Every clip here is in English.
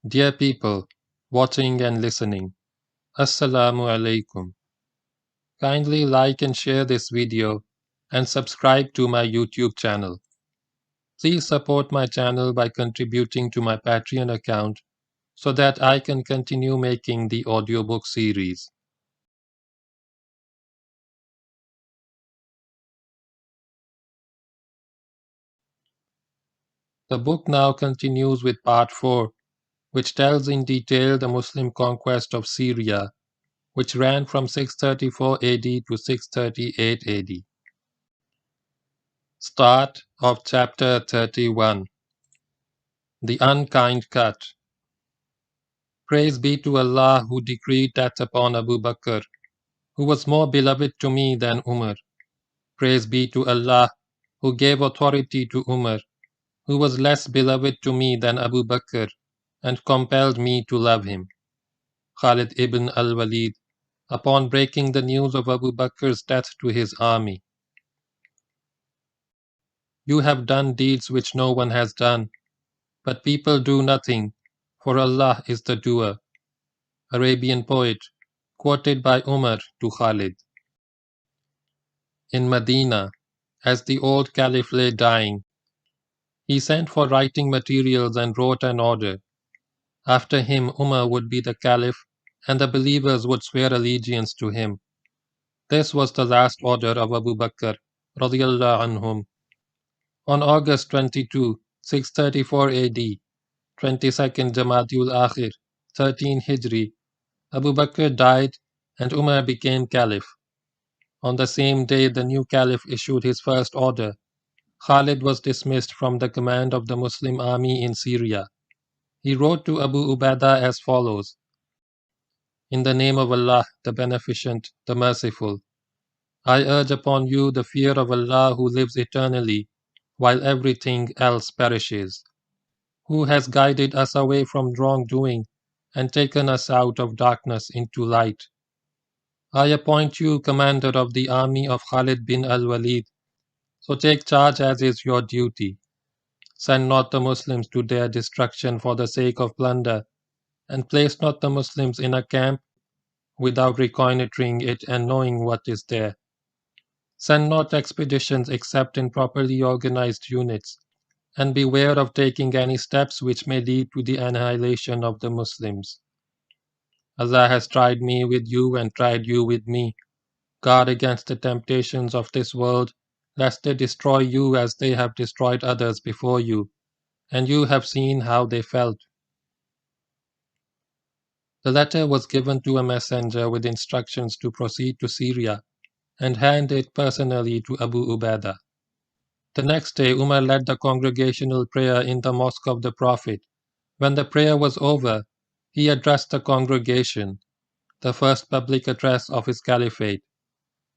Dear people, watching and listening, Assalamu alaikum. Kindly like and share this video and subscribe to my YouTube channel. Please support my channel by contributing to my Patreon account so that I can continue making the audiobook series. The book now continues with part 4, which tells in detail the Muslim conquest of Syria, which ran from 634 AD to 638 AD. Start of chapter 31. The unkind cut. Praise be to Allah who decreed that upon Abu Bakr, who was more beloved to me than Umar. Praise be to Allah who gave authority to Umar, who was less beloved to me than Abu Bakr, and compelled me to love him. Khalid ibn al-Waleed, upon breaking the news of Abu Bakr's death to his army. You have done deeds which no one has done, but people do nothing, for Allah is the doer. Arabian poet, quoted by Umar to Khalid. In Medina, as the old caliph lay dying, he sent for writing materials and wrote an order. After him, Umar would be the caliph, and the believers would swear allegiance to him. This was the last order of Abu Bakr, radiyallahu anhum. On August 22, 634 AD, 22nd Jamaadul Akhir, 13 Hijri, Abu Bakr died and Umar became caliph. On the same day, the new caliph issued his first order. Khalid was dismissed from the command of the Muslim army in Syria. He wrote to Abu Ubaidah as follows: In the name of Allah, the Beneficent, the Merciful, I urge upon you the fear of Allah who lives eternally, while everything else perishes, who has guided us away from wrongdoing and taken us out of darkness into light. I appoint you commander of the army of Khalid bin al-Waleed, so take charge as is your duty. Send not the Muslims to their destruction for the sake of plunder, and place not the Muslims in a camp without reconnoitring it and knowing what is there. Send not expeditions except in properly organized units, and beware of taking any steps which may lead to the annihilation of the Muslims. Allah has tried me with you and tried you with me. Guard against the temptations of this world, lest they destroy you as they have destroyed others before you, and you have seen how they felt. The letter was given to a messenger with instructions to proceed to Syria and hand it personally to Abu Ubaidah. The next day, Umar led the congregational prayer in the mosque of the Prophet. When the prayer was over, he addressed the congregation, the first public address of his caliphate.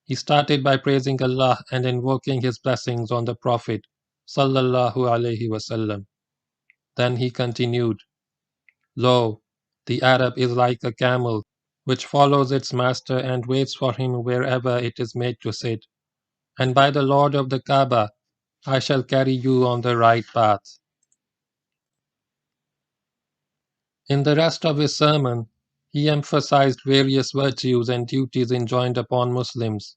He started by praising Allah and invoking his blessings on the Prophet, sallallahu alaihi wasallam. Then he continued, Lo, the Arab is like a camel, which follows its master and waits for him wherever it is made to sit. And by the Lord of the Kaaba, I shall carry you on the right path. In the rest of his sermon, he emphasized various virtues and duties enjoined upon Muslims,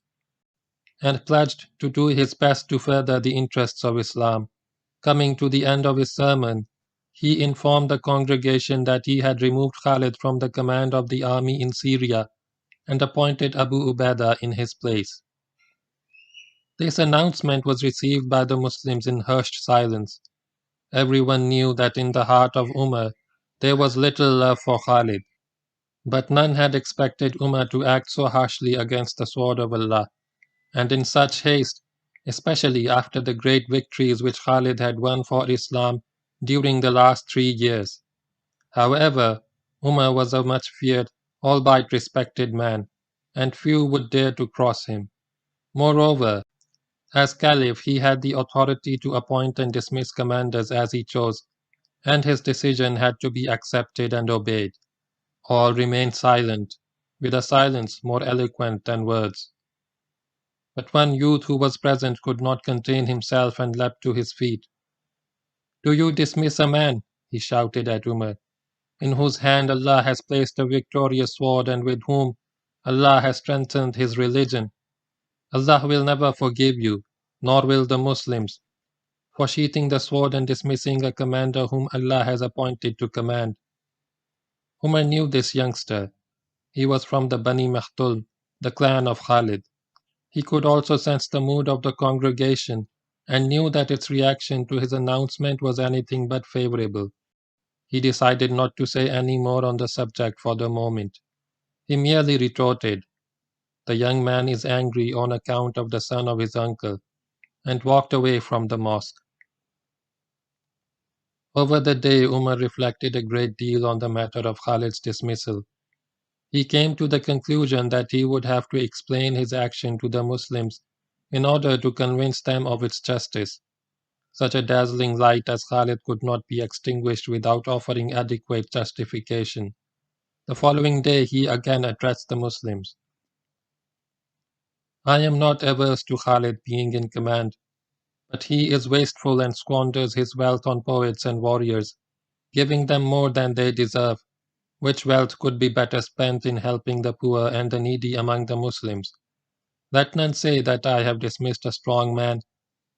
and pledged to do his best to further the interests of Islam. Coming to the end of his sermon, he informed the congregation that he had removed Khalid from the command of the army in Syria and appointed Abu Ubaidah in his place. This announcement was received by the Muslims in hushed silence. Everyone knew that in the heart of Umar there was little love for Khalid, but none had expected Umar to act so harshly against the sword of Allah, and in such haste, especially after the great victories which Khalid had won for Islam during the last 3 years. However, Umar was a much feared, albeit respected man, and few would dare to cross him. Moreover, as Caliph, he had the authority to appoint and dismiss commanders as he chose, and his decision had to be accepted and obeyed. All remained silent, with a silence more eloquent than words. But one youth who was present could not contain himself and leapt to his feet. Do you dismiss a man? He shouted at Umar. in whose hand Allah has placed a victorious sword and with whom Allah has strengthened His religion. Allah will never forgive you, nor will the Muslims, for sheathing the sword and dismissing a commander whom Allah has appointed to command. Umar knew this youngster. He was from the Bani Makhtul, the clan of Khalid. He could also sense the mood of the congregation and knew that its reaction to his announcement was anything but favorable. He decided not to say any more on the subject for the moment. He merely retorted, "The young man is angry on account of the son of his uncle," and walked away from the mosque. Over the day, Umar reflected a great deal on the matter of Khalid's dismissal. He came to the conclusion that he would have to explain his action to the Muslims in order to convince them of its justice. Such a dazzling light as Khalid could not be extinguished without offering adequate justification. The following day he again addressed the Muslims. "I am not averse to Khalid being in command, but he is wasteful and squanders his wealth on poets and warriors, giving them more than they deserve, which wealth could be better spent in helping the poor and the needy among the Muslims. Let none say that I have dismissed a strong man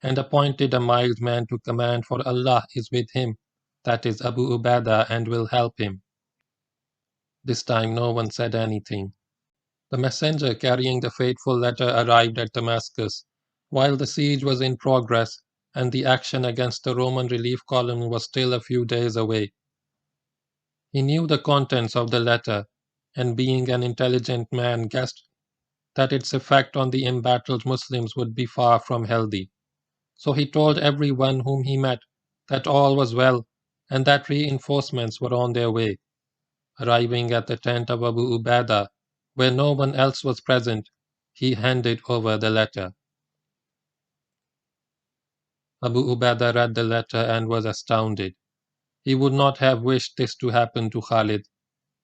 and appointed a mild man to command, for Allah is with him, that is Abu Ubaidah, and will help him." This time no one said anything. The messenger carrying the fateful letter arrived at Damascus while the siege was in progress and the action against the Roman relief column was still a few days away. He knew the contents of the letter, and being an intelligent man guessed that its effect on the embattled Muslims would be far from healthy. So he told everyone whom he met that all was well and that reinforcements were on their way. Arriving at the tent of Abu Ubaidah, where no one else was present, he handed over the letter. Abu Ubaidah read the letter and was astounded. He would not have wished this to happen to Khalid.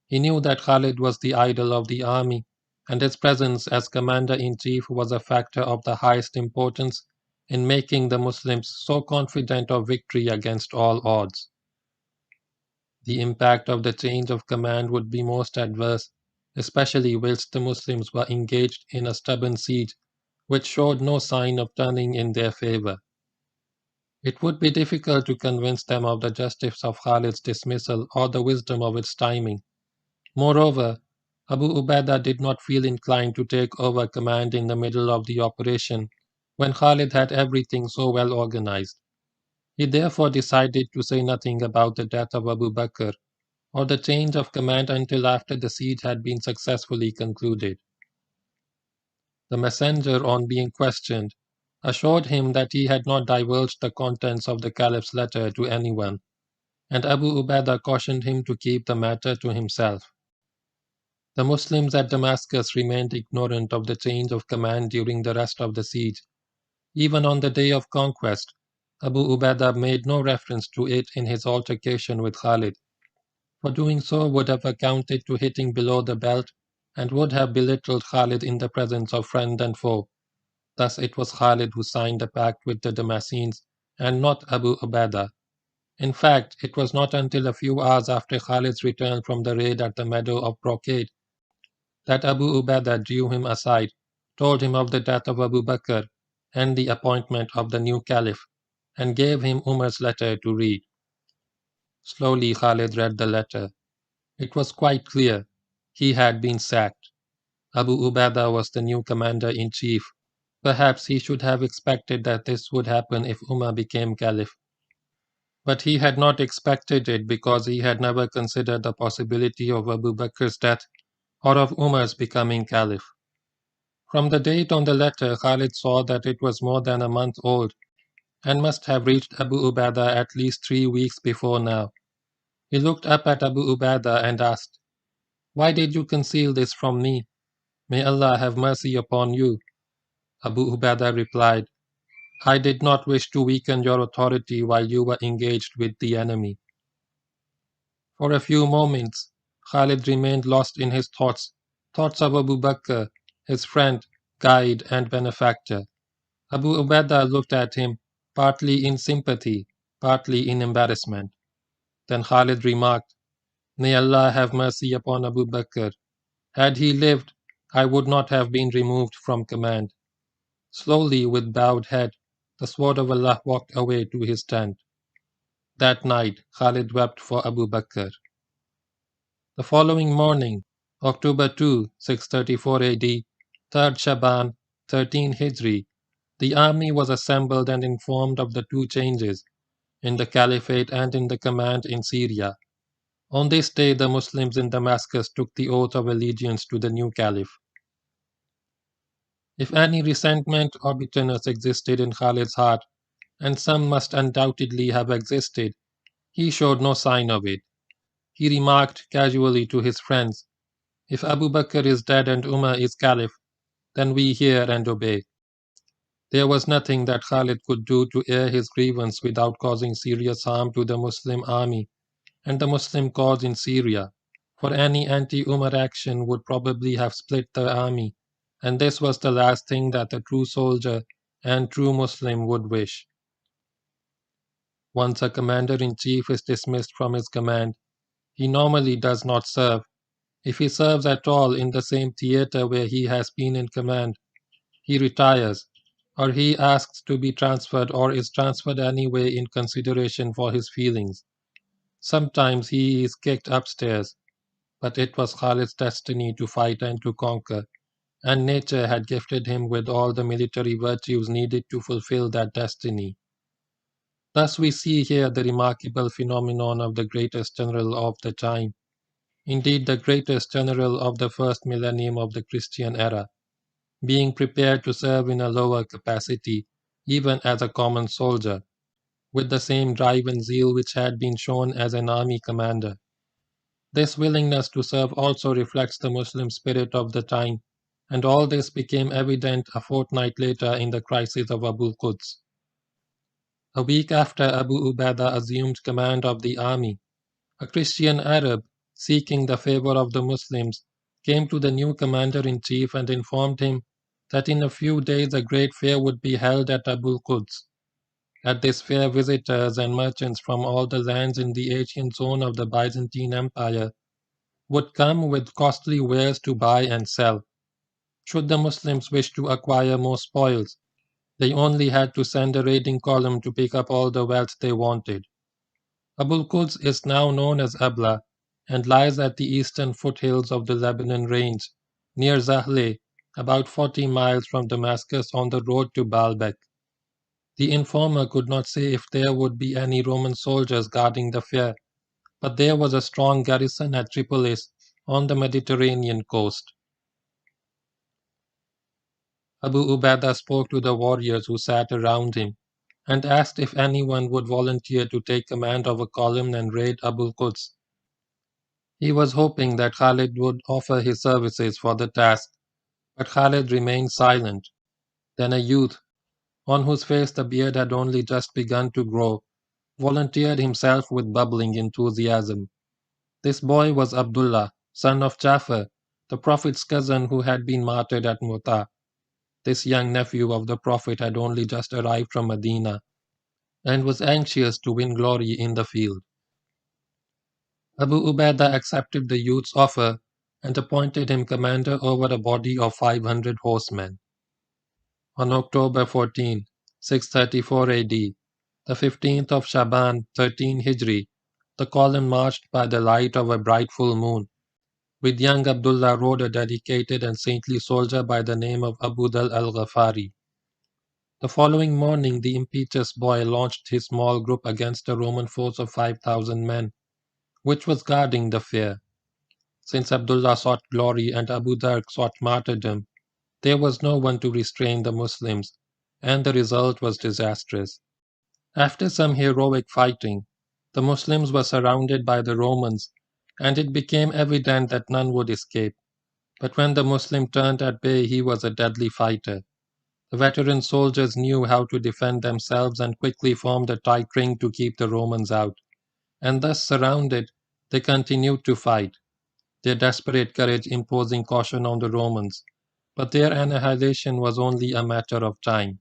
He knew that Khalid was the idol of the army, and his presence as commander-in-chief was a factor of the highest importance in making the Muslims so confident of victory against all odds. The impact of the change of command would be most adverse, especially whilst the Muslims were engaged in a stubborn siege which showed no sign of turning in their favor. It would be difficult to convince them of the justice of Khalid's dismissal or the wisdom of its timing. Moreover, Abu Ubaidah did not feel inclined to take over command in the middle of the operation when Khalid had everything so well organized. He therefore decided to say nothing about the death of Abu Bakr or the change of command until after the siege had been successfully concluded. The messenger, on being questioned, assured him that he had not divulged the contents of the Caliph's letter to anyone, and Abu Ubaidah cautioned him to keep the matter to himself. The Muslims at Damascus remained ignorant of the change of command during the rest of the siege. Even on the day of conquest, Abu Ubaidah made no reference to it in his altercation with Khalid, for doing so would have amounted to hitting below the belt and would have belittled Khalid in the presence of friend and foe. Thus it was Khalid who signed the pact with the Damascenes and not Abu Ubaidah. In fact, it was not until a few hours after Khalid's return from the raid at the meadow of Brocade that Abu Ubaidah drew him aside, told him of the death of Abu Bakr and the appointment of the new Caliph, and gave him Umar's letter to read. Slowly Khalid read the letter. It was quite clear. He had been sacked. Abu Ubaidah was the new commander-in-chief. Perhaps he should have expected that this would happen if Umar became Caliph. But he had not expected it because he had never considered the possibility of Abu Bakr's death or of Umar's becoming Caliph. From the date on the letter, Khalid saw that it was more than a month old and must have reached Abu Ubaidah at least 3 weeks before now. He looked up at Abu Ubaidah and asked, "Why did you conceal this from me? May Allah have mercy upon you." Abu Ubaidah replied, "I did not wish to weaken your authority while you were engaged with the enemy." For a few moments, Khalid remained lost in his thoughts of Abu Bakr, his friend, guide, and benefactor. Abu Ubaidah looked at him, partly in sympathy, partly in embarrassment. Then Khalid remarked, May Allah have mercy upon Abu Bakr. Had he lived, I would not have been removed from command. Slowly, with bowed head, the sword of Allah walked away to his tent. That night, Khalid wept for Abu Bakr. The following morning, October 2, 634 AD, 3rd Shaban, 13 Hijri, the army was assembled and informed of the two changes in the caliphate and in the command in Syria. On this day, the Muslims in Damascus took the oath of allegiance to the new caliph. If any resentment or bitterness existed in Khalid's heart, and some must undoubtedly have existed, he showed no sign of it. He remarked casually to his friends, "If Abu Bakr is dead and Umar is caliph, then we hear and obey." There was nothing that Khalid could do to air his grievance without causing serious harm to the Muslim army and the Muslim cause in Syria, for any anti-Umar action would probably have split the army, and this was the last thing that a true soldier and true Muslim would wish. Once a commander-in-chief is dismissed from his command, he normally does not serve. If he serves at all in the same theater where he has been in command, he retires, or he asks to be transferred or is transferred anyway in consideration for his feelings. Sometimes he is kicked upstairs, but it was Khalid's destiny to fight and to conquer, and nature had gifted him with all the military virtues needed to fulfill that destiny. Thus we see here the remarkable phenomenon of the greatest general of the time, indeed the greatest general of the first millennium of the Christian era, being prepared to serve in a lower capacity, even as a common soldier, with the same drive and zeal which had been shown as an army commander. This willingness to serve also reflects the Muslim spirit of the time, and all this became evident a fortnight later in the crisis of Abu Quds. A week after Abu Ubaidah assumed command of the army, a Christian Arab, seeking the favor of the Muslims, came to the new commander-in-chief and informed him that in a few days a great fair would be held at Abu Quds. At this fair, visitors and merchants from all the lands in the ancient zone of the Byzantine Empire would come with costly wares to buy and sell. Should the Muslims wish to acquire more spoils, they only had to send a raiding column to pick up all the wealth they wanted. Abul Quds is now known as Abla and lies at the eastern foothills of the Lebanon range, near Zahle, about 40 miles from Damascus on the road to Baalbek. The informer could not say if there would be any Roman soldiers guarding the fair, but there was a strong garrison at Tripolis on the Mediterranean coast. Abu Ubaidah spoke to the warriors who sat around him and asked if anyone would volunteer to take command of a column and raid Abu Quds. He was hoping that Khalid would offer his services for the task, but Khalid remained silent. Then a youth, on whose face the beard had only just begun to grow, volunteered himself with bubbling enthusiasm. This boy was Abdullah, son of Jafar, the Prophet's cousin who had been martyred at Mutah. This young nephew of the Prophet had only just arrived from Medina and was anxious to win glory in the field. Abu Ubaidah accepted the youth's offer and appointed him commander over a body of 500 horsemen. On October 14, 634 AD, the 15th of Shaban, 13 Hijri, the column marched by the light of a bright full moon. With young Abdullah rode a dedicated and saintly soldier by the name of Abu Dhal al-Ghafari. The following morning, the impetuous boy launched his small group against a Roman force of 5,000 men, which was guarding the fair. Since Abdullah sought glory and Abu Dhar sought martyrdom, there was no one to restrain the Muslims, and the result was disastrous. After some heroic fighting, the Muslims were surrounded by the Romans, and it became evident that none would escape. But when the Muslim turned at bay, he was a deadly fighter. The veteran soldiers knew how to defend themselves and quickly formed a tight ring to keep the Romans out. And thus surrounded, they continued to fight, their desperate courage imposing caution on the Romans. But their annihilation was only a matter of time.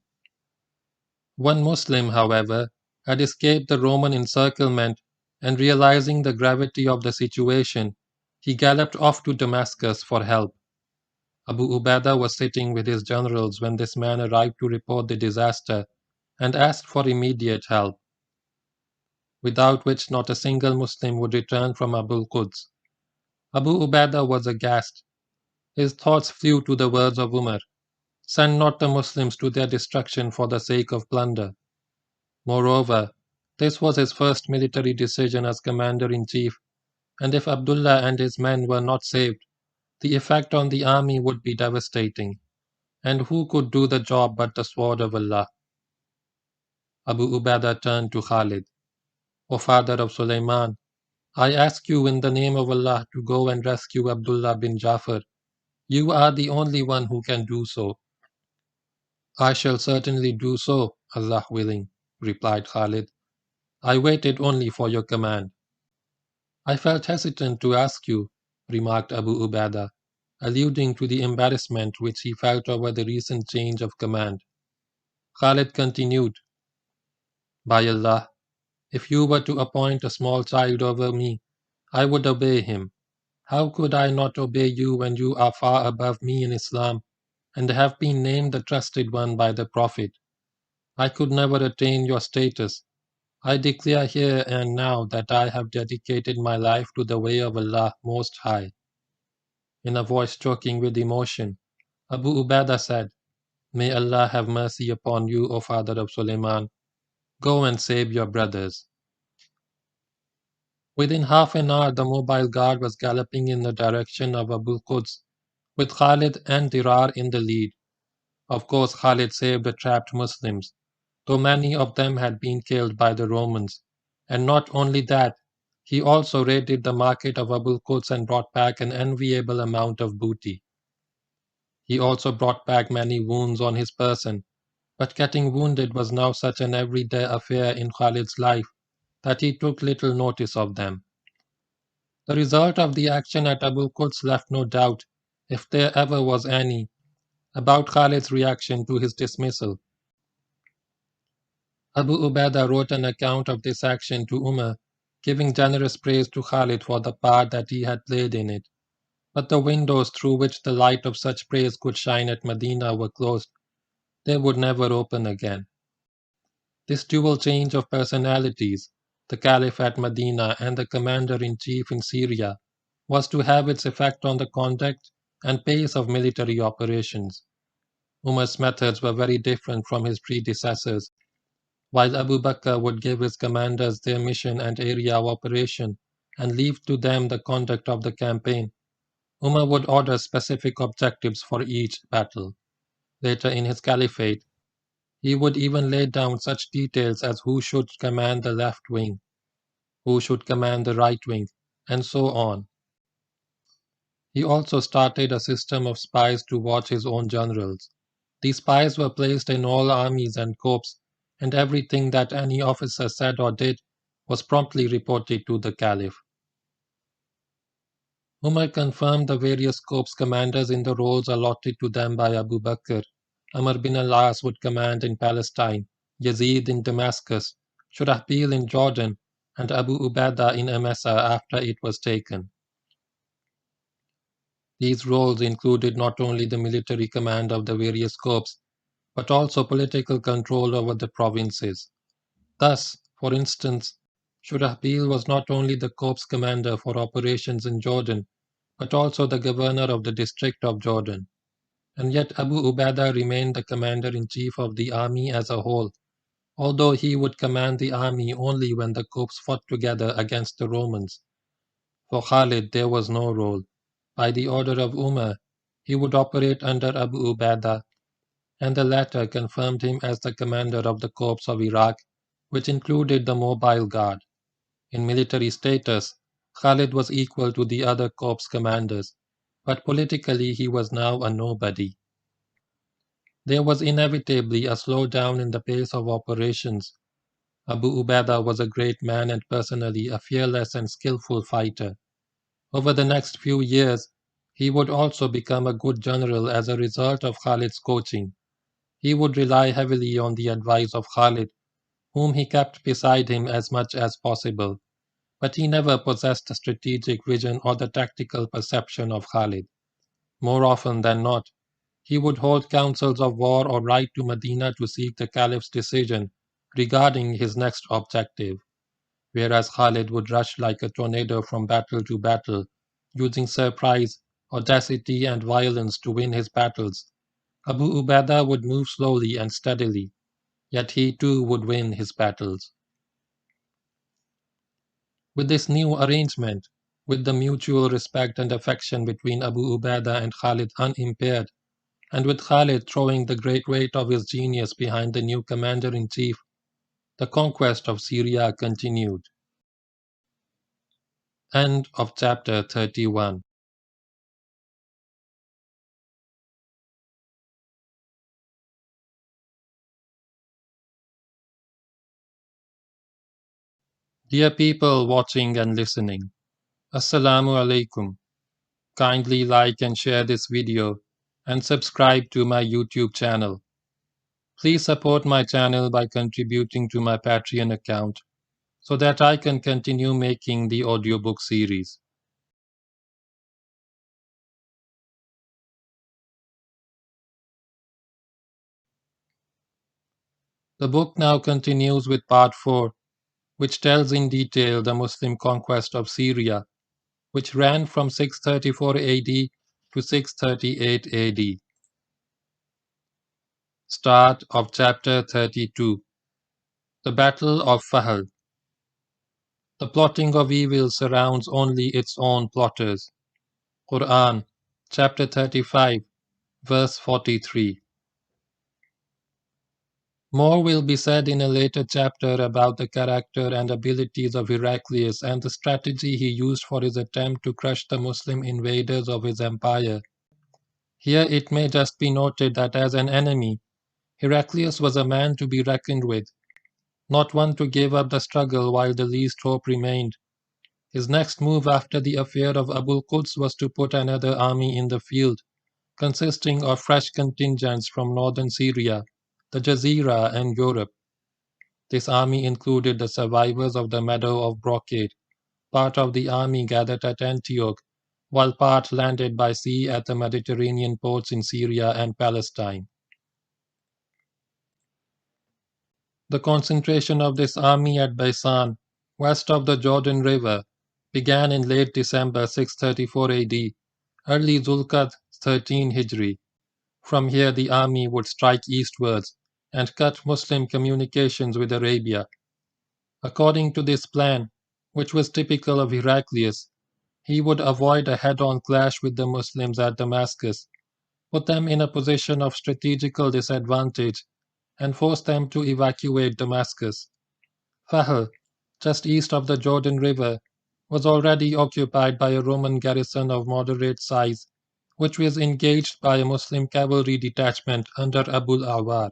One Muslim, however, had escaped the Roman encirclement and realizing the gravity of the situation, he galloped off to Damascus for help. Abu Ubaidah was sitting with his generals when this man arrived to report the disaster and asked for immediate help, without which not a single Muslim would return from Abul Quds. Abu Ubaidah was aghast. His thoughts flew to the words of Umar, "Send not the Muslims to their destruction for the sake of plunder." Moreover, this was his first military decision as commander-in-chief, and if Abdullah and his men were not saved, the effect on the army would be devastating. And who could do the job but the sword of Allah? Abu Ubaidah turned to Khalid. "O father of Sulaiman, I ask you in the name of Allah to go and rescue Abdullah bin Jafar. You are the only one who can do so." "I shall certainly do so, Allah willing," replied Khalid. "I waited only for your command." "I felt hesitant to ask you," remarked Abu Ubaidah, alluding to the embarrassment which he felt over the recent change of command. Khalid continued, "By Allah, if you were to appoint a small child over me, I would obey him. How could I not obey you when you are far above me in Islam and have been named the trusted one by the Prophet? I could never attain your status. I declare here and now that I have dedicated my life to the way of Allah Most High." In a voice choking with emotion, Abu Ubaidah said, "May Allah have mercy upon you, O father of Suleiman. Go and save your brothers." Within half an hour, the mobile guard was galloping in the direction of Abu Quds, with Khalid and Dirar in the lead. Of course, Khalid saved the trapped Muslims, though many of them had been killed by the Romans. And not only that, he also raided the market of Abu Quds and brought back an enviable amount of booty. He also brought back many wounds on his person, but getting wounded was now such an everyday affair in Khalid's life that he took little notice of them. The result of the action at Abu Quds left no doubt, if there ever was any, about Khalid's reaction to his dismissal. Abu Ubaidah wrote an account of this action to Umar, giving generous praise to Khalid for the part that he had played in it. But the windows through which the light of such praise could shine at Medina were closed. They would never open again. This dual change of personalities, the Caliph at Medina and the Commander-in-Chief in Syria, was to have its effect on the conduct and pace of military operations. Umar's methods were very different from his predecessors. While Abu Bakr would give his commanders their mission and area of operation and leave to them the conduct of the campaign, Umar would order specific objectives for each battle. Later in his caliphate, he would even lay down such details as who should command the left wing, who should command the right wing, and so on. He also started a system of spies to watch his own generals. These spies were placed in all armies and corps, and everything that any officer said or did was promptly reported to the Caliph. Umar confirmed the various corps commanders in the roles allotted to them by Abu Bakr. Amr bin al-As would command in Palestine, Yazid in Damascus, Shurahbil in Jordan, and Abu Ubaidah in Msa after it was taken. These roles included not only the military command of the various corps, but also political control over the provinces. Thus, for instance, Shurahbil was not only the corps commander for operations in Jordan, but also the governor of the district of Jordan. And yet Abu Ubaidah remained the commander-in-chief of the army as a whole, although he would command the army only when the corps fought together against the Romans. For Khalid there was no role. By the order of Umar, he would operate under Abu Ubaidah, and the latter confirmed him as the commander of the corps of Iraq, which included the mobile guard. In military status, Khalid was equal to the other corps commanders, but politically he was now a nobody. There was inevitably a slowdown in the pace of operations. Abu Ubaidah was a great man and personally a fearless and skillful fighter. Over the next few years, he would also become a good general as a result of Khalid's coaching. He would rely heavily on the advice of Khalid, whom he kept beside him as much as possible. but he never possessed the strategic vision or the tactical perception of Khalid. More often than not, he would hold councils of war or ride to Medina to seek the Caliph's decision regarding his next objective, whereas Khalid would rush like a tornado from battle to battle, using surprise, audacity, and violence to win his battles. Abu Ubaidah would move slowly and steadily, yet he too would win his battles. With this new arrangement, with the mutual respect and affection between Abu Ubaidah and Khalid unimpaired, and with Khalid throwing the great weight of his genius behind the new commander-in-chief, the conquest of Syria continued. End of chapter 31. Dear people watching and listening, Assalamu alaikum. Kindly like and share this video and subscribe to my YouTube channel. Please support my channel by contributing to my Patreon account so that I can continue making the audiobook series. The book now continues with part 4, which tells in detail the Muslim conquest of Syria, which ran from 634 AD to 638 AD. Start of chapter 32. The Battle of Fahad. The plotting of evil surrounds only its own plotters. Quran, chapter 35, verse 43. More will be said in a later chapter about the character and abilities of Heraclius and the strategy he used for his attempt to crush the Muslim invaders of his empire. Here it may just be noted that as an enemy, Heraclius was a man to be reckoned with, not one to give up the struggle while the least hope remained. His next move after the affair of Abul Quds was to put another army in the field, consisting of fresh contingents from northern Syria, the Jazeera, and Europe. This army included the survivors of the Meadow of Brocade, part of the army gathered at Antioch, while part landed by sea at the Mediterranean ports in Syria and Palestine. The concentration of this army at Baisan, west of the Jordan River, began in late December 634 AD, early Zulqa'd 13 Hijri. From here the army would strike eastwards and cut Muslim communications with Arabia. According to this plan, which was typical of Heraclius, he would avoid a head-on clash with the Muslims at Damascus, put them in a position of strategical disadvantage, and force them to evacuate Damascus. Fahad, just east of the Jordan River, was already occupied by a Roman garrison of moderate size, which was engaged by a Muslim cavalry detachment under Abul Awar.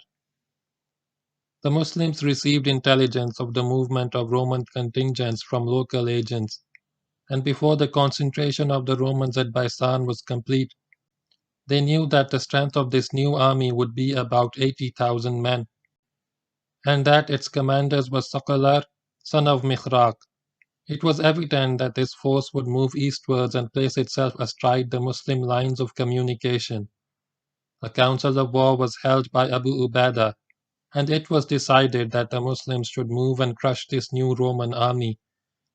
The Muslims received intelligence of the movement of Roman contingents from local agents, and before the concentration of the Romans at Baisan was complete, they knew that the strength of this new army would be about 80,000 men, and that its commander was Saqalar, son of Mikhraq. It was evident that this force would move eastwards and place itself astride the Muslim lines of communication. A council of war was held by Abu Ubaidah, and it was decided that the Muslims should move and crush this new Roman army,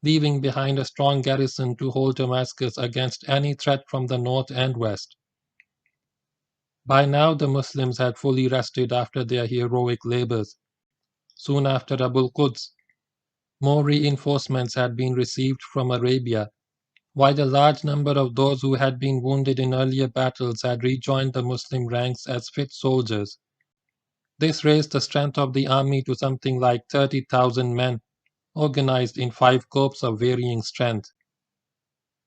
leaving behind a strong garrison to hold Damascus against any threat from the north and west. By now the Muslims had fully rested after their heroic labors. Soon after Abul Quds, more reinforcements had been received from Arabia, while a large number of those who had been wounded in earlier battles had rejoined the Muslim ranks as fit soldiers. This raised the strength of the army to something like 30,000 men, organized in 5 corps of varying strength.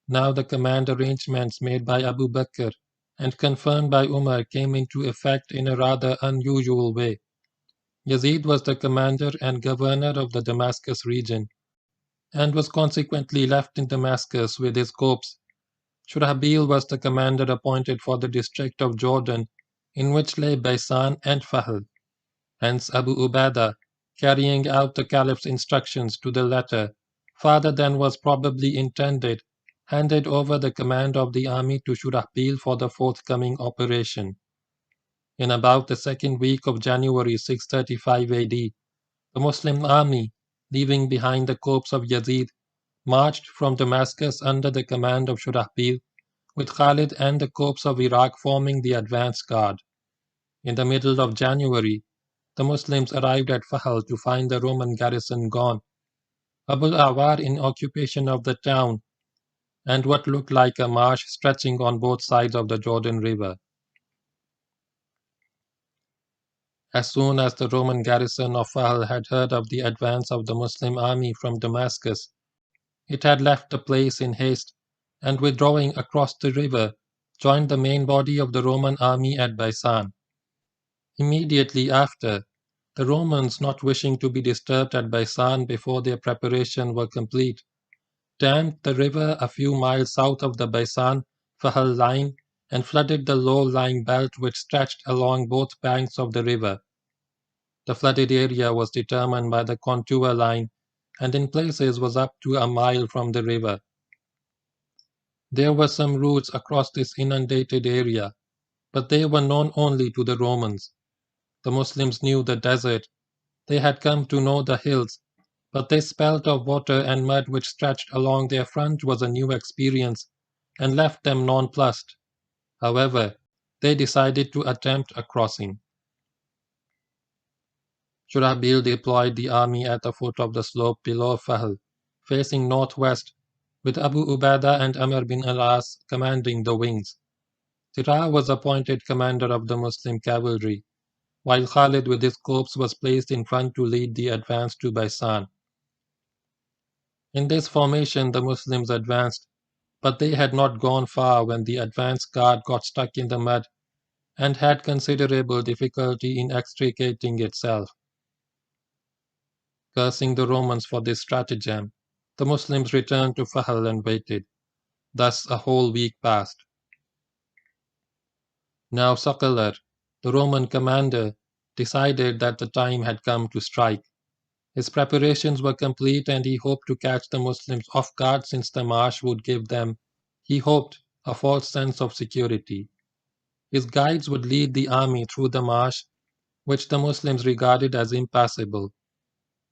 Now the command arrangements made by Abu Bakr and confirmed by Umar came into effect in a rather unusual way. Yazid was the commander and governor of the Damascus region, and was consequently left in Damascus with his corps. Shurahbil was the commander appointed for the district of Jordan, in which lay Baisan and Fahad. Hence Abu Ubaidah, carrying out the Caliph's instructions to the letter, farther than was probably intended, handed over the command of the army to Shurahbil for the forthcoming operation. In about the second week of January 635 AD, the Muslim army, leaving behind the corpse of Yazid, marched from Damascus under the command of Shurahbil, with Khalid and the corps of Iraq forming the advance guard. In the middle of January, the Muslims arrived at Fahal to find the Roman garrison gone, Abu Awar in occupation of the town, and what looked like a marsh stretching on both sides of the Jordan River. As soon as the Roman garrison of Fahal had heard of the advance of the Muslim army from Damascus, it had left the place in haste, and withdrawing across the river, joined the main body of the Roman army at Baisan. Immediately after, the Romans, not wishing to be disturbed at Baisan before their preparations were complete, dammed the river a few miles south of the Baisan-Fahal line and flooded the low-lying belt which stretched along both banks of the river. The flooded area was determined by the contour line and in places was up to a mile from the river. There were some routes across this inundated area, but they were known only to the Romans. The Muslims knew the desert, they had come to know the hills, but this spelt of water and mud which stretched along their front was a new experience and left them nonplussed. However, they decided to attempt a crossing. Shurahbil deployed the army at the foot of the slope below Fahl, facing northwest, with Abu Ubaidah and Amr bin al-As commanding the wings. Sirah was appointed commander of the Muslim cavalry, while Khalid with his corps was placed in front to lead the advance to Baisan. In this formation the Muslims advanced, but they had not gone far when the advance guard got stuck in the mud and had considerable difficulty in extricating itself. Cursing the Romans for this stratagem, the Muslims returned to Fahl and waited. Thus a whole week passed. Now Saqalar, the Roman commander, decided that the time had come to strike. His preparations were complete and he hoped to catch the Muslims off guard since the march would give them, he hoped, a false sense of security. His guides would lead the army through the marsh, which the Muslims regarded as impassable.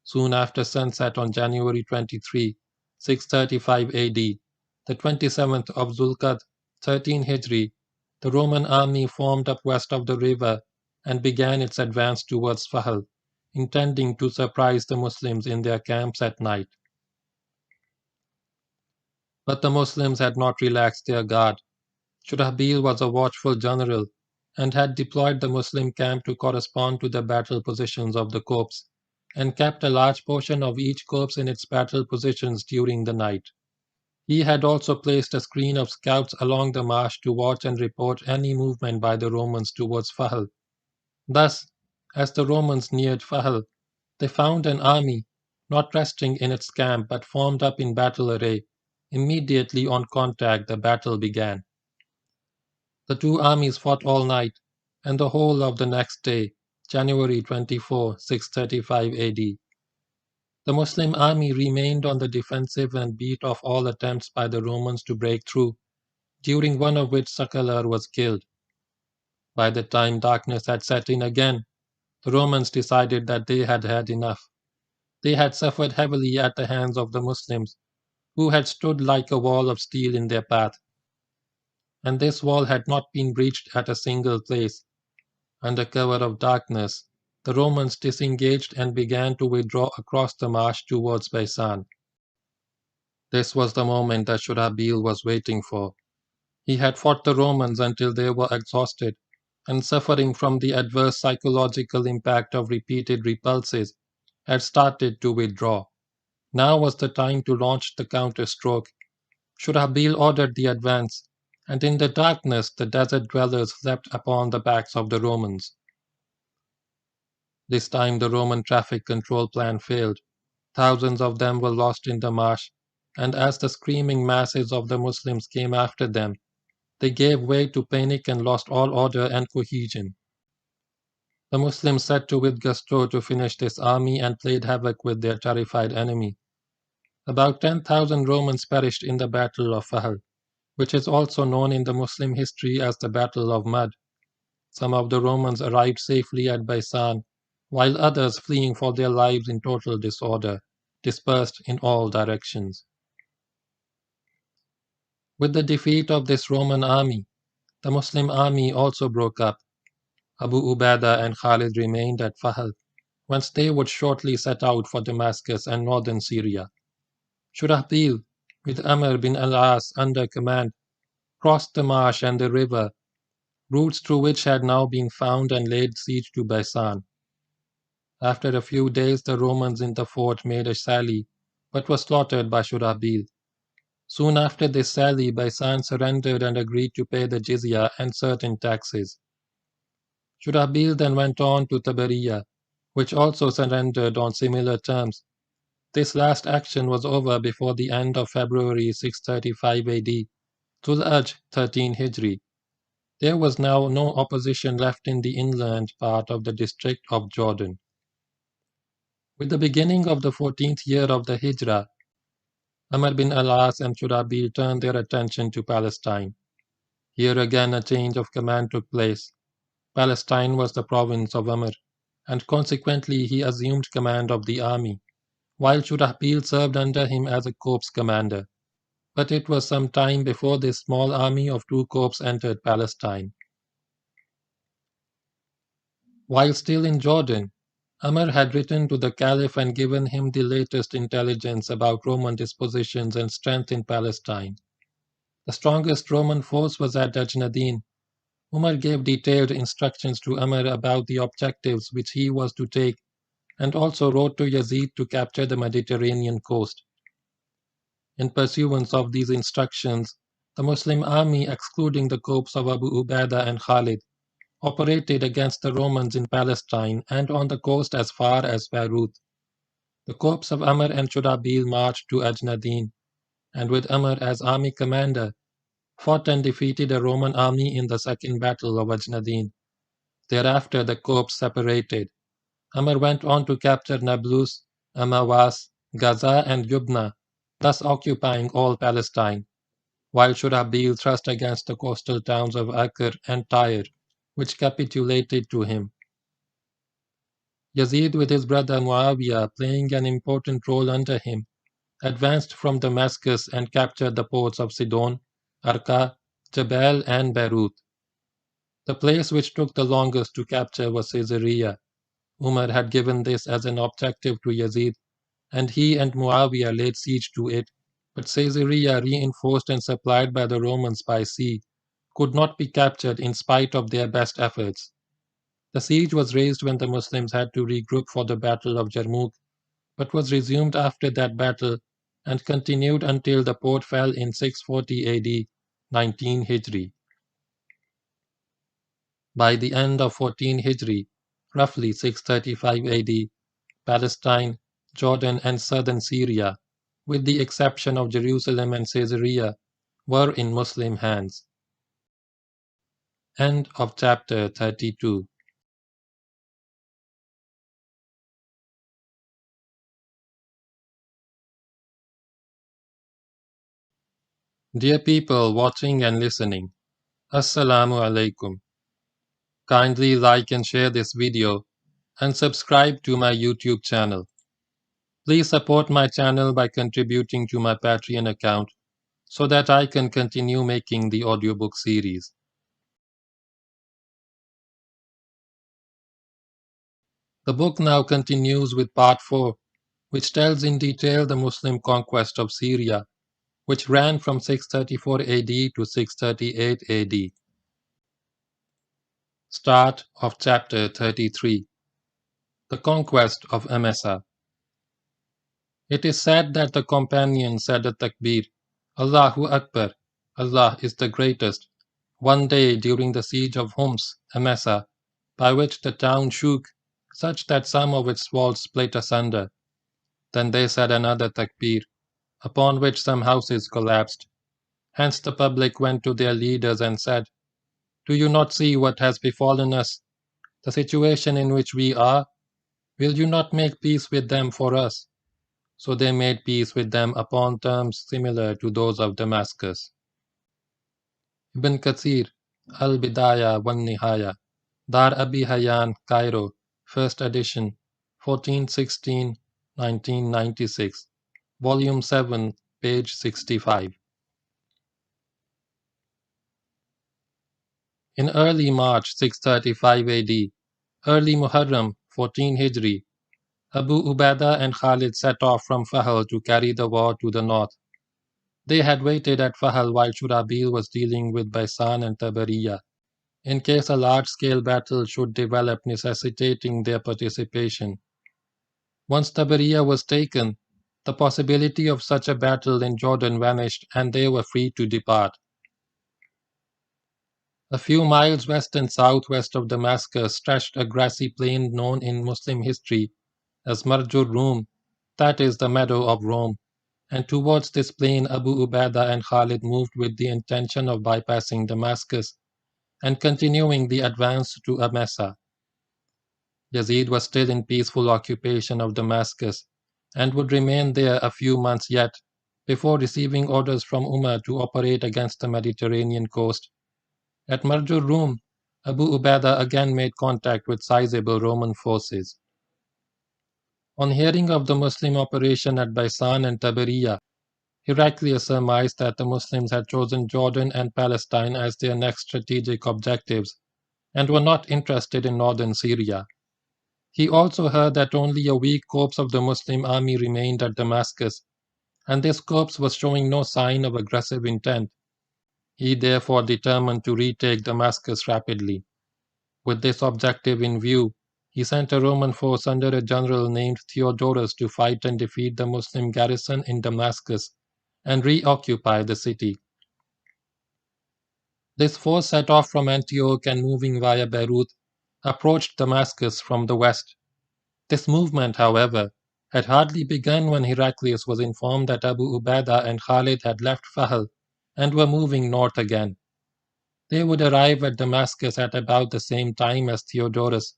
Soon after sunset on January 23, 635 AD, the 27th of Zulqad, 13 Hijri, the Roman army formed up west of the river and began its advance towards Fahl, intending to surprise the Muslims in their camps at night. But the Muslims had not relaxed their guard. Shurahbil was a watchful general and had deployed the Muslim camp to correspond to the battle positions of the corps, and kept a large portion of each corps in its battle positions during the night. He had also placed a screen of scouts along the marsh to watch and report any movement by the Romans towards Fahl. Thus, as the Romans neared Fahl, they found an army, not resting in its camp but formed up in battle array. Immediately on contact, the battle began. The two armies fought all night, and the whole of the next day, January 24, 635 AD. The Muslim army remained on the defensive and beat off all attempts by the Romans to break through, during one of which Saqalar was killed. By the time darkness had set in again, the Romans decided that they had had enough. They had suffered heavily at the hands of the Muslims, who had stood like a wall of steel in their path. And this wall had not been breached at a single place. Under cover of darkness, the Romans disengaged and began to withdraw across the marsh towards Baisan. This was the moment that Shurahbil was waiting for. He had fought the Romans until they were exhausted, and suffering from the adverse psychological impact of repeated repulses, had started to withdraw. Now was the time to launch the counterstroke. Shurahbil ordered the advance, and in the darkness the desert dwellers slept upon the backs of the Romans. This time the Roman traffic control plan failed. Thousands of them were lost in the marsh, and as the screaming masses of the Muslims came after them, they gave way to panic and lost all order and cohesion. The Muslims set to with gusto to finish this army and played havoc with their terrified enemy. About 10,000 Romans perished in the Battle of Fahad, which is also known in the Muslim history as the Battle of Mud. Some of the Romans arrived safely at Baisan, while others, fleeing for their lives in total disorder, dispersed in all directions. With the defeat of this Roman army, the Muslim army also broke up. Abu Ubaidah and Khalid remained at Fahad, whence they would shortly set out for Damascus and northern Syria. Shurahbil, with Amr bin al-As under command, crossed the marsh and the river, routes through which had now been found, and laid siege to Baisan. After a few days the Romans in the fort made a sally, but were slaughtered by Shurahbil. Soon after this sally, Baisan surrendered and agreed to pay the jizya and certain taxes. Shurahbil then went on to Tabariya, which also surrendered on similar terms. This last action was over before the end of February 635 AD, Dhul-Hajj 13 Hijri. There was now no opposition left in the inland part of the district of Jordan. With the beginning of the 14th year of the Hijrah, Amr bin al-As and Shurahbil turned their attention to Palestine. Here again a change of command took place. Palestine was the province of Amr, and consequently he assumed command of the army, while Shurahbil served under him as a corps commander. But it was some time before this small army of 2 corps entered Palestine. While still in Jordan, Amr had written to the Caliph and given him the latest intelligence about Roman dispositions and strength in Palestine. The strongest Roman force was at Ajnadin. Umar gave detailed instructions to Amr about the objectives which he was to take, and also wrote to Yazid to capture the Mediterranean coast. In pursuance of these instructions, the Muslim army, excluding the corps of Abu Ubaidah and Khalid, operated against the Romans in Palestine and on the coast as far as Beirut. The corps of Amr and Shurahbil marched to Ajnadin, and with Amr as army commander, fought and defeated a Roman army in the second battle of Ajnadin. Thereafter the corps separated. Amr went on to capture Nablus, Amawas, Gaza, and Yubna, thus occupying all Palestine, while Shurahbil thrust against the coastal towns of Acre and Tyre, which capitulated to him. Yazid, with his brother Muawiyah playing an important role under him, advanced from Damascus and captured the ports of Sidon, Arqa, Jabal, and Beirut. The place which took the longest to capture was Caesarea. Umar had given this as an objective to Yazid, and he and Muawiyah laid siege to it, but Caesarea, reinforced and supplied by the Romans by sea, could not be captured in spite of their best efforts. The siege was raised when the Muslims had to regroup for the Battle of Yarmouk, but was resumed after that battle and continued until the port fell in 640 AD, 19 Hijri. By the end of 14 Hijri, roughly 635 AD, Palestine, Jordan, and southern Syria, with the exception of Jerusalem and Caesarea, were in Muslim hands. End of chapter 32. Dear people watching and listening, Assalamu alaikum. Kindly like and share this video and subscribe to my YouTube channel. Please support my channel by contributing to my Patreon account so that I can continue making the audiobook series. The book now continues with part 4, which tells in detail the Muslim conquest of Syria, which ran from 634 AD to 638 AD. Start of chapter 33. The Conquest of Msa. It is said that the companion said a takbir, Allahu Akbar, Allah is the greatest, one day during the siege of Msa, by which the town shook, such that some of its walls split asunder. Then they said another takbir, upon which some houses collapsed. Hence the public went to their leaders and said, Do you not see what has befallen us, the situation in which we are? Will you not make peace with them for us? so they made peace with them upon terms similar to those of Damascus. Ibn Kathir, Al-Bidaya wan-Nihaya, Dar Abi Hayyan, Cairo, 1st edition, 1416-1996, Volume 7, page 65. In early March 635 AD, early Muharram 14 Hijri, Abu Ubaidah and Khalid set off from Fahal to carry the war to the north. They had waited at Fahal while Shurabil was dealing with Baisan and Tabariya, in case a large-scale battle should develop necessitating their participation. Once Tabariya was taken, the possibility of such a battle in Jordan vanished and they were free to depart. A few miles west and southwest of Damascus stretched a grassy plain known in Muslim history as Marjoram, that is the meadow of Rome, and towards this plain Abu Ubaidah and Khalid moved with the intention of bypassing Damascus and continuing the advance to Msa. Yazid was still in peaceful occupation of Damascus and would remain there a few months yet before receiving orders from Umar to operate against the Mediterranean coast. At Marjoram, Abu Ubaidah again made contact with sizable Roman forces. On hearing of the Muslim operation at Baisan and Tabariya, Heraclius surmised that the Muslims had chosen Jordan and Palestine as their next strategic objectives and were not interested in northern Syria. He also heard that only a weak corps of the Muslim army remained at Damascus, and this corps was showing no sign of aggressive intent. He therefore determined to retake Damascus rapidly. With this objective in view, he sent a Roman force under a general named Theodorus to fight and defeat the Muslim garrison in Damascus and reoccupy the city. This force set off from Antioch and moving via Beirut, approached Damascus from the west. This movement, however, had hardly begun when Heraclius was informed that Abu Ubaidah and Khalid had left Fahal and were moving north again. They would arrive at Damascus at about the same time as Theodorus,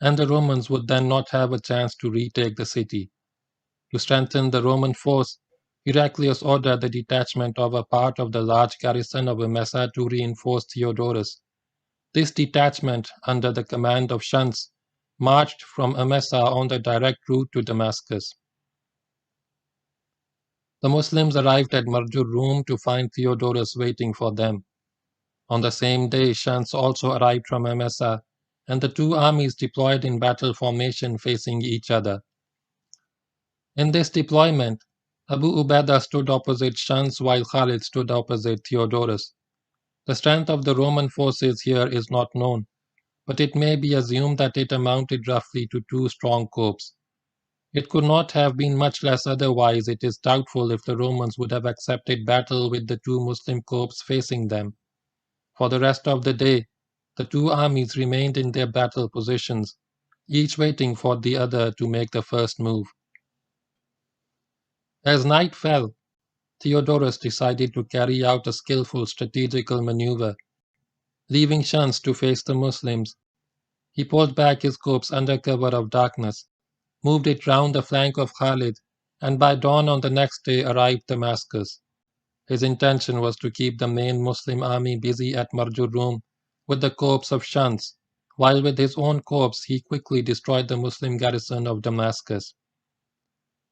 and the Romans would then not have a chance to retake the city. To strengthen the Roman force, Heraclius ordered the detachment of a part of the large garrison of Msa to reinforce Theodorus. This detachment, under the command of Shams, marched from Msa on the direct route to Damascus. The Muslims arrived at Marjoram to find Theodorus waiting for them. On the same day, Shams also arrived from Msa, and the two armies deployed in battle formation facing each other. In this deployment, Abu Ubaidah stood opposite Shams while Khalid stood opposite Theodorus. The strength of the Roman forces here is not known, but it may be assumed that it amounted roughly to two strong corps. It could not have been much less, otherwise it is doubtful if the Romans would have accepted battle with the two Muslim corps facing them. For the rest of the day, the two armies remained in their battle positions, each waiting for the other to make the first move. As night fell, Theodorus decided to carry out a skillful strategical maneuver. Leaving Shams to face the Muslims, he pulled back his corps under cover of darkness, moved it round the flank of Khalid, and by dawn on the next day arrived Damascus. His intention was to keep the main Muslim army busy at Marjoram with the corps of Shams, while with his own corps he quickly destroyed the Muslim garrison of Damascus.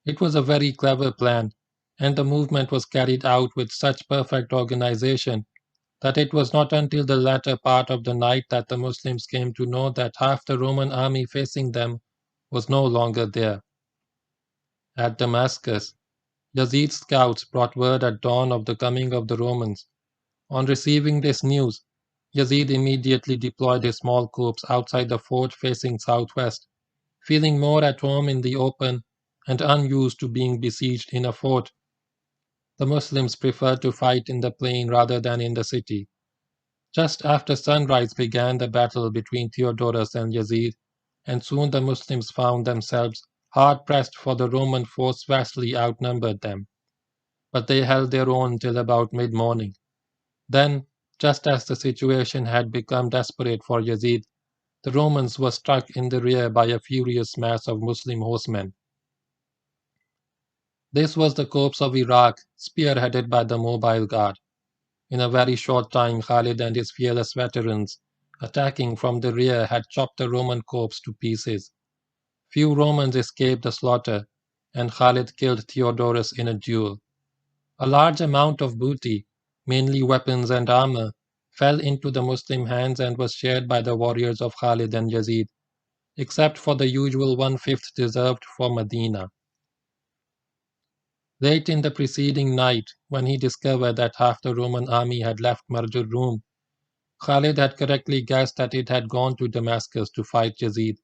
It was a very clever plan, and the movement was carried out with such perfect organization that it was not until the latter part of the night that the Muslims came to know that half the Roman army facing them was no longer there. At Damascus, Yazid's scouts brought word at dawn of the coming of the Romans. On receiving this news, Yazid immediately deployed his small corps outside the fort facing southwest, feeling more at home in the open and unused to being besieged in a fort. The Muslims preferred to fight in the plain rather than in the city. Just after sunrise began the battle between Theodorus and Yazid, and soon the Muslims found themselves hard-pressed, for the Roman force vastly outnumbered them. But they held their own till about mid-morning. Then, just as the situation had become desperate for Yazid, the Romans were struck in the rear by a furious mass of Muslim horsemen. This was the corps of Iraq, spearheaded by the Mobile Guard. In a very short time, Khalid and his fearless veterans, attacking from the rear, had chopped the Roman corps to pieces. Few Romans escaped the slaughter, and Khalid killed Theodorus in a duel. A large amount of booty, mainly weapons and armor, fell into the Muslim hands and was shared by the warriors of Khalid and Yazid, except for the usual one-fifth reserved for Medina. Late in the preceding night, when he discovered that half the Roman army had left Marjoram, Khalid had correctly guessed that it had gone to Damascus to fight Yazid.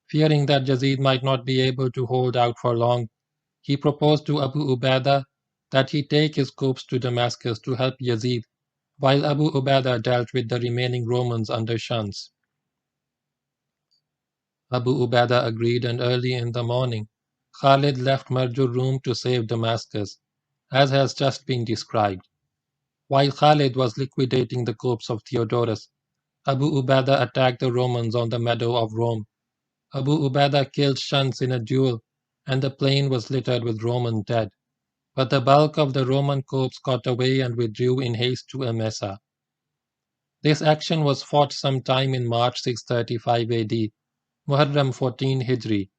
Fearing that Yazid might not be able to hold out for long, he proposed to Abu Ubaidah that he take his corps to Damascus to help Yazid, while Abu Ubaidah dealt with the remaining Romans under Shams. Abu Ubaidah agreed, and early in the morning, Khalid left Marjoram to save Damascus, as has just been described. While Khalid was liquidating the corpse of Theodorus, Abu Ubaidah attacked the Romans on the meadow of Rome. Abu Ubaidah killed Shams in a duel, and the plain was littered with Roman dead. But the bulk of the Roman corps got away and withdrew in haste to Msa. This action was fought sometime in March 635 AD, Muharram 14 Hijri,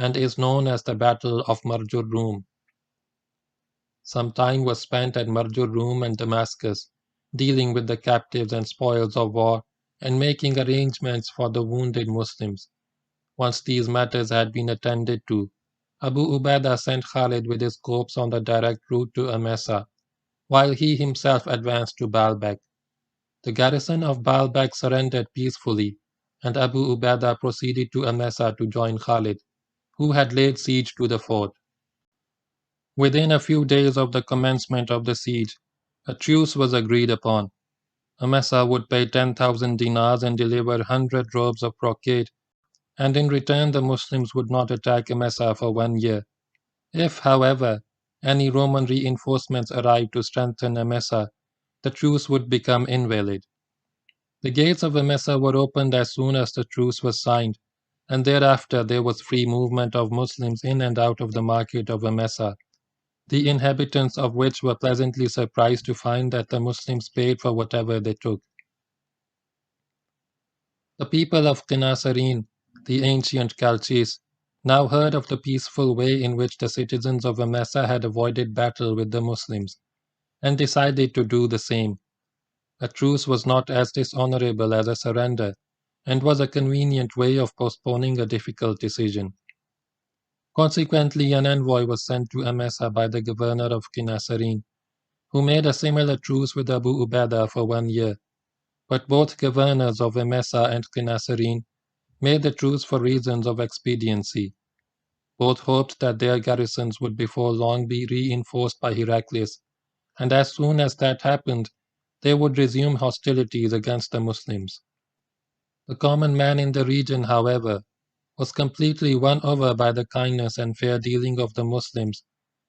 and is known as the Battle of Marjoram. Some time was spent at Marjoram and Damascus, dealing with the captives and spoils of war and making arrangements for the wounded Muslims. Once these matters had been attended to, Abu Ubaidah sent Khalid with his corps on the direct route to Msa, while he himself advanced to Baalbek. The garrison of Baalbek surrendered peacefully, and Abu Ubaidah proceeded to Msa to join Khalid, who had laid siege to the fort. Within a few days of the commencement of the siege, a truce was agreed upon. Msa would pay 10,000 dinars and deliver 100 robes of brocade, and in return the Muslims would not attack Msa for 1 year. If, however, any Roman reinforcements arrived to strengthen Msa, the truce would become invalid. The gates of Msa were opened as soon as the truce was signed, and thereafter there was free movement of Muslims in and out of the market of Msa, the inhabitants of which were pleasantly surprised to find that the Muslims paid for whatever they took. The people of Qinasarin, the ancient Chalcis, now heard of the peaceful way in which the citizens of Msa had avoided battle with the Muslims, and decided to do the same. A truce was not as dishonorable as a surrender, and was a convenient way of postponing a difficult decision. Consequently, an envoy was sent to Msa by the governor of Qinasarin, who made a similar truce with Abu Ubaidah for 1 year. But both governors of Msa and Qinasarin made the truce for reasons of expediency. Both hoped that their garrisons would before long be reinforced by Heraclius, and as soon as that happened, they would resume hostilities against the Muslims. The common man in the region, however, was completely won over by the kindness and fair dealing of the Muslims,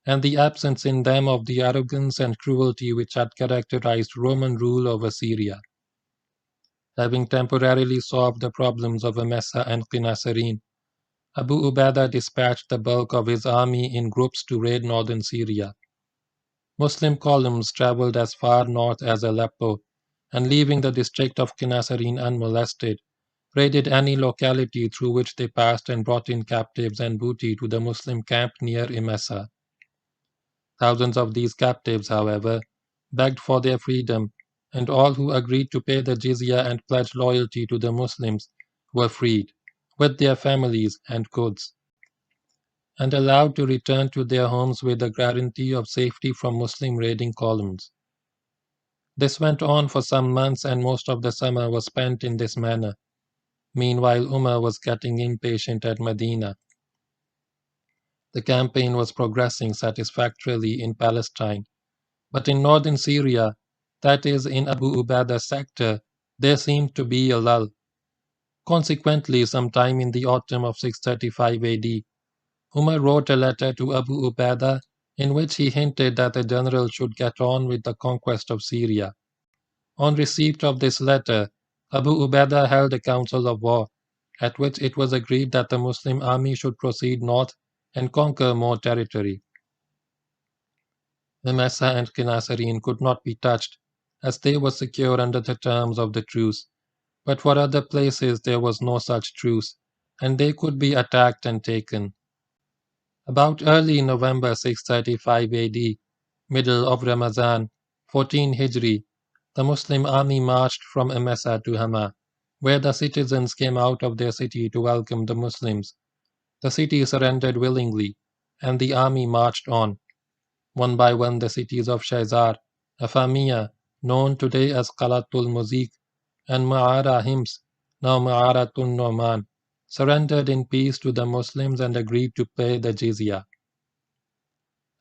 and the absence in them of the arrogance and cruelty which had characterized Roman rule over Syria. Having temporarily solved the problems of Msa and Qinasarin, Abu Ubaidah dispatched the bulk of his army in groups to raid northern Syria. Muslim columns traveled as far north as Aleppo, and leaving the district of Qinasarin unmolested, raided any locality through which they passed and brought in captives and booty to the Muslim camp near Msa. Thousands of these captives, however, begged for their freedom, and all who agreed to pay the jizya and pledge loyalty to the Muslims were freed, with their families and goods, and allowed to return to their homes with a guarantee of safety from Muslim raiding columns. This went on for some months, and most of the summer was spent in this manner. Meanwhile, Umar was getting impatient at Medina. The campaign was progressing satisfactorily in Palestine, but in northern Syria, that is, in Abu Ubaidah's sector, there seemed to be a lull. Consequently, sometime in the autumn of 635 AD, Umar wrote a letter to Abu Ubaidah in which he hinted that the general should get on with the conquest of Syria. On receipt of this letter, Abu Ubaidah held a council of war, at which it was agreed that the Muslim army should proceed north and conquer more territory. Msa and Qinasareen could not be touched, as they were secure under the terms of the truce, but for other places there was no such truce, and they could be attacked and taken. About early November 635 AD, middle of Ramazan, 14 Hijri, the Muslim army marched from Msa to Hama, where the citizens came out of their city to welcome the Muslims. The city surrendered willingly, and the army marched on. One by one the cities of Shaizar, Afamiya, known today as Qalatul Muzik, and Ma'ara Hims, now Ma'aratun Noman, surrendered in peace to the Muslims and agreed to pay the jizya.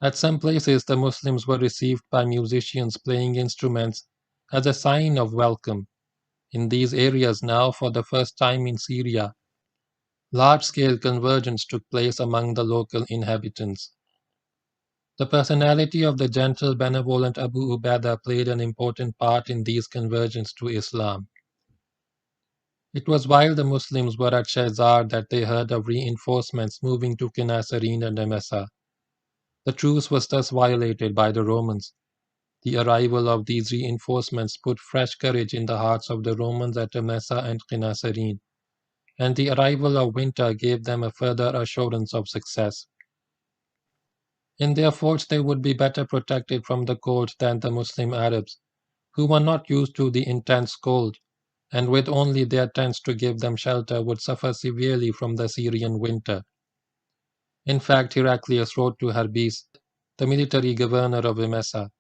At some places the Muslims were received by musicians playing instruments as a sign of welcome. In these areas now, for the first time in Syria, large-scale convergence took place among the local inhabitants. The personality of the gentle, benevolent Abu Ubaidah played an important part in these conversions to Islam. It was while the Muslims were at Shaizar that they heard of reinforcements moving to Qinasareen and Msa. The truce was thus violated by the Romans. The arrival of these reinforcements put fresh courage in the hearts of the Romans at Msa and Qinasareen, and the arrival of winter gave them a further assurance of success. In their forts they would be better protected from the cold than the Muslim Arabs, who were not used to the intense cold, and with only their tents to give them shelter would suffer severely from the Syrian winter. In fact, Heraclius wrote to Harbis, the military governor of Msa,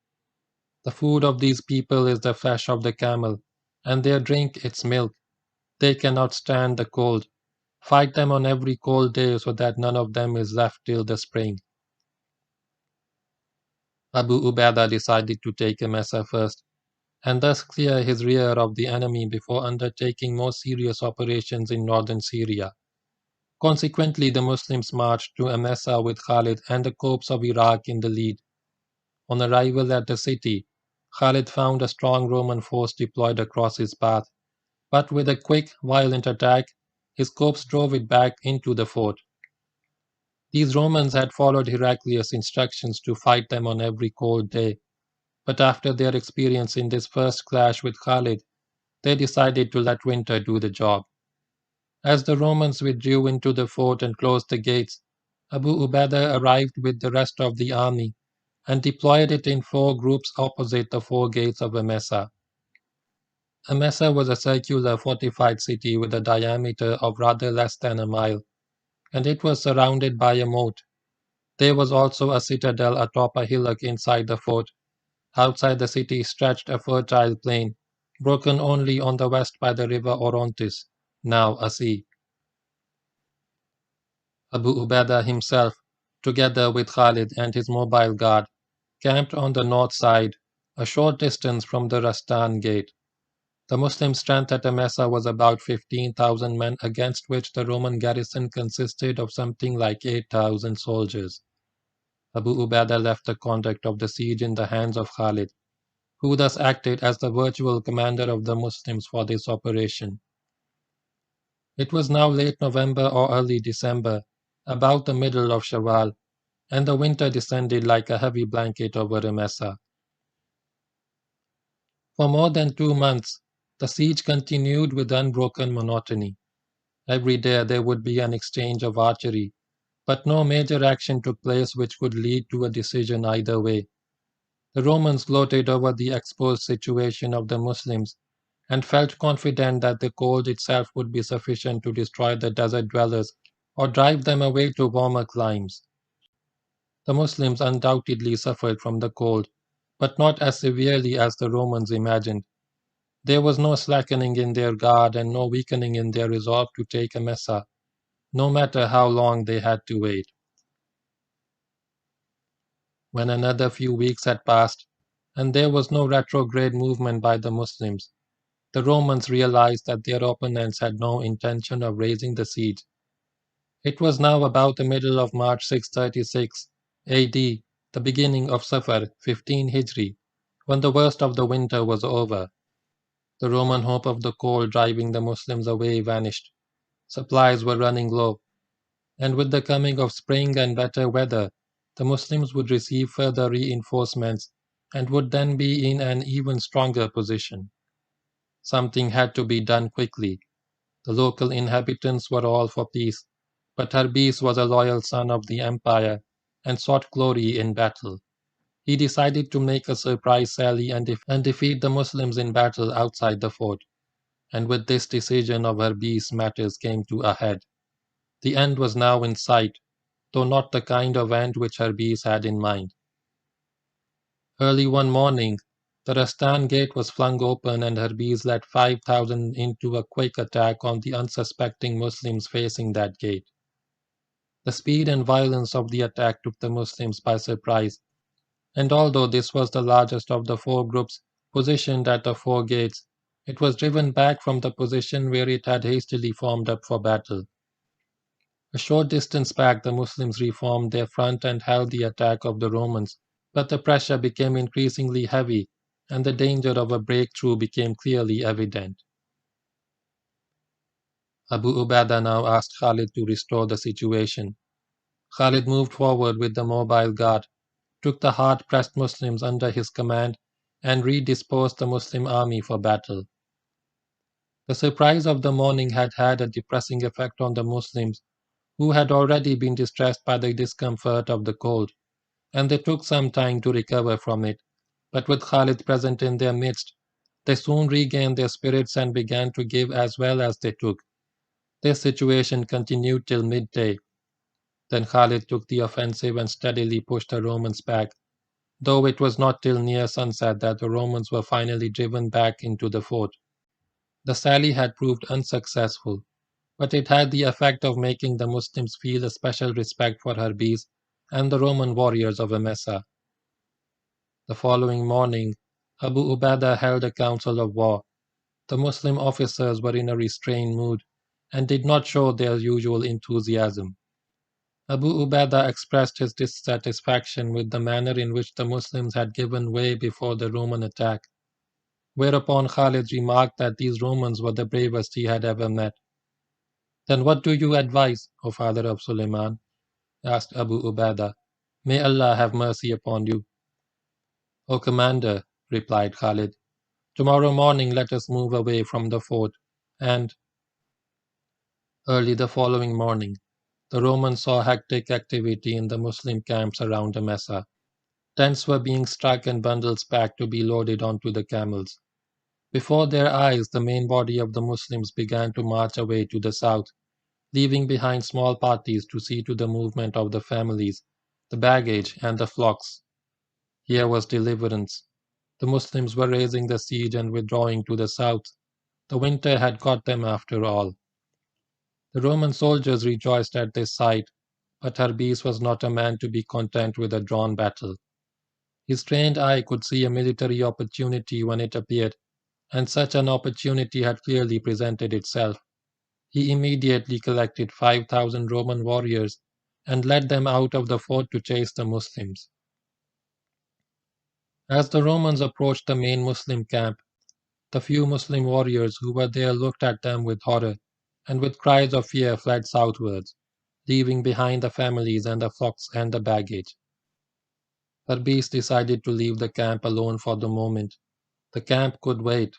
"The food of these people is the flesh of the camel, and their drink its milk. They cannot stand the cold. Fight them on every cold day so that none of them is left till the spring." Abu Ubaidah decided to take Msa first, and thus clear his rear of the enemy before undertaking more serious operations in northern Syria. Consequently, the Muslims marched to Msa with Khalid and the corps of Iraq in the lead. On arrival at the city, Khalid found a strong Roman force deployed across his path, but with a quick, violent attack, his corps drove it back into the fort. These Romans had followed Heraclius' instructions to fight them on every cold day, but after their experience in this first clash with Khalid, they decided to let winter do the job. As the Romans withdrew into the fort and closed the gates, Abu Ubaidah arrived with the rest of the army and deployed it in 4 groups opposite the 4 gates of Msa. Msa was a circular fortified city with a diameter of rather less than a mile, and it was surrounded by a moat. There was also a citadel atop a hillock inside the fort. Outside the city stretched a fertile plain, broken only on the west by the river Orontes, now a sea. Abu Ubaidah himself, together with Khalid and his mobile guard, camped on the north side, a short distance from the Rastan gate. The Muslim strength at Msa was about 15,000 men, against which the Roman garrison consisted of something like 8,000 soldiers. Abu Ubaidah left the conduct of the siege in the hands of Khalid, who thus acted as the virtual commander of the Muslims for this operation. It was now late November or early December, about the middle of Shawwal, and the winter descended like a heavy blanket over Msa. For more than 2 months, the siege continued with unbroken monotony. Every day there would be an exchange of archery, but no major action took place which could lead to a decision either way. The Romans gloated over the exposed situation of the Muslims and felt confident that the cold itself would be sufficient to destroy the desert dwellers or drive them away to warmer climes. The Muslims undoubtedly suffered from the cold, but not as severely as the Romans imagined. There was no slackening in their guard and no weakening in their resolve to take Msa, no matter how long they had to wait. When another few weeks had passed, and there was no retrograde movement by the Muslims, the Romans realized that their opponents had no intention of raising the siege. It was now about the middle of March 636 AD, the beginning of Safar 15 Hijri, when the worst of the winter was over. The Roman hope of the cold driving the Muslims away vanished. Supplies were running low, and with the coming of spring and better weather, the Muslims would receive further reinforcements and would then be in an even stronger position. Something had to be done quickly. The local inhabitants were all for peace, but Harbiz was a loyal son of the empire and sought glory in battle. He decided to make a surprise sally and defeat the Muslims in battle outside the fort, and with this decision of Harbiz matters came to a head. The end was now in sight, though not the kind of end which Harbiz had in mind. Early one morning, the Rastan gate was flung open and Harbiz led 5,000 into a quick attack on the unsuspecting Muslims facing that gate. The speed and violence of the attack took the Muslims by surprise, and although this was the largest of the four groups positioned at the four gates, it was driven back from the position where it had hastily formed up for battle. A short distance back, the Muslims reformed their front and held the attack of the Romans, but the pressure became increasingly heavy, and the danger of a breakthrough became clearly evident. Abu Ubaidah now asked Khalid to restore the situation. Khalid moved forward with the mobile guard, took the hard-pressed Muslims under his command, and redisposed the Muslim army for battle. The surprise of the morning had had a depressing effect on the Muslims, who had already been distressed by the discomfort of the cold, and they took some time to recover from it. But with Khalid present in their midst, they soon regained their spirits and began to give as well as they took. This situation continued till midday. Then Khalid took the offensive and steadily pushed the Romans back, though it was not till near sunset that the Romans were finally driven back into the fort. The sally had proved unsuccessful, but it had the effect of making the Muslims feel a special respect for Harbiz and the Roman warriors of Msa. The following morning, Abu Ubaidah held a council of war. The Muslim officers were in a restrained mood and did not show their usual enthusiasm. Abu Ubaidah expressed his dissatisfaction with the manner in which the Muslims had given way before the Roman attack, whereupon Khalid remarked that these Romans were the bravest he had ever met. "Then what do you advise, O father of Suleiman?" asked Abu Ubaidah. "May Allah have mercy upon you." "O commander," replied Khalid, "tomorrow morning let us move away from the fort, and—" Early the following morning, the Romans saw hectic activity in the Muslim camps around Msa. Tents were being struck and bundles packed to be loaded onto the camels. Before their eyes, the main body of the Muslims began to march away to the south, leaving behind small parties to see to the movement of the families, the baggage, and the flocks. Here was deliverance. The Muslims were raising the siege and withdrawing to the south. The winter had caught them after all. The Roman soldiers rejoiced at this sight, but Harbiz was not a man to be content with a drawn battle. His trained eye could see a military opportunity when it appeared, and such an opportunity had clearly presented itself. He immediately collected 5,000 Roman warriors and led them out of the fort to chase the Muslims. As the Romans approached the main Muslim camp, the few Muslim warriors who were there looked at them with horror, and with cries of fear fled southwards, leaving behind the families and the flocks and the baggage. Harbiz decided to leave the camp alone for the moment. The camp could wait.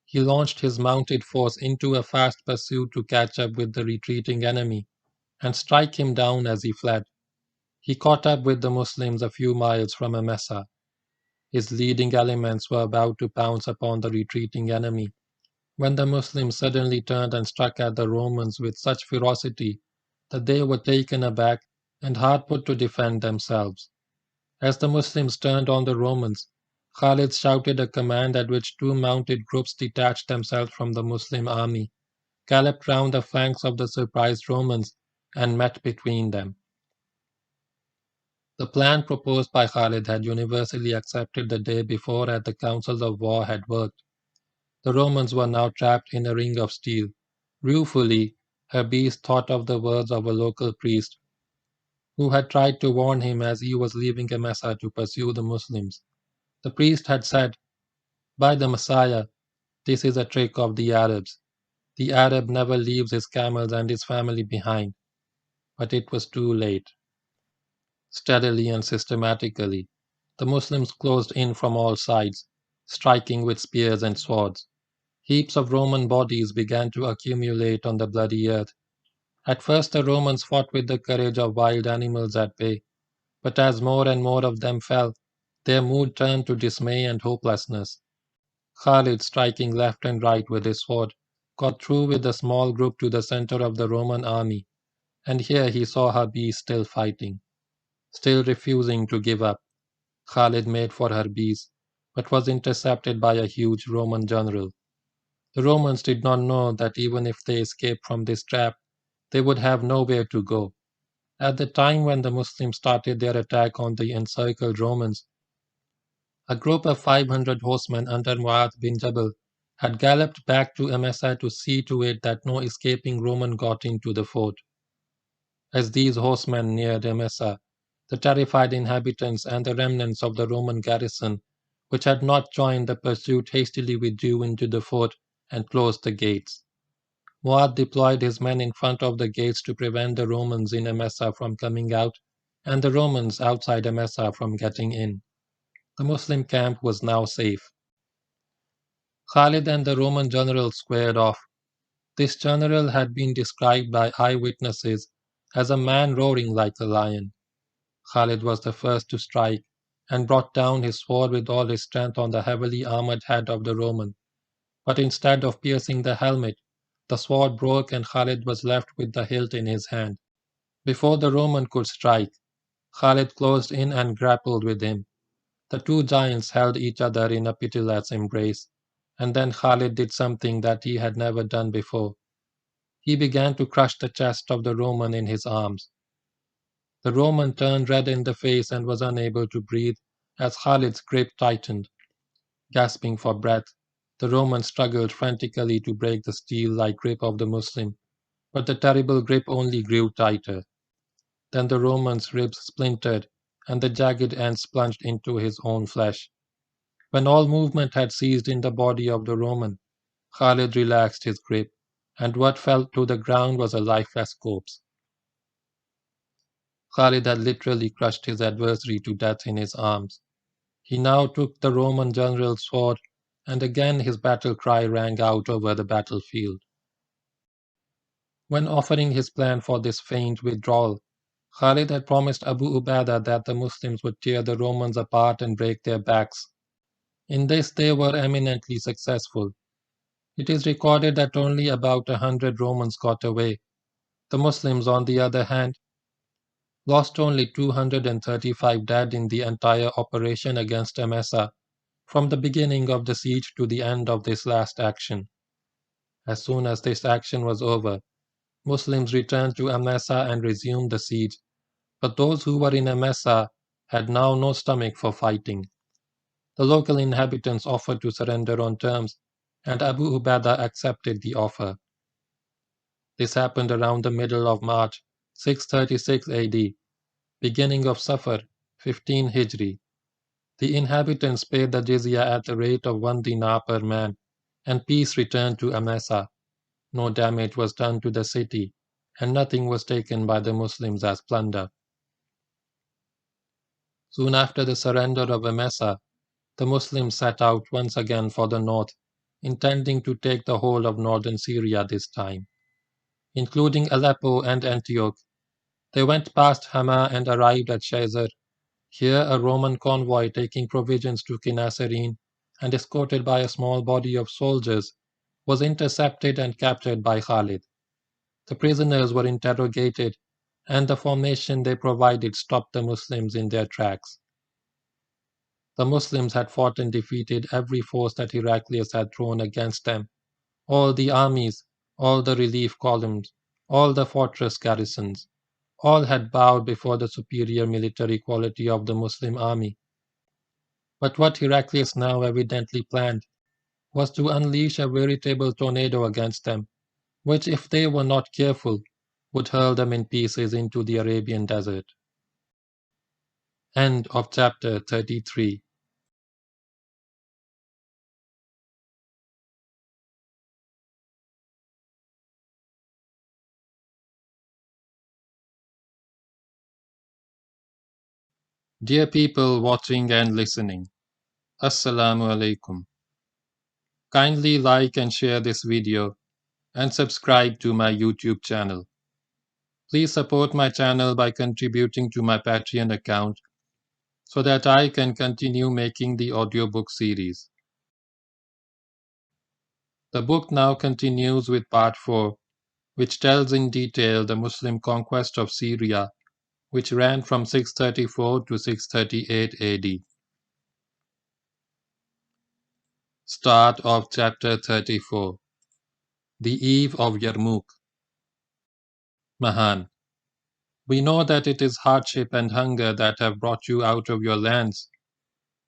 He launched his mounted force into a fast pursuit to catch up with the retreating enemy and strike him down as he fled. He caught up with the Muslims a few miles from Msa. His leading elements were about to pounce upon the retreating enemy, when the Muslims suddenly turned and struck at the Romans with such ferocity that they were taken aback and hard put to defend themselves. As the Muslims turned on the Romans, Khalid shouted a command at which two mounted groups detached themselves from the Muslim army, galloped round the flanks of the surprised Romans, and met between them. The plan proposed by Khalid had universally accepted the day before at the council of war had worked. The Romans were now trapped in a ring of steel. Ruefully, Harbiz thought of the words of a local priest, who had tried to warn him as he was leaving Msa to pursue the Muslims. The priest had said, "By the Messiah, this is a trick of the Arabs. The Arab never leaves his camels and his family behind." But it was too late. Steadily and systematically, the Muslims closed in from all sides, striking with spears and swords. Heaps of Roman bodies began to accumulate on the bloody earth. At first the Romans fought with the courage of wild animals at bay, but as more and more of them fell, their mood turned to dismay and hopelessness. Khalid, striking left and right with his sword, got through with a small group to the center of the Roman army, and here he saw Habis still fighting, still refusing to give up. Khalid made for Habis, but was intercepted by a huge Roman general. The Romans did not know that even if they escaped from this trap, they would have nowhere to go. At the time when the Muslims started their attack on the encircled Romans, a group of 500 horsemen under Mu'adh bin Jabal had galloped back to Msa to see to it that no escaping Roman got into the fort. As these horsemen neared Msa, the terrified inhabitants and the remnants of the Roman garrison, which had not joined the pursuit, hastily withdrew into the fort and closed the gates. Mu'adh deployed his men in front of the gates to prevent the Romans in Msa from coming out and the Romans outside Msa from getting in. The Muslim camp was now safe. Khalid and the Roman general squared off. This general had been described by eyewitnesses as a man roaring like a lion. Khalid was the first to strike and brought down his sword with all his strength on the heavily armored head of the Roman. But instead of piercing the helmet, the sword broke and Khalid was left with the hilt in his hand. Before the Roman could strike, Khalid closed in and grappled with him. The two giants held each other in a pitiless embrace, and then Khalid did something that he had never done before. He began to crush the chest of the Roman in his arms. The Roman turned red in the face and was unable to breathe as Khalid's grip tightened. Gasping for breath, the Roman struggled frantically to break the steel-like grip of the Muslim, but the terrible grip only grew tighter. Then the Roman's ribs splintered, and the jagged ends plunged into his own flesh. When all movement had ceased in the body of the Roman, Khalid relaxed his grip, and what fell to the ground was a lifeless corpse. Khalid had literally crushed his adversary to death in his arms. He now took the Roman general's sword, and again his battle cry rang out over the battlefield. When offering his plan for this feigned withdrawal, Khalid had promised Abu Ubaidah that the Muslims would tear the Romans apart and break their backs. In this they were eminently successful. It is recorded that only about 100 Romans got away. The Muslims, on the other hand, lost only 235 dead in the entire operation against Msa, from the beginning of the siege to the end of this last action. As soon as this action was over, Muslims returned to Msa and resumed the siege, but those who were in Msa had now no stomach for fighting. The local inhabitants offered to surrender on terms, and Abu Ubaidah accepted the offer. This happened around the middle of March 636 AD, beginning of Safar 15 Hijri. The inhabitants paid the jizya at the rate of 1 dinar per man, and peace returned to Msa. No damage was done to the city, and nothing was taken by the Muslims as plunder. Soon after the surrender of Msa, the Muslims set out once again for the north, intending to take the whole of northern Syria this time, including Aleppo and Antioch. They went past Hama and arrived at Shazer. Here a Roman convoy taking provisions to Kinasarine and escorted by a small body of soldiers was intercepted and captured by Khalid. The prisoners were interrogated, and the formation they provided stopped the Muslims in their tracks. The Muslims had fought and defeated every force that Heraclius had thrown against them, all the armies, all the relief columns, all the fortress garrisons. All had bowed before the superior military quality of the Muslim army. But what Heraclius now evidently planned was to unleash a veritable tornado against them, which, if they were not careful, would hurl them in pieces into the Arabian desert. End of chapter 33. Dear people watching and listening, Assalamu alaikum. Kindly like and share this video and subscribe to my YouTube channel. Please support my channel by contributing to my Patreon account so that I can continue making the audiobook series. The book now continues with part 4, which tells in detail the Muslim conquest of Syria, which ran from 634 to 638 AD. Start of chapter 34. The Eve of Yarmouk. Mahan. We know that it is hardship and hunger that have brought you out of your lands.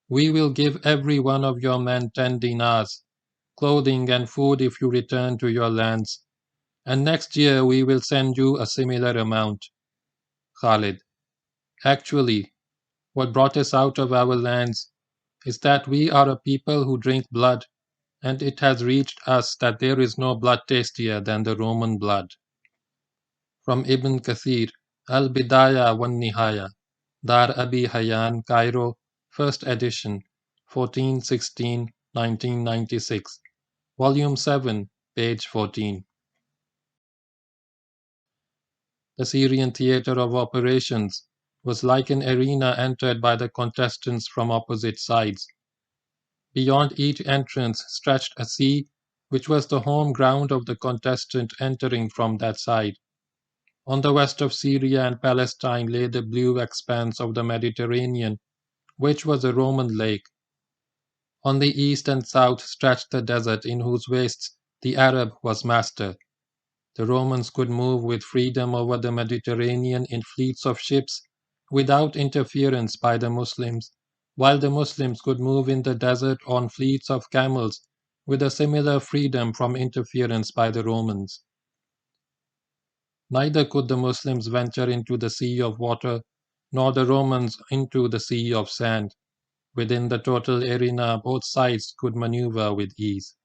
We will give every one of your men 10 dinars, clothing and food if you return to your lands, and next year we will send you a similar amount. Khalid. Actually, what brought us out of our lands is that we are a people who drink blood, and it has reached us that there is no blood tastier than the Roman blood. From Ibn Kathir, Al-Bidaya wan Nihaya, Dar Abi Hayyan, Cairo, 1st edition, 1416-1996, Volume 7, page 14. The Syrian theatre of operations was like an arena entered by the contestants from opposite sides. Beyond each entrance stretched a sea, which was the home ground of the contestant entering from that side. On the west of Syria and Palestine lay the blue expanse of the Mediterranean, which was a Roman lake. On the east and south stretched the desert in whose wastes the Arab was master. The Romans could move with freedom over the Mediterranean in fleets of ships without interference by the Muslims, while the Muslims could move in the desert on fleets of camels with a similar freedom from interference by the Romans. Neither could the Muslims venture into the sea of water, nor the Romans into the sea of sand. Within the total arena, both sides could maneuver with ease.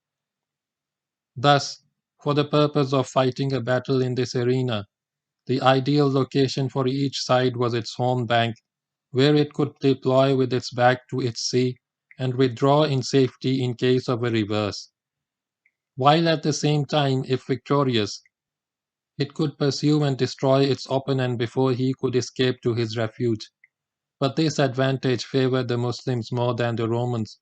Thus, for the purpose of fighting a battle in this arena, the ideal location for each side was its home bank, where it could deploy with its back to its sea and withdraw in safety in case of a reverse. While at the same time, if victorious, it could pursue and destroy its opponent before he could escape to his refuge. But this advantage favored the Muslims more than the Romans,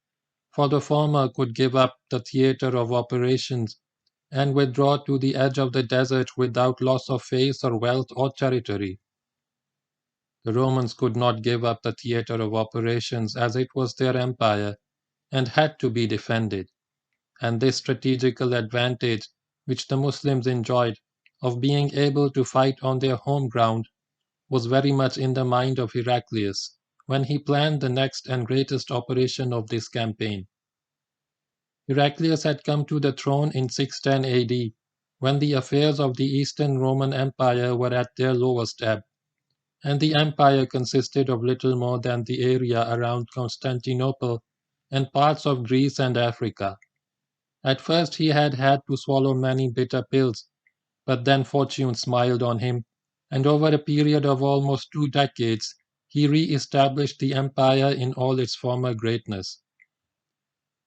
for the former could give up the theatre of operations and withdraw to the edge of the desert without loss of face or wealth or territory. The Romans could not give up the theatre of operations as it was their empire and had to be defended, and this strategical advantage which the Muslims enjoyed of being able to fight on their home ground was very much in the mind of Heraclius when he planned the next and greatest operation of this campaign. Heraclius had come to the throne in 610 AD, when the affairs of the Eastern Roman Empire were at their lowest ebb, and the empire consisted of little more than the area around Constantinople and parts of Greece and Africa. At first he had had to swallow many bitter pills, but then fortune smiled on him, and over a period of almost 2 decades he re-established the empire in all its former greatness.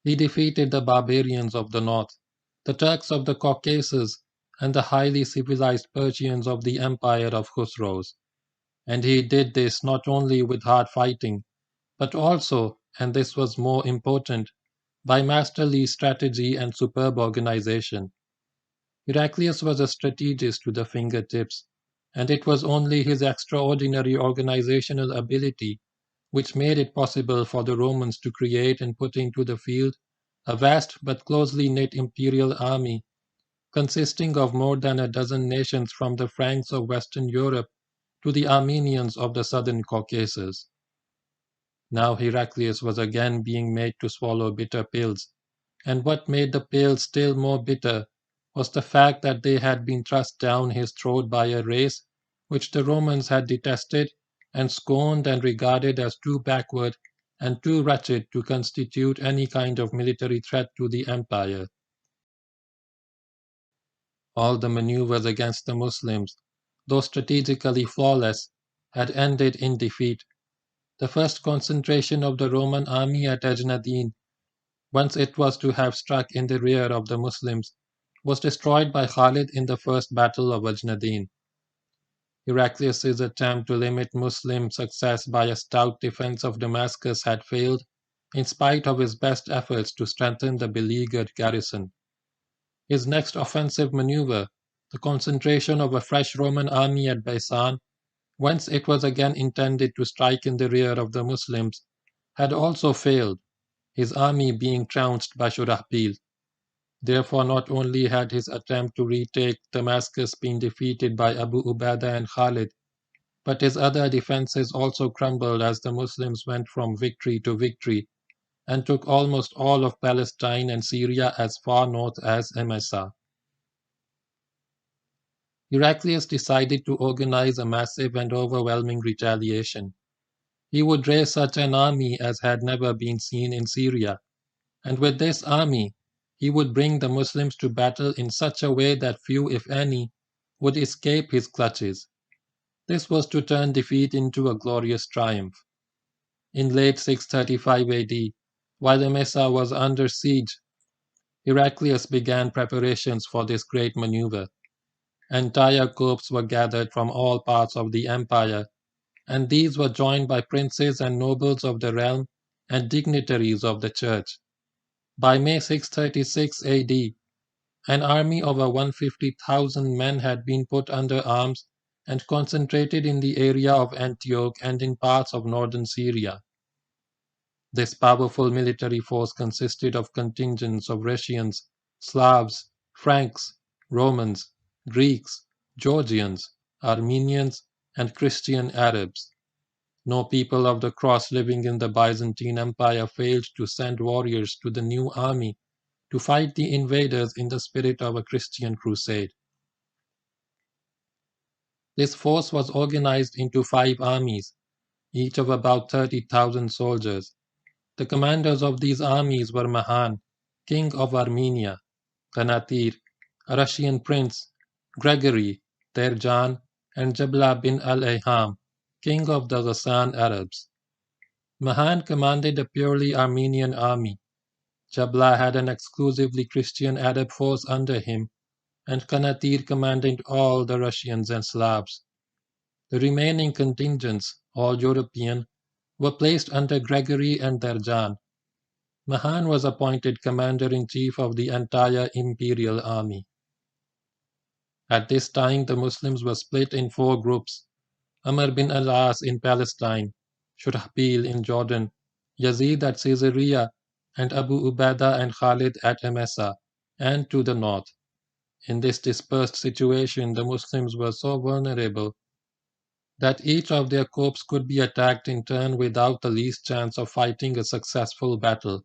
He defeated the barbarians of the north, the Turks of the Caucasus, and the highly civilized Persians of the empire of Khusros. And he did this not only with hard fighting, but also, and this was more important, by masterly strategy and superb organization. Heraclius was a strategist to the fingertips, and it was only his extraordinary organizational ability which made it possible for the Romans to create and put into the field a vast but closely knit imperial army consisting of more than a dozen nations from the Franks of Western Europe to the Armenians of the southern Caucasus. Now Heraclius was again being made to swallow bitter pills, and what made the pills still more bitter was the fact that they had been thrust down his throat by a race which the Romans had detested and scorned and regarded as too backward and too wretched to constitute any kind of military threat to the empire. All the maneuvers against the Muslims, though strategically flawless, had ended in defeat, The first concentration of the Roman army at Ajnadin, once it was to have struck in the rear of the Muslims, was destroyed by Khalid in the first battle of Ajnadin. Heraclius's attempt to limit Muslim success by a stout defense of Damascus had failed, in spite of his best efforts to strengthen the beleaguered garrison. His next offensive maneuver, the concentration of a fresh Roman army at Baisan, whence it was again intended to strike in the rear of the Muslims, had also failed, his army being trounced by Shurahbil. Therefore, not only had his attempt to retake Damascus been defeated by Abu Ubaidah and Khalid, but his other defenses also crumbled as the Muslims went from victory to victory and took almost all of Palestine and Syria as far north as Msa. Heraclius decided to organize a massive and overwhelming retaliation. He would raise such an army as had never been seen in Syria, and with this army, he would bring the Muslims to battle in such a way that few, if any, would escape his clutches. This was to turn defeat into a glorious triumph. In late 635 AD, while Msa was under siege, Heraclius began preparations for this great maneuver. Entire corps were gathered from all parts of the empire, and these were joined by princes and nobles of the realm and dignitaries of the church. By May 636 AD, an army of over 150,000 men had been put under arms and concentrated in the area of Antioch and in parts of northern Syria. This powerful military force consisted of contingents of Russians, Slavs, Franks, Romans, Greeks, Georgians, Armenians, and Christian Arabs. No people of the cross living in the Byzantine Empire failed to send warriors to the new army to fight the invaders in the spirit of a Christian crusade. This force was organized into 5 armies, each of about 30,000 soldiers. The commanders of these armies were Mahan, king of Armenia, Qanatir, a Russian prince, Gregory, Terjan, and Jabla bin al-Ayham, king of the Ghassan Arabs. Mahan commanded a purely Armenian army. Jabla had an exclusively Christian Arab force under him, and Qanatir commanded all the Russians and Slavs. The remaining contingents, all European, were placed under Gregory and Terjan. Mahan was appointed commander-in-chief of the entire Imperial Army. At this time, the Muslims were split in 4 groups: Amr bin al-As in Palestine, Shurahbil in Jordan, Yazid at Caesarea, and Abu Ubaidah and Khalid at Msa, and to the north. In this dispersed situation, the Muslims were so vulnerable that each of their corps could be attacked in turn without the least chance of fighting a successful battle.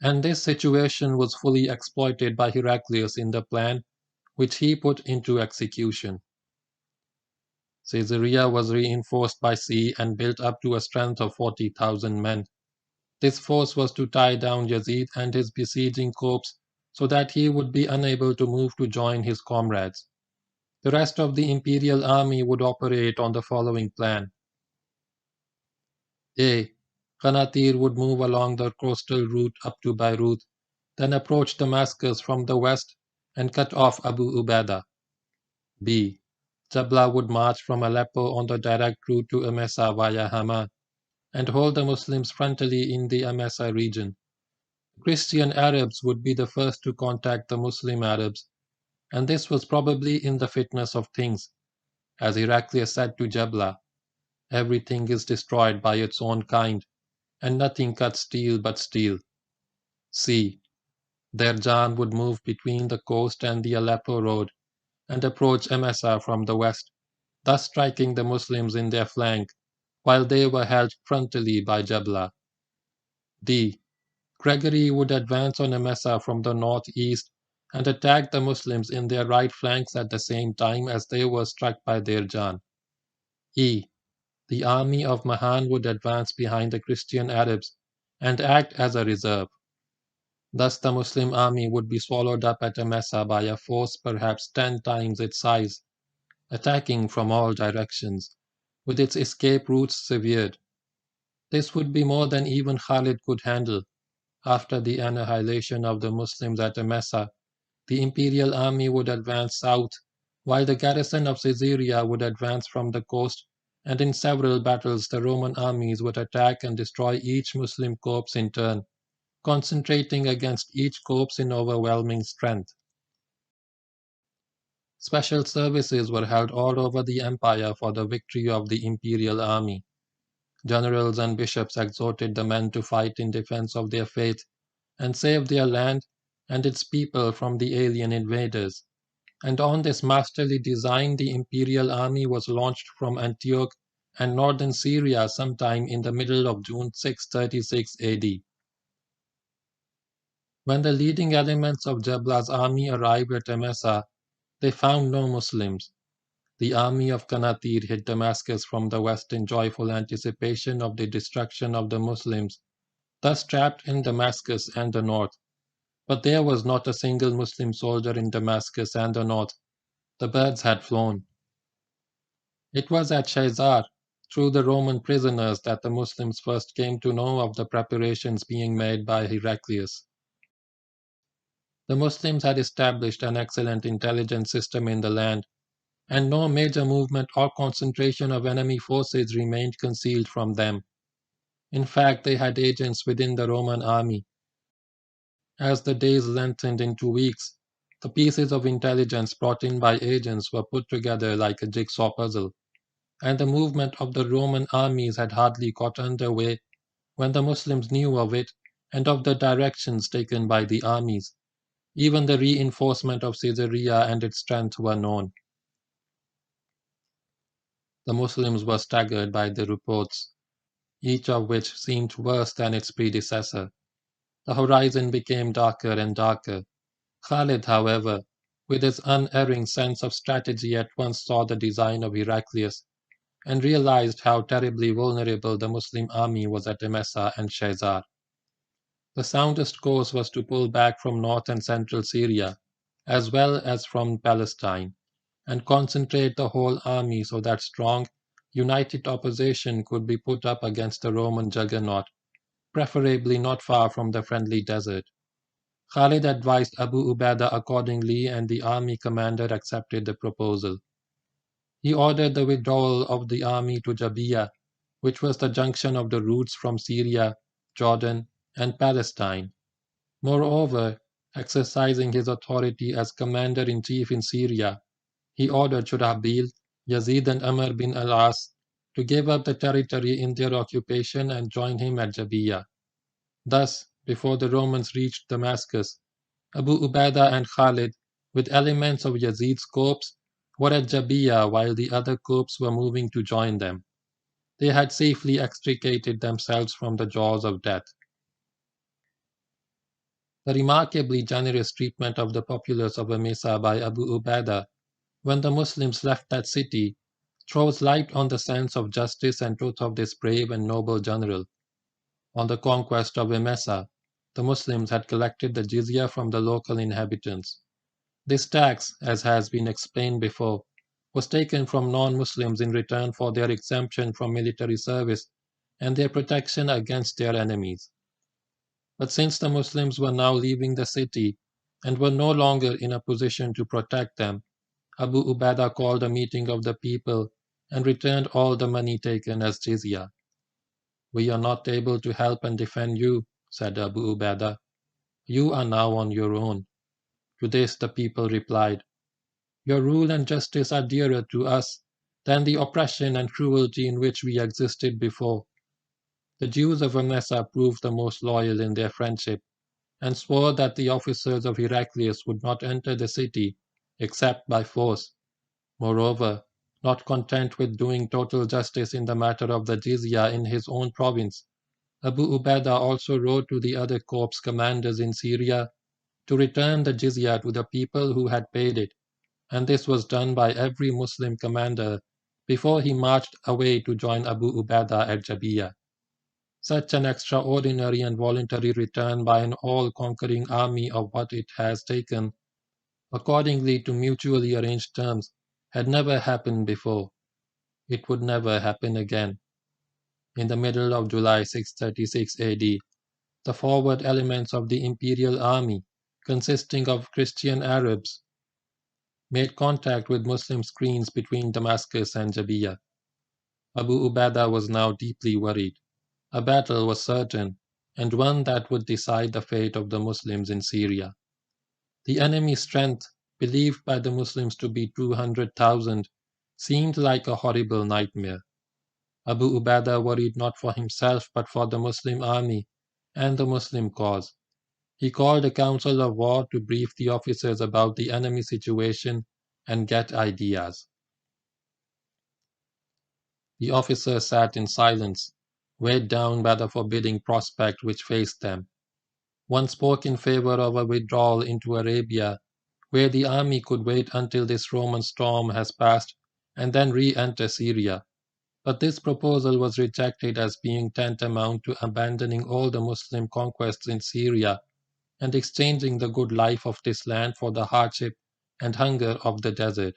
And this situation was fully exploited by Heraclius in the plan which he put into execution. Caesarea was reinforced by sea and built up to a strength of 40,000 men. This force was to tie down Yazid and his besieging corps so that he would be unable to move to join his comrades. The rest of the imperial army would operate on the following plan. A. Qanatir would move along the coastal route up to Beirut, then approach Damascus from the west and cut off Abu Ubaidah. B. Jabla would march from Aleppo on the direct route to Msa via Hama and hold the Muslims frontally in the Msa region. Christian Arabs would be the first to contact the Muslim Arabs, and this was probably in the fitness of things. As Heraclius said to Jabla, everything is destroyed by its own kind, and nothing cuts steel but steel. C. Derjan would move between the coast and the Aleppo road and approach Msa from the west, thus striking the Muslims in their flank, while they were held frontally by Jabla. D. Gregory would advance on Msa from the northeast and attack the Muslims in their right flanks at the same time as they were struck by Derjan. E. The army of Mahan would advance behind the Christian Arabs and act as a reserve. Thus the Muslim army would be swallowed up at Msa by a force perhaps 10 times its size, attacking from all directions, with its escape routes severed. This would be more than even Khalid could handle. After the annihilation of the Muslims at Msa, the Imperial Army would advance south, while the garrison of Caesarea would advance from the coast, and in several battles the Roman armies would attack and destroy each Muslim corps in turn, concentrating against each corps in overwhelming strength. Special services were held all over the empire for the victory of the Imperial Army. Generals and bishops exhorted the men to fight in defense of their faith and save their land and its people from the alien invaders. And on this masterly design, the Imperial Army was launched from Antioch and northern Syria sometime in the middle of June 636 AD. When the leading elements of Jabla's army arrived at Emesa, they found no Muslims. The army of Qanatir hit Damascus from the west in joyful anticipation of the destruction of the Muslims, thus trapped in Damascus and the north. But there was not a single Muslim soldier in Damascus and the north. The birds had flown. It was at Shaizar, through the Roman prisoners, that the Muslims first came to know of the preparations being made by Heraclius. The Muslims had established an excellent intelligence system in the land, and no major movement or concentration of enemy forces remained concealed from them. In fact, they had agents within the Roman army. As the days lengthened into weeks, the pieces of intelligence brought in by agents were put together like a jigsaw puzzle, and the movement of the Roman armies had hardly got under way when the Muslims knew of it and of the directions taken by the armies. Even the reinforcement of Caesarea and its strength were known. The Muslims were staggered by the reports, each of which seemed worse than its predecessor. The horizon became darker and darker. Khalid, however, with his unerring sense of strategy, at once saw the design of Heraclius and realized how terribly vulnerable the Muslim army was at Emesa and Shaizar. The soundest course was to pull back from north and central Syria, as well as from Palestine, and concentrate the whole army so that strong, united opposition could be put up against the Roman juggernaut, preferably not far from the friendly desert. Khalid advised Abu Ubaidah accordingly, and the army commander accepted the proposal. He ordered the withdrawal of the army to Jabiya, which was the junction of the routes from Syria, Jordan, and Palestine. Moreover, exercising his authority as commander-in-chief in Syria, he ordered Shurahabil, Yazid, and Amr bin al-As to give up the territory in their occupation and join him at Jabiya. Thus, before the Romans reached Damascus, Abu Ubaidah and Khalid, with elements of Yazid's corps, were at Jabiya while the other corps were moving to join them. They had safely extricated themselves from the jaws of death. The remarkably generous treatment of the populace of Msa by Abu Ubaidah when the Muslims left that city throws light on the sense of justice and truth of this brave and noble general. On the conquest of Msa, the Muslims had collected the jizya from the local inhabitants. This tax, as has been explained before, was taken from non-Muslims in return for their exemption from military service and their protection against their enemies. But since the Muslims were now leaving the city and were no longer in a position to protect them, Abu Ubaidah called a meeting of the people and returned all the money taken as jizya. "We are not able to help and defend you," said Abu Ubaidah. "You are now on your own." To this the people replied, "Your rule and justice are dearer to us than the oppression and cruelty in which we existed before." The Jews of Emesa proved the most loyal in their friendship, and swore that the officers of Heraclius would not enter the city except by force. Moreover, not content with doing total justice in the matter of the jizya in his own province, Abu Ubaidah also wrote to the other corps commanders in Syria to return the jizya to the people who had paid it, and this was done by every Muslim commander before he marched away to join Abu Ubaidah at Jabiya. Such an extraordinary and voluntary return by an all-conquering army of what it has taken, accordingly to mutually arranged terms, had never happened before. It would never happen again. in the middle of July 636 AD, the forward elements of the Imperial Army, consisting of Christian Arabs, made contact with Muslim screens between Damascus and Jabiya. Abu Ubaidah was now deeply worried. A battle was certain, and one that would decide the fate of the Muslims in Syria. The enemy's strength, believed by the Muslims to be 200,000, seemed like a horrible nightmare. Abu Ubaidah worried not for himself but for the Muslim army and the Muslim cause. He called a council of war to brief the officers about the enemy situation and get ideas. The officers sat in silence, weighed down by the forbidding prospect which faced them. One spoke in favor of a withdrawal into Arabia, where the army could wait until this Roman storm has passed and then re-enter Syria. But this proposal was rejected as being tantamount to abandoning all the Muslim conquests in Syria and exchanging the good life of this land for the hardship and hunger of the desert.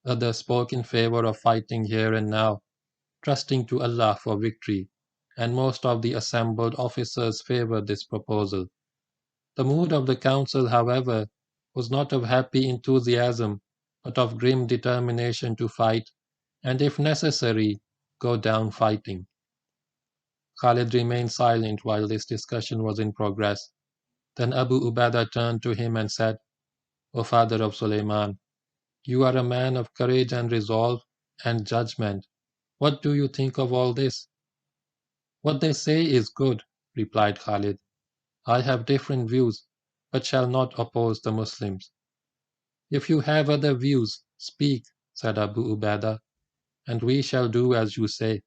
Others spoke in favor of fighting here and now, trusting to Allah for victory, and most of the assembled officers favored this proposal. The mood of the council, however, was not of happy enthusiasm, but of grim determination to fight, and if necessary, go down fighting. Khalid remained silent while this discussion was in progress. Then Abu Ubaidah turned to him and said, O father of Suleiman, you are a man of courage and resolve and judgment. What do you think of all this? What they say is good, replied Khalid. I have different views, but shall not oppose the Muslims. If you have other views, speak, said Abu Ubaidah, and we shall do as you say.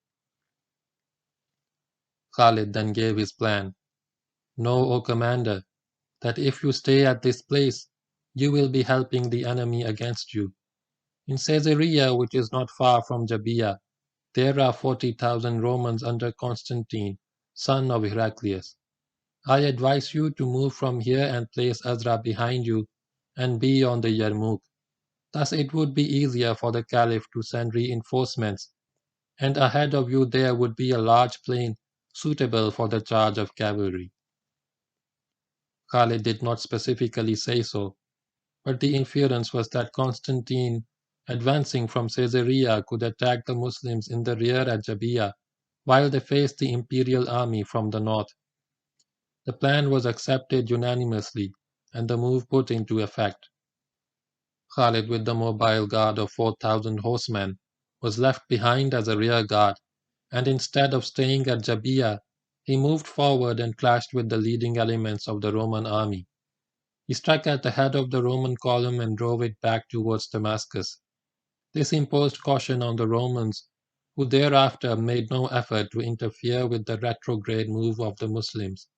Khalid then gave his plan. Know, O commander, that if you stay at this place, you will be helping the enemy against you. In Caesarea, which is not far from Jabiya, there are 40,000 Romans under Constantine, son of Heraclius. I advise you to move from here and place Azra behind you and be on the Yarmouk. Thus it would be easier for the Caliph to send reinforcements, and ahead of you there would be a large plain suitable for the charge of cavalry. Khalid did not specifically say so, but the inference was that Constantine, advancing from Caesarea, could attack the Muslims in the rear at Jabiya, while they faced the Imperial Army from the north. The plan was accepted unanimously, and the move put into effect. Khalid, with the mobile guard of 4,000 horsemen, was left behind as a rear guard, and instead of staying at Jabiya, he moved forward and clashed with the leading elements of the Roman army. He struck at the head of the Roman column and drove it back towards Damascus. This imposed caution on the Romans, who thereafter made no effort to interfere with the retrograde move of the Muslims.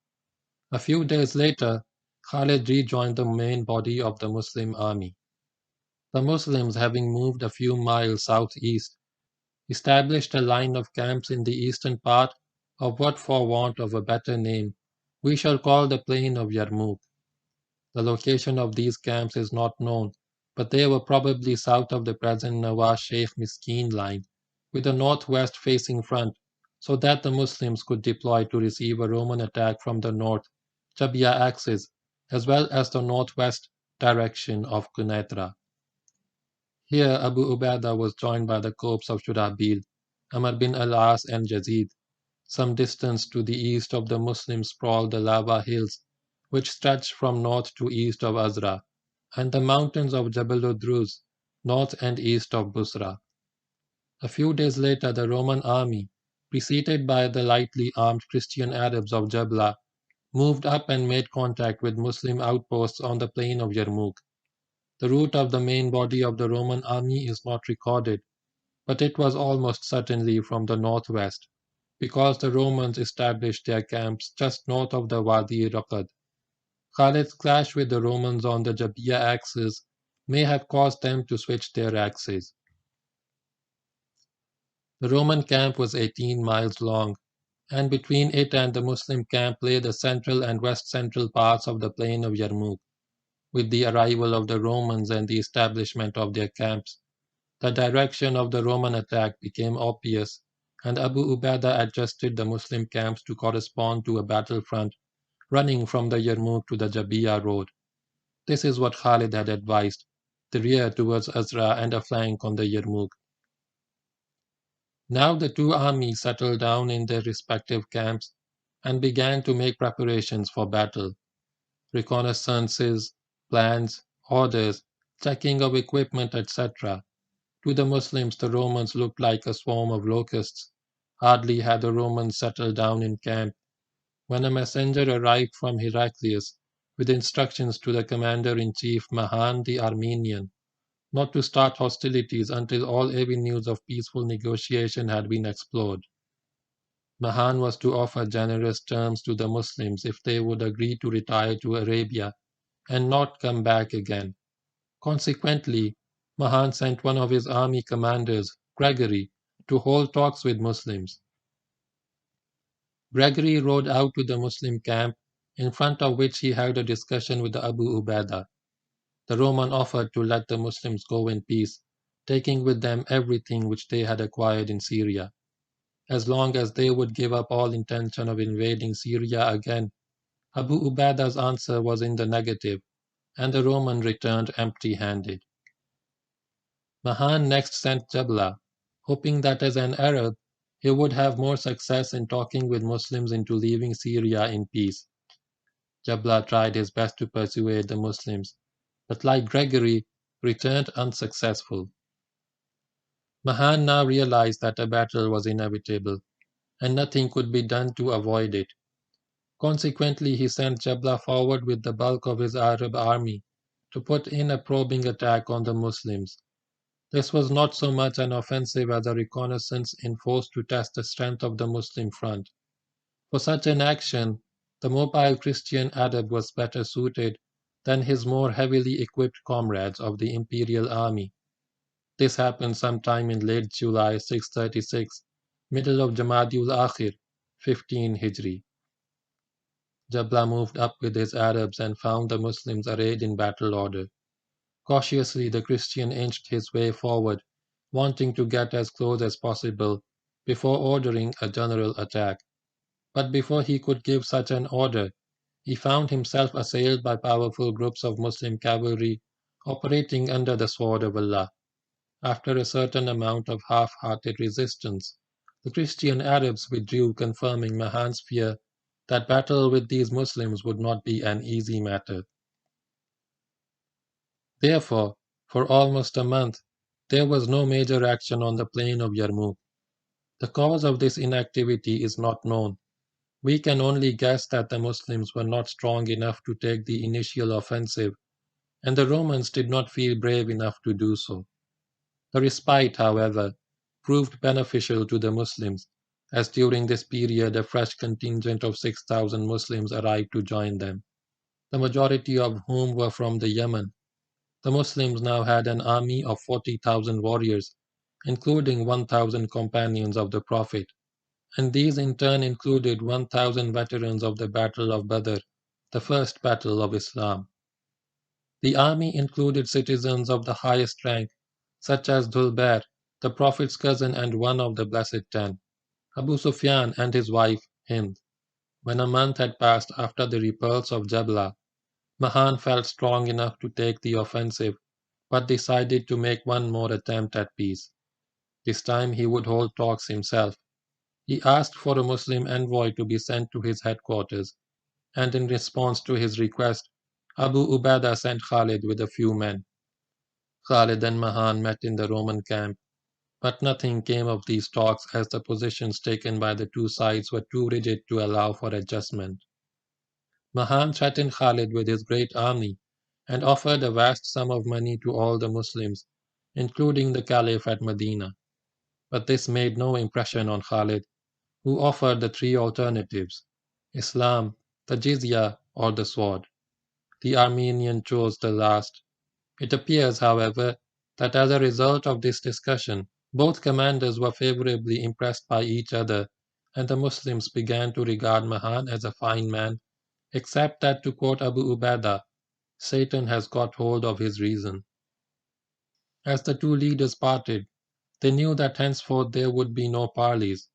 A few days later, Khalid rejoined the main body of the Muslim army. The Muslims, having moved a few miles southeast, established a line of camps in the eastern part of what, for want of a better name, we shall call the Plane of Yarmouth. The location of these camps is not known, but they were probably south of the present Nawaz Sheikh Miskeen line, with a northwest facing front, so that the Muslims could deploy to receive a Roman attack from the north Jabiya axis, as well as the northwest direction of Quneitra. Here Abu Ubaidah was joined by the corps of Shurahbil, Amr bin al-As and Yazid. Some distance to the east of the Muslims sprawled the lava hills, which stretch from north to east of Azra, and the mountains of Jabal Udruz, north and east of Busra. A few days later, the Roman army, preceded by the lightly armed Christian Arabs of Jabla, moved up and made contact with Muslim outposts on the plain of Yarmouk. The route of the main body of the Roman army is not recorded, but it was almost certainly from the northwest, because the Romans established their camps just north of the Wadi Raqad. Khalid's clash with the Romans on the Jabiya axis may have caused them to switch their axes. The Roman camp was 18 miles long, and between it and the Muslim camp lay the central and west-central parts of the plain of Yarmouk. With the arrival of the Romans and the establishment of their camps, the direction of the Roman attack became obvious, and Abu Ubaidah adjusted the Muslim camps to correspond to a battlefront running from the Yarmouk to the Jabiya road. This is what Khalid had advised: the rear towards Azra and a flank on the Yarmouk. Now the two armies settled down in their respective camps and began to make preparations for battle. Reconnaissances, plans, orders, checking of equipment, etc. To the Muslims, the Romans looked like a swarm of locusts. Hardly had the Romans settled down in camp when a messenger arrived from Heraclius with instructions to the commander-in-chief Mahan the Armenian not to start hostilities until all avenues of peaceful negotiation had been explored. Mahan was to offer generous terms to the Muslims if they would agree to retire to Arabia and not come back again. Consequently, Mahan sent one of his army commanders, Gregory, to hold talks with Muslims. Gregory rode out to the Muslim camp, in front of which he held a discussion with Abu Ubaidah. The Roman offered to let the Muslims go in peace, taking with them everything which they had acquired in Syria. As long as they would give up all intention of invading Syria again, Abu Ubaidah's answer was in the negative, and the Roman returned empty-handed. Mahan next sent Jabla, hoping that as an Arab he would have more success in talking with Muslims into leaving Syria in peace. Jabla tried his best to persuade the Muslims, but like Gregory, returned unsuccessful. Mahan now realized that a battle was inevitable, and nothing could be done to avoid it. Consequently, he sent Jabla forward with the bulk of his Arab army to put in a probing attack on the Muslims. This was not so much an offensive as a reconnaissance in force to test the strength of the Muslim front. For such an action, the mobile Christian Arab was better suited than his more heavily equipped comrades of the Imperial Army. This happened sometime in late July 636, middle of Jamadul-Akhir, 15 Hijri. Jabla moved up with his Arabs and found the Muslims arrayed in battle order. Cautiously, the Christian inched his way forward, wanting to get as close as possible before ordering a general attack. But before he could give such an order, he found himself assailed by powerful groups of Muslim cavalry operating under the sword of Allah. After a certain amount of half-hearted resistance, the Christian Arabs withdrew, confirming Mahan's fear that battle with these Muslims would not be an easy matter. Therefore, for almost a month, there was no major action on the plain of Yarmouk. The cause of this inactivity is not known. We can only guess that the Muslims were not strong enough to take the initial offensive, and the Romans did not feel brave enough to do so. The respite, however, proved beneficial to the Muslims, as during this period a fresh contingent of 6,000 Muslims arrived to join them, the majority of whom were from the Yemen. The Muslims now had an army of 40,000 warriors, including 1,000 companions of the Prophet, and these in turn included 1,000 veterans of the Battle of Badr, the first battle of Islam. The army included citizens of the highest rank, such as Dhulbair, the Prophet's cousin and one of the Blessed Ten, Abu Sufyan and his wife Hind. When a month had passed after the repulse of Jabla, Mahan felt strong enough to take the offensive, but decided to make one more attempt at peace. This time he would hold talks himself. He asked for a Muslim envoy to be sent to his headquarters, and in response to his request, Abu Ubaidah sent Khalid with a few men. Khalid and Mahan met in the Roman camp, but nothing came of these talks as the positions taken by the two sides were too rigid to allow for adjustment. Mahan threatened Khalid with his great army and offered a vast sum of money to all the Muslims, including the Caliph at Medina. But this made no impression on Khalid, who offered the three alternatives: Islam, the jizya, or the sword. The Armenian chose the last. It appears, however, that as a result of this discussion, both commanders were favorably impressed by each other, and the Muslims began to regard Mahan as a fine man, except that, to quote Abu Ubaidah, Satan has got hold of his reason. As the two leaders parted, they knew that henceforth there would be no parleys.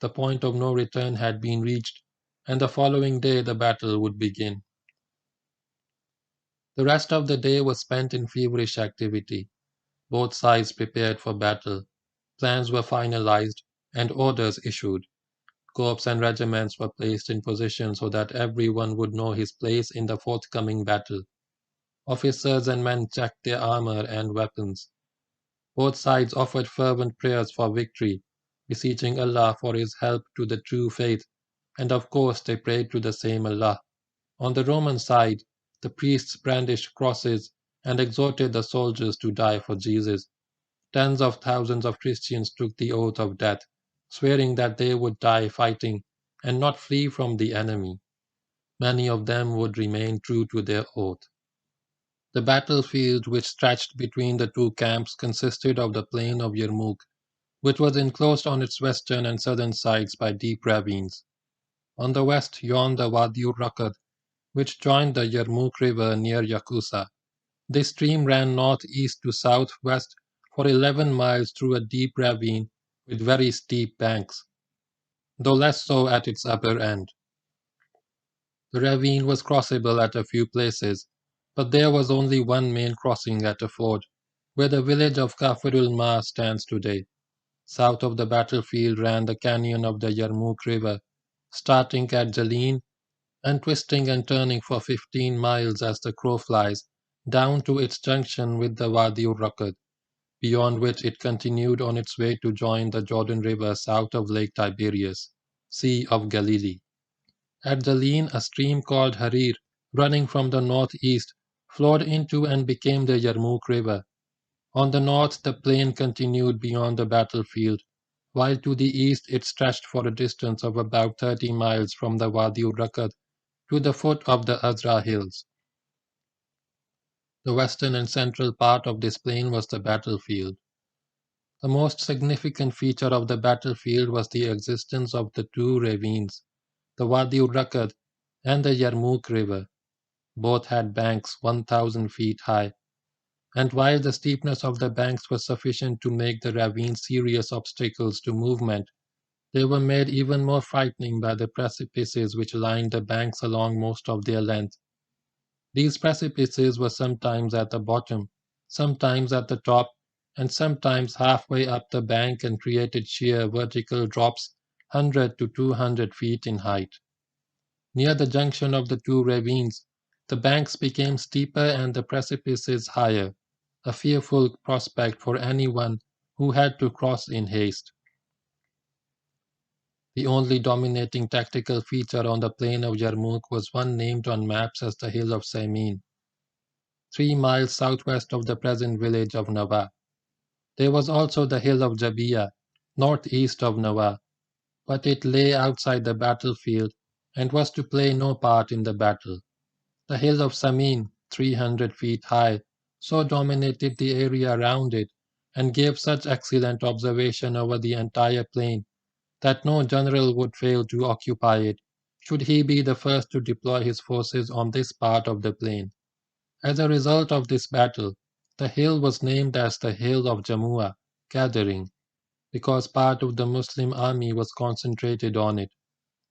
the point of no return had been reached, and the following day the battle would begin. The rest of the day was spent in feverish activity. Both sides prepared for battle. Plans were finalized and orders issued. Corps and regiments were placed in position so that everyone would know his place in the forthcoming battle. Officers and men checked their armor and weapons. Both sides offered fervent prayers for victory, beseeching Allah for his help to the true faith, and of course they prayed to the same Allah. On the Roman side, the priests brandished crosses and exhorted the soldiers to die for Jesus. Tens of thousands of Christians took the oath of death, swearing that they would die fighting and not flee from the enemy. Many of them would remain true to their oath. The battlefield which stretched between the two camps consisted of the Plane of Yarmouk, which was enclosed on its western and southern sides by deep ravines. On the west yawned the Wadi-ur-Rakad, which joined the Yarmouk River near Yakusa. This stream ran northeast to southwest for 11 miles through a deep ravine with very steep banks, though less so at its upper end. The ravine was crossable at a few places, but there was only one main crossing at a ford, where the village of Kafirul Ma stands today. South of the battlefield ran the canyon of the Yarmouk River, starting at Jaleen and twisting and turning for 15 miles as the crow flies, down to its junction with the Wadi-ur-Rakad, beyond which it continued on its way to join the Jordan River south of Lake Tiberias, Sea of Galilee. At Jaleen, a stream called Harir, running from the northeast, flowed into and became the Yarmouk River. On the north, the plain continued beyond the battlefield, while to the east it stretched for a distance of about 30 miles from the Wadi-ur-Rakad to the foot of the Azra Hills. The western and central part of this plain was the battlefield. The most significant feature of the battlefield was the existence of the two ravines, the Wadi-ur-Rakad and the Yarmouk River. Both had banks 1,000 feet high, and while the steepness of the banks was sufficient to make the ravines serious obstacles to movement, they were made even more frightening by the precipices which lined the banks along most of their length. These precipices were sometimes at the bottom, sometimes at the top, and sometimes halfway up the bank and created sheer vertical drops 100 to 200 feet in height. Near the junction of the two ravines, the banks became steeper and the precipices higher, a fearful prospect for anyone who had to cross in haste. The only dominating tactical feature on the plain of Yarmouk was one named on maps as the Hill of Samin, 3 miles southwest of the present village of Nawa. There was also the Hill of Jabiya, northeast of Nawa, but it lay outside the battlefield and was to play no part in the battle. The Hill of Samin, 300 feet high, so dominated the area around it and gave such excellent observation over the entire plain that no general would fail to occupy it, should he be the first to deploy his forces on this part of the plain. As a result of this battle, the hill was named as the Hill of Jamua, gathering, because part of the Muslim army was concentrated on it.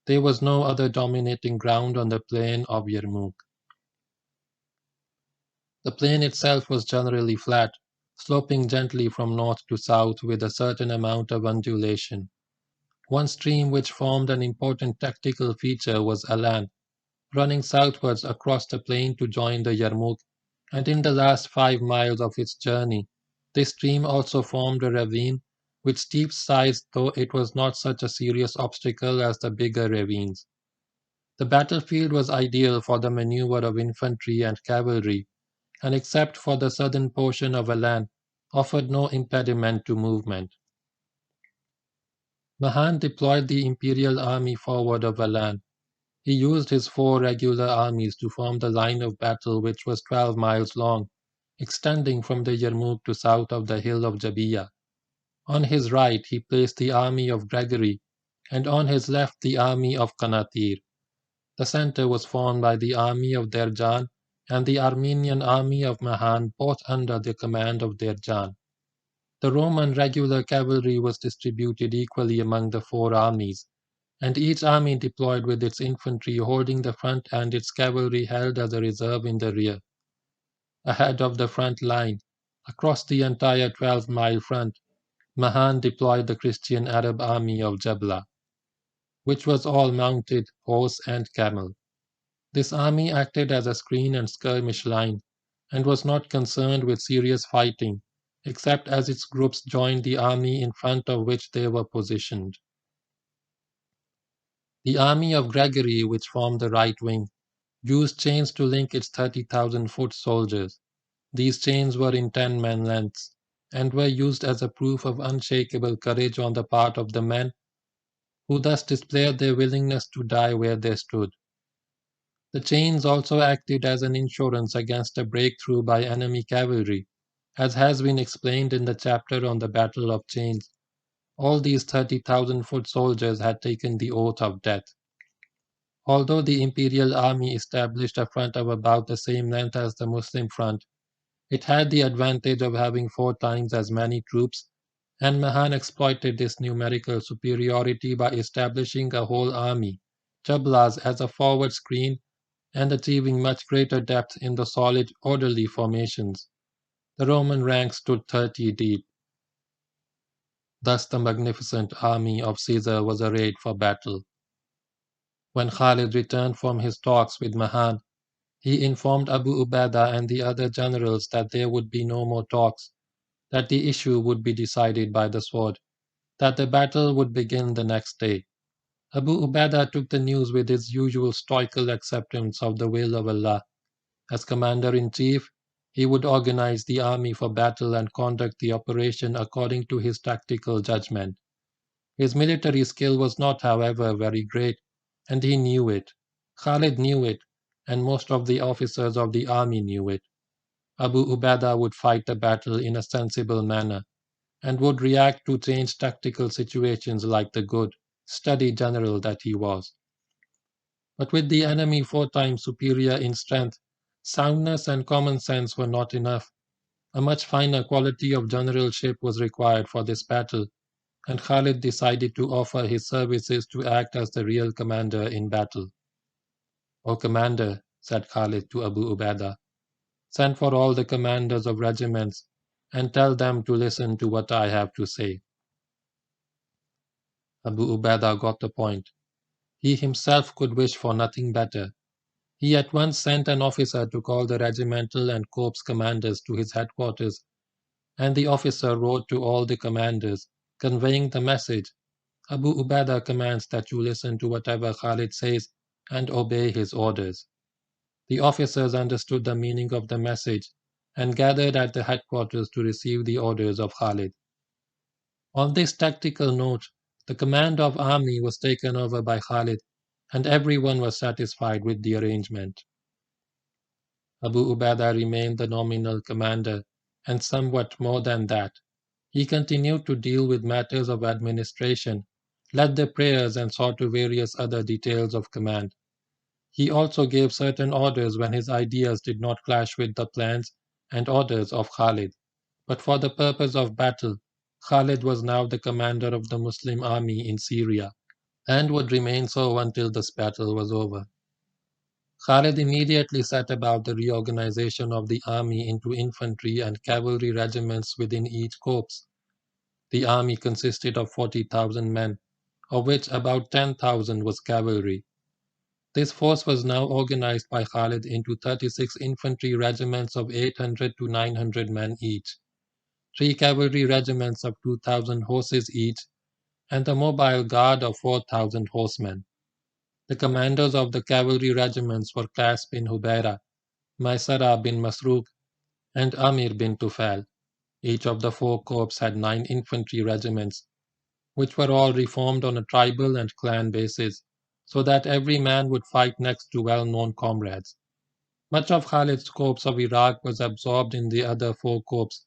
There was no other dominating ground on the plain of Yarmouk. The plain itself was generally flat, sloping gently from north to south with a certain amount of undulation. One stream which formed an important tactical feature was Alan, running southwards across the plain to join the Yarmouk, and in the last 5 miles of its journey, this stream also formed a ravine with steep sides, though it was not such a serious obstacle as the bigger ravines. The battlefield was ideal for the maneuver of infantry and cavalry, and except for the southern portion of Alan, offered no impediment to movement. Mahan deployed the Imperial Army forward of Alan. He used his 4 regular armies to form the line of battle, which was 12 miles long, extending from the Yarmouk to south of the hill of Jabiya. On his right he placed the army of Gregory, and on his left the army of Qanatir. The center was formed by the army of Derjan and the Armenian army of Mahan, both under the command of Derjan. The Roman regular cavalry was distributed equally among the four armies, and each army deployed with its infantry holding the front and its cavalry held as a reserve in the rear. Ahead of the front line, across the entire 12-mile front, Mahan deployed the Christian Arab army of Jabla, which was all mounted, horse and camel. This army acted as a screen and skirmish line, and was not concerned with serious fighting, except as its groups joined the army in front of which they were positioned. The army of Gregory, which formed the right wing, used chains to link its 30,000 foot soldiers. These chains were in 10-man lengths, and were used as a proof of unshakable courage on the part of the men, who thus displayed their willingness to die where they stood. The chains also acted as an insurance against a breakthrough by enemy cavalry, as has been explained in the chapter on the Battle of Chains. All these 30,000 foot soldiers had taken the oath of death. Although the Imperial Army established a front of about the same length as the Muslim front, it had the advantage of having 4 times as many troops, and Mahan exploited this numerical superiority by establishing a whole army, Jablas, as a forward screen and achieving much greater depth in the solid, orderly formations. The Roman ranks stood 30 deep. Thus the magnificent army of Caesar was arrayed for battle. When Khalid returned from his talks with Mahan, he informed Abu Ubaidah and the other generals that there would be no more talks, that the issue would be decided by the sword, that the battle would begin the next day. Abu Ubaidah took the news with his usual stoical acceptance of the will of Allah. As commander-in-chief, he would organize the army for battle and conduct the operation according to his tactical judgment. His military skill was not, however, very great, and he knew it. Khalid knew it, and most of the officers of the army knew it. Abu Ubaidah would fight the battle in a sensible manner, and would react to changed tactical situations like the good, steady general that he was. But with the enemy 4 times superior in strength, soundness and common sense were not enough. A much finer quality of generalship was required for this battle, and Khalid decided to offer his services to act as the real commander in battle. "O commander," said Khalid to Abu Ubaidah, "send for all the commanders of regiments and tell them to listen to what I have to say." Abu Ubaidah got the point. He himself could wish for nothing better. He at once sent an officer to call the regimental and corps commanders to his headquarters, and the officer wrote to all the commanders, conveying the message: "Abu Ubaidah commands that you listen to whatever Khalid says and obey his orders." The officers understood the meaning of the message and gathered at the headquarters to receive the orders of Khalid. On this tactical note, the command of army was taken over by Khalid, and everyone was satisfied with the arrangement. Abu Ubaidah remained the nominal commander, and somewhat more than that. He continued to deal with matters of administration, led the prayers, and saw to various other details of command. He also gave certain orders when his ideas did not clash with the plans and orders of Khalid. But for the purpose of battle, Khalid was now the commander of the Muslim army in Syria, and would remain so until this battle was over. Khalid immediately set about the reorganization of the army into infantry and cavalry regiments within each corps. The army consisted of 40,000 men, of which about 10,000 was cavalry. This force was now organized by Khalid into 36 infantry regiments of 800 to 900 men each, 3 cavalry regiments of 2,000 horses each, and a mobile guard of 4,000 horsemen. The commanders of the cavalry regiments were Qas bin Hubayra, Maysara bin Masruq, and Amir bin Tufail. Each of the 4 corps had 9 infantry regiments, which were all reformed on a tribal and clan basis, so that every man would fight next to well-known comrades. Much of Khalid's corps of Iraq was absorbed in the other 4 corps,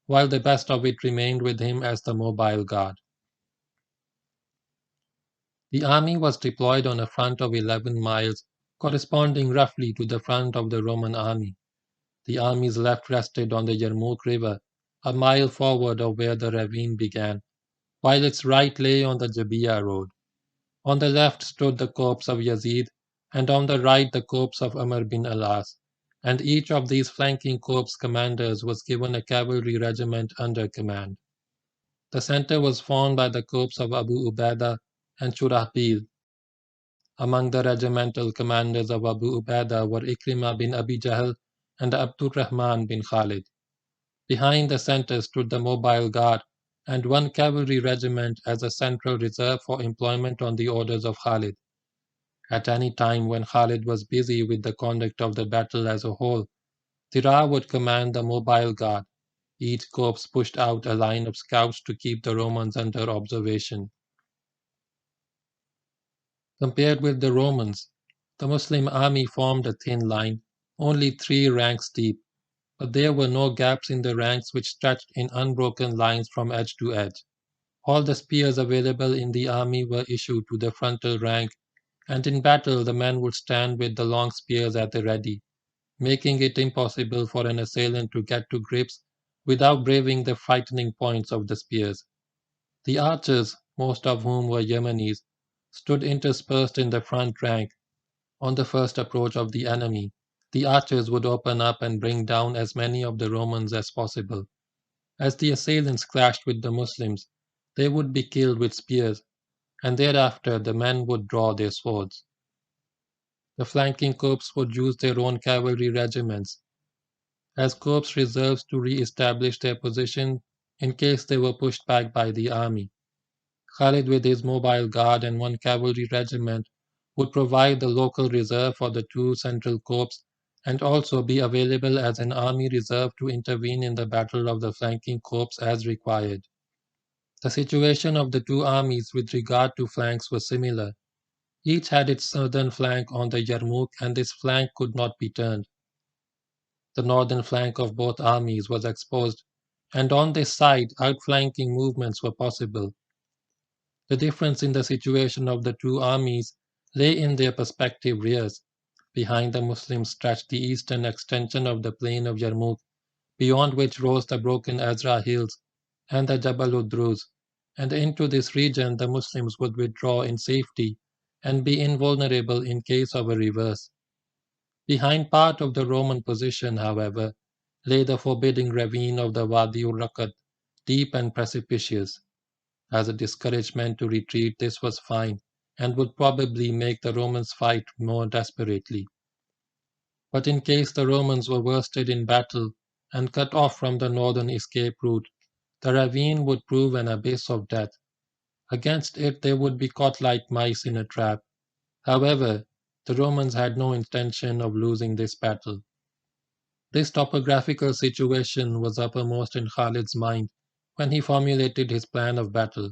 while the best of it remained with him as the mobile guard. The army was deployed on a front of 11 miles, corresponding roughly to the front of the Roman army. The army's left rested on the Yarmouk River, a mile forward of where the ravine began, while its right lay on the Jabiya road. On the left stood the corps of Yazid, and on the right the corps of Amr bin Alas, and each of these flanking corps commanders was given a cavalry regiment under command. The center was formed by the corps of Abu Ubaidah and Shurahbil. Among the regimental commanders of Abu Ubaidah were Ikrimah bin Abi Jahl and Abdurrahman bin Khalid. Behind the center stood the mobile guard and one cavalry regiment as a central reserve for employment on the orders of Khalid. At any time when Khalid was busy with the conduct of the battle as a whole, Tira would command the mobile guard. Each corps pushed out a line of scouts to keep the Romans under observation. Compared with the Romans, the Muslim army formed a thin line, only 3 ranks deep, but there were no gaps in the ranks which stretched in unbroken lines from edge to edge. All the spears available in the army were issued to the frontal rank, and in battle the men would stand with the long spears at the ready, making it impossible for an assailant to get to grips without braving the frightening points of the spears. The archers, most of whom were Yemenis, stood interspersed in the front rank. On the first approach of the enemy, the archers would open up and bring down as many of the Romans as possible. As the assailants clashed with the Muslims, they would be killed with spears, and thereafter the men would draw their swords. The flanking corps would use their own cavalry regiments as corps reserves to re-establish their position in case they were pushed back by the army. Khalid with his mobile guard and one cavalry regiment would provide the local reserve for the 2 central corps and also be available as an army reserve to intervene in the battle of the flanking corps as required. The situation of the 2 armies with regard to flanks was similar. Each had its southern flank on the Yarmouk and this flank could not be turned. The northern flank of both armies was exposed, and on this side outflanking movements were possible. The difference in the situation of the 2 armies lay in their respective rears. Behind the Muslims stretched the eastern extension of the Plane of Yarmouk, beyond which rose the broken Azra hills and the Jabal Udruz, and into this region the Muslims would withdraw in safety and be invulnerable in case of a reverse. Behind part of the Roman position, however, lay the forbidding ravine of the Wadi ul-Raqad, deep and precipitous. As a discouragement to retreat, this was fine, and would probably make the Romans fight more desperately. But in case the Romans were worsted in battle and cut off from the northern escape route, the ravine would prove an abyss of death. Against it they would be caught like mice in a trap. However, the Romans had no intention of losing this battle. This topographical situation was uppermost in Khalid's mind when he formulated his plan of battle.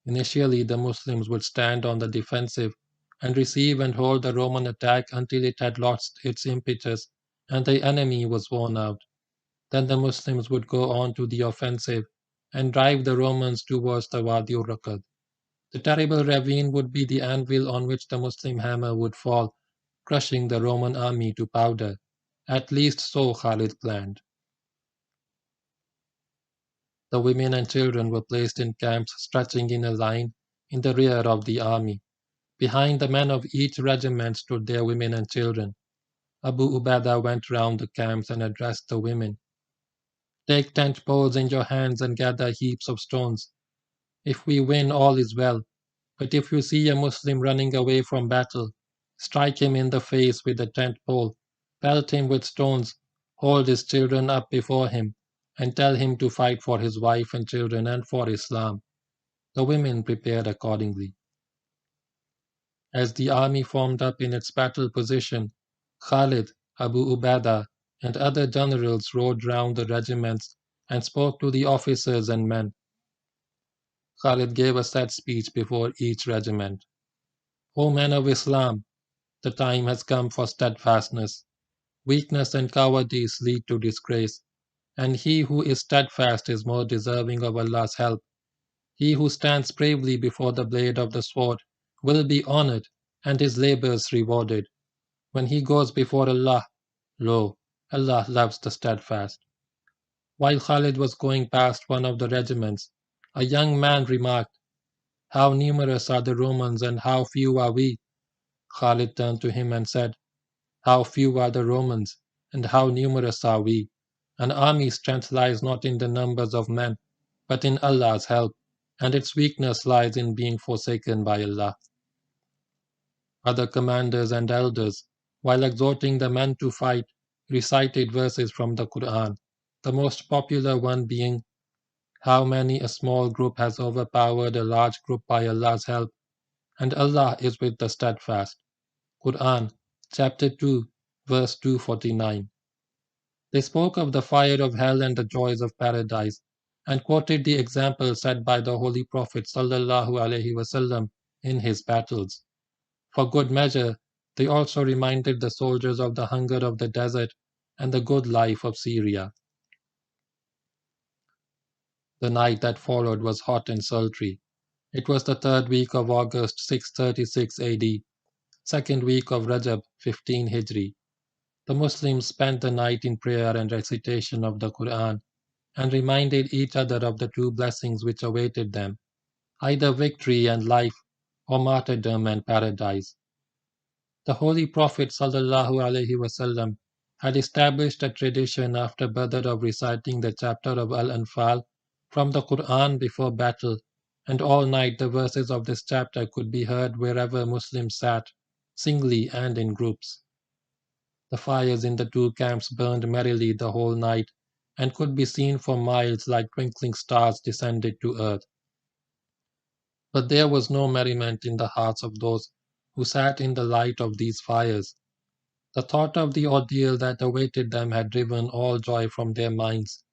Initially, the Muslims would stand on the defensive and receive and hold the Roman attack until it had lost its impetus and the enemy was worn out. Then the Muslims would go on to the offensive and drive the Romans towards the Wadi ul-Raqad. The terrible ravine would be the anvil on which the Muslim hammer would fall, crushing the Roman army to powder. At least so Khalid planned. The women and children were placed in camps stretching in a line in the rear of the army. Behind the men of each regiment stood their women and children. Abu Ubaidah went round the camps and addressed the women. Take tent poles in your hands and gather heaps of stones. If we win, all is well. But if you see a Muslim running away from battle, strike him in the face with a tent pole, pelt him with stones, hold his children up before him, and tell him to fight for his wife and children and for Islam. The women prepared accordingly. As the army formed up in its battle position, Khalid, Abu Ubaidah, and other generals rode round the regiments and spoke to the officers and men. Khalid gave a set speech before each regiment. O men of Islam, the time has come for steadfastness. Weakness and cowardice lead to disgrace, and he who is steadfast is more deserving of Allah's help. He who stands bravely before the blade of the sword will be honored and his labors rewarded. When he goes before Allah, lo, Allah loves the steadfast. While Khalid was going past one of the regiments, a young man remarked, "How numerous are the Romans and how few are we?" Khalid turned to him and said, "How few are the Romans, and how numerous are we? An army's strength lies not in the numbers of men, but in Allah's help, and its weakness lies in being forsaken by Allah." Other commanders and elders, while exhorting the men to fight, recited verses from the Quran, the most popular one being, "How many a small group has overpowered a large group by Allah's help, and Allah is with the steadfast." Quran, chapter 2, verse 249. They spoke of the fire of hell and the joys of paradise, and quoted the example set by the Holy Prophet ﷺ in his battles. For good measure, they also reminded the soldiers of the hunger of the desert and the good life of Syria. The night that followed was hot and sultry. It was the third week of August 636 AD, second week of Rajab 15 Hijri. The Muslims spent the night in prayer and recitation of the Quran, and reminded each other of the two blessings which awaited them, either victory and life, or martyrdom and paradise. The Holy Prophet ﷺ had established a tradition after Badr of reciting the chapter of Al-Anfal from the Quran before battle, and all night the verses of this chapter could be heard wherever Muslims sat, singly and in groups. The fires in the two camps burned merrily the whole night, and could be seen for miles like twinkling stars descended to earth. But there was no merriment in the hearts of those who sat in the light of these fires. The thought of the ordeal that awaited them had driven all joy from their minds.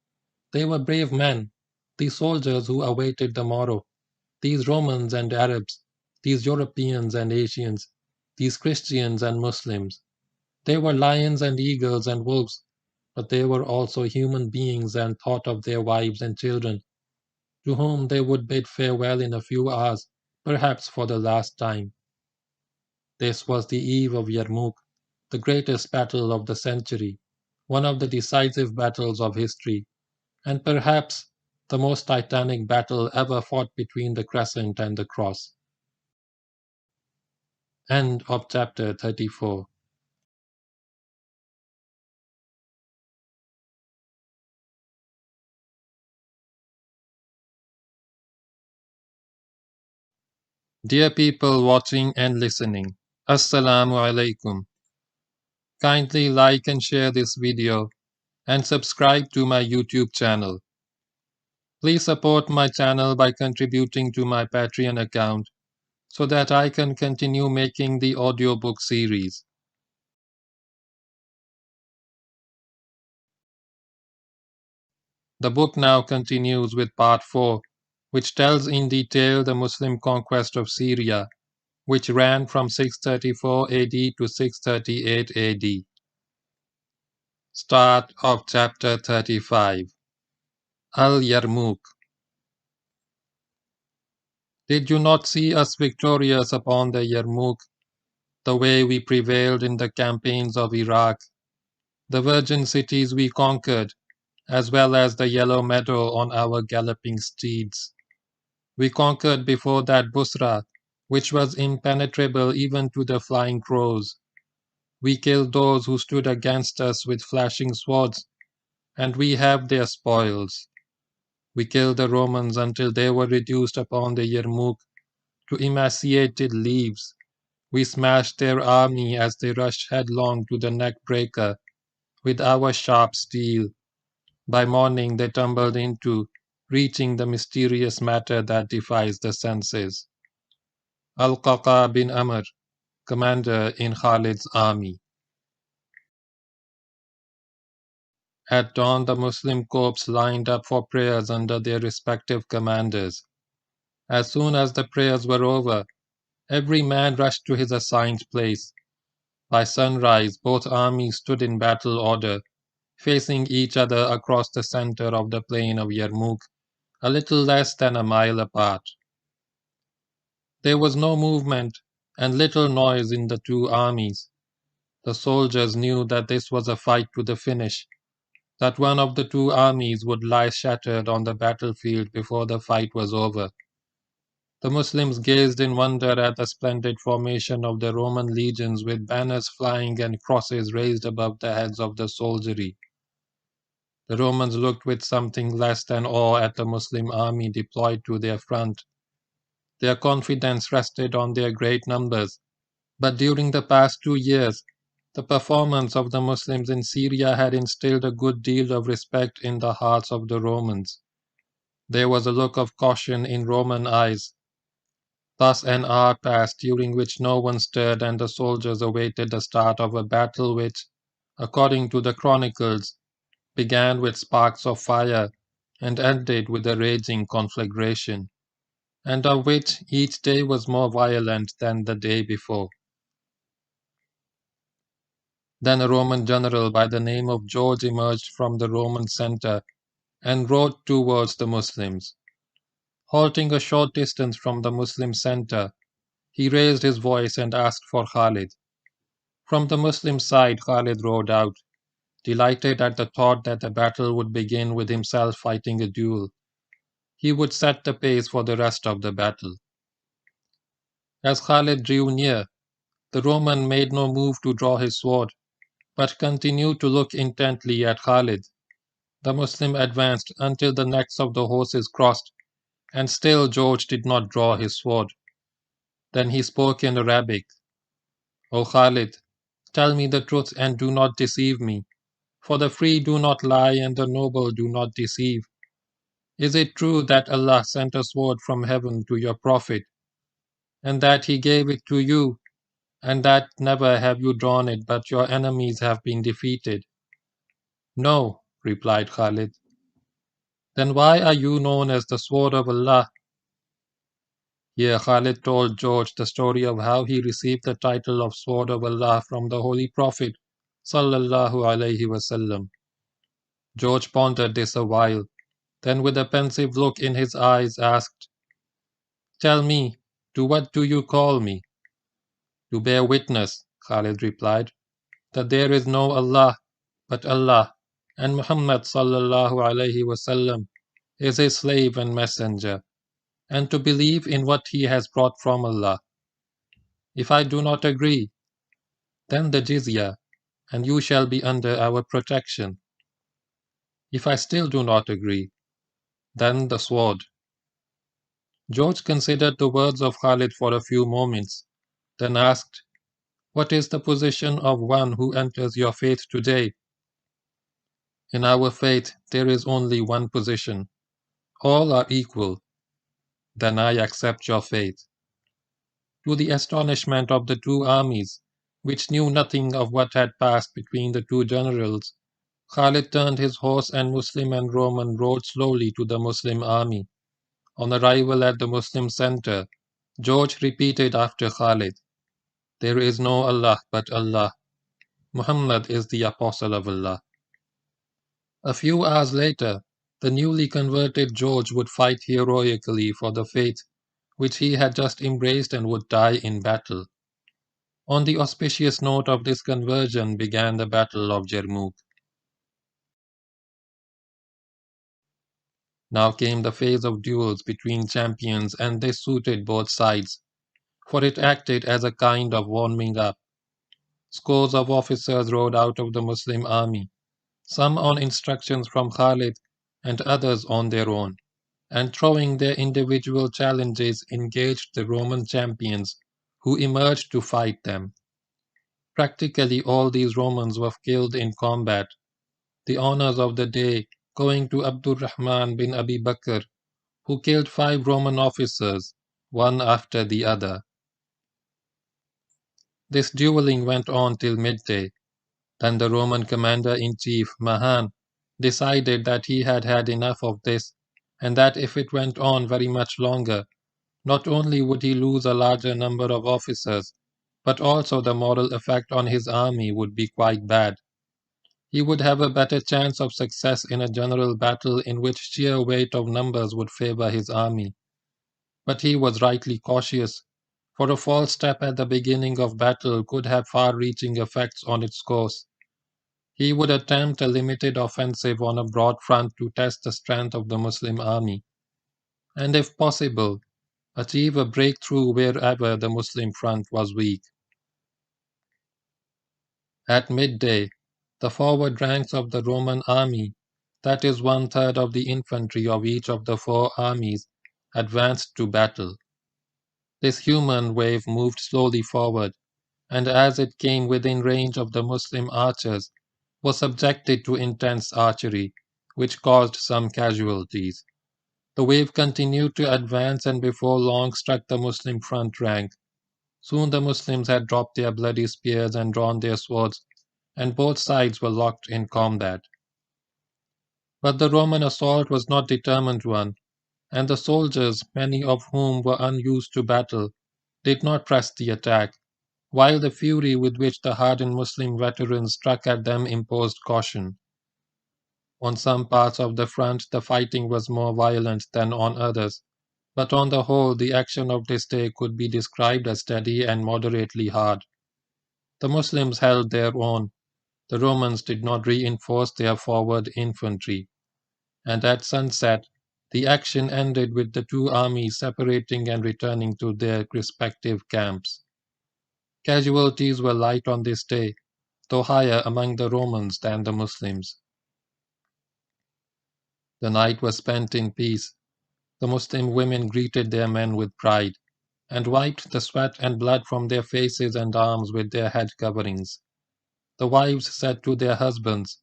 They were brave men, these soldiers who awaited the morrow, these Romans and Arabs, these Europeans and Asians, these Christians and Muslims. They were lions and eagles and wolves, but they were also human beings and thought of their wives and children, to whom they would bid farewell in a few hours, perhaps for the last time. This was the Eve of Yarmouk, the greatest battle of the century, one of the decisive battles of history, and perhaps the most titanic battle ever fought between the crescent and the cross. End of chapter 34. Dear people watching and listening, Assalamu alaikum. Kindly like and share this video and subscribe to my YouTube channel. Please support my channel by contributing to my Patreon account so that I can continue making the audiobook series. The book now continues with part 4, which tells in detail the Muslim conquest of Syria, which ran from 634 AD to 638 AD. Start of chapter 35. Al-Yarmouk. Did you not see us victorious upon the Yarmouk, the way we prevailed in the campaigns of Iraq, the virgin cities we conquered, as well as the yellow meadow on our galloping steeds? We conquered before that Busra, which was impenetrable even to the flying crows. We killed those who stood against us with flashing swords, and we have their spoils. We killed the Romans until they were reduced upon the Yarmouk to emaciated leaves. We smashed their army as they rushed headlong to the neck-breaker with our sharp steel. By morning they tumbled into, reaching the mysterious matter that defies the senses. Al-Qaqa bin Amr, commander in Khalid's army. At dawn the Muslim corps lined up for prayers under their respective commanders. As soon as the prayers were over, every man rushed to his assigned place. By sunrise, both armies stood in battle order, facing each other across the center of the plain of Yarmouk, a little less than a mile apart. There was no movement and little noise in the two armies. The soldiers knew that this was a fight to the finish. that one of the two armies would lie shattered on the battlefield before the fight was over. The Muslims gazed in wonder at the splendid formation of the Roman legions with banners flying and crosses raised above the heads of the soldiery. The Romans looked with something less than awe at the Muslim army deployed to their front. Their confidence rested on their great numbers. But during the past 2 years, the performance of the Muslims in Syria had instilled a good deal of respect in the hearts of the Romans. There was a look of caution in Roman eyes. Thus an hour passed during which no one stirred and the soldiers awaited the start of a battle which, according to the chronicles, began with sparks of fire and ended with a raging conflagration, and of which each day was more violent than the day before. Then a Roman general by the name of George emerged from the Roman center and rode towards the Muslims. Halting a short distance from the Muslim center, he raised his voice and asked for Khalid. From the Muslim side, Khalid rode out, delighted at the thought that the battle would begin with himself fighting a duel. He would set the pace for the rest of the battle. As Khalid drew near, the Roman made no move to draw his sword, but continued to look intently at Khalid. The Muslim advanced until the necks of the horses crossed, and still George did not draw his sword. Then he spoke in Arabic. "O Khalid, tell me the truth and do not deceive me, for the free do not lie and the noble do not deceive. Is it true that Allah sent a sword from heaven to your Prophet, and that he gave it to you, and that never have you drawn it but your enemies have been defeated?" "No," replied Khalid. "Then why are you known as the sword of Allah?" Here Khalid told George the story of how he received the title of Sword of Allah from the Holy Prophet sallallahu alaihi wasallam. George pondered this a while, then with a pensive look in his eyes asked, "Tell me, to what do you call me?" "To bear witness," Khalid replied, "that there is no Allah but Allah, and Muhammad sallallahu alaihi wasallam is his slave and messenger, and to believe in what he has brought from Allah. If I do not agree, then the jizya, and you shall be under our protection. If I still do not agree, then the sword." George considered the words of Khalid for a few moments, then asked, "What is the position of one who enters your faith today?" "In our faith there is only one position. All are equal." "Then I accept your faith." To the astonishment of the two armies, which knew nothing of what had passed between the two generals, Khalid turned his horse and Muslim and Roman rode slowly to the Muslim army. On arrival at the Muslim center, George repeated after Khalid, "There is no Allah but Allah. Muhammad is the apostle of Allah." A few hours later, the newly converted George would fight heroically for the faith which he had just embraced and would die in battle. On the auspicious note of this conversion began the Battle of Yarmouk. Now came the phase of duels between champions, and this suited both sides, for it acted as a kind of warming up. Scores of officers rode out of the Muslim army, some on instructions from Khalid and others on their own, and throwing their individual challenges engaged the Roman champions who emerged to fight them. Practically all these Romans were killed in combat, the honors of the day going to Abdurrahman bin Abi Bakr, who killed 5 Roman officers, one after the other. This dueling went on till midday. Then the Roman commander-in-chief, Mahan, decided that he had had enough of this, and that if it went on very much longer, not only would he lose a larger number of officers, but also the moral effect on his army would be quite bad. He would have a better chance of success in a general battle in which sheer weight of numbers would favor his army. But he was rightly cautious, for a false step at the beginning of battle could have far-reaching effects on its course. He would attempt a limited offensive on a broad front to test the strength of the Muslim army, and if possible, achieve a breakthrough wherever the Muslim front was weak. At midday, the forward ranks of the Roman army, that is one-third of the infantry of each of the four armies, advanced to battle. This human wave moved slowly forward, and as it came within range of the Muslim archers, was subjected to intense archery, which caused some casualties. The wave continued to advance and before long struck the Muslim front rank. Soon the Muslims had dropped their bloody spears and drawn their swords, and both sides were locked in combat. But the Roman assault was not a determined one, and the soldiers, many of whom were unused to battle, did not press the attack, while the fury with which the hardened Muslim veterans struck at them imposed caution. On some parts of the front the fighting was more violent than on others, but on the whole the action of this day could be described as steady and moderately hard. The Muslims held their own, the Romans did not reinforce their forward infantry, and at sunset the action ended with the two armies separating and returning to their respective camps. Casualties were light on this day, though higher among the Romans than the Muslims. The night was spent in peace. The Muslim women greeted their men with pride, and wiped the sweat and blood from their faces and arms with their head coverings. The wives said to their husbands,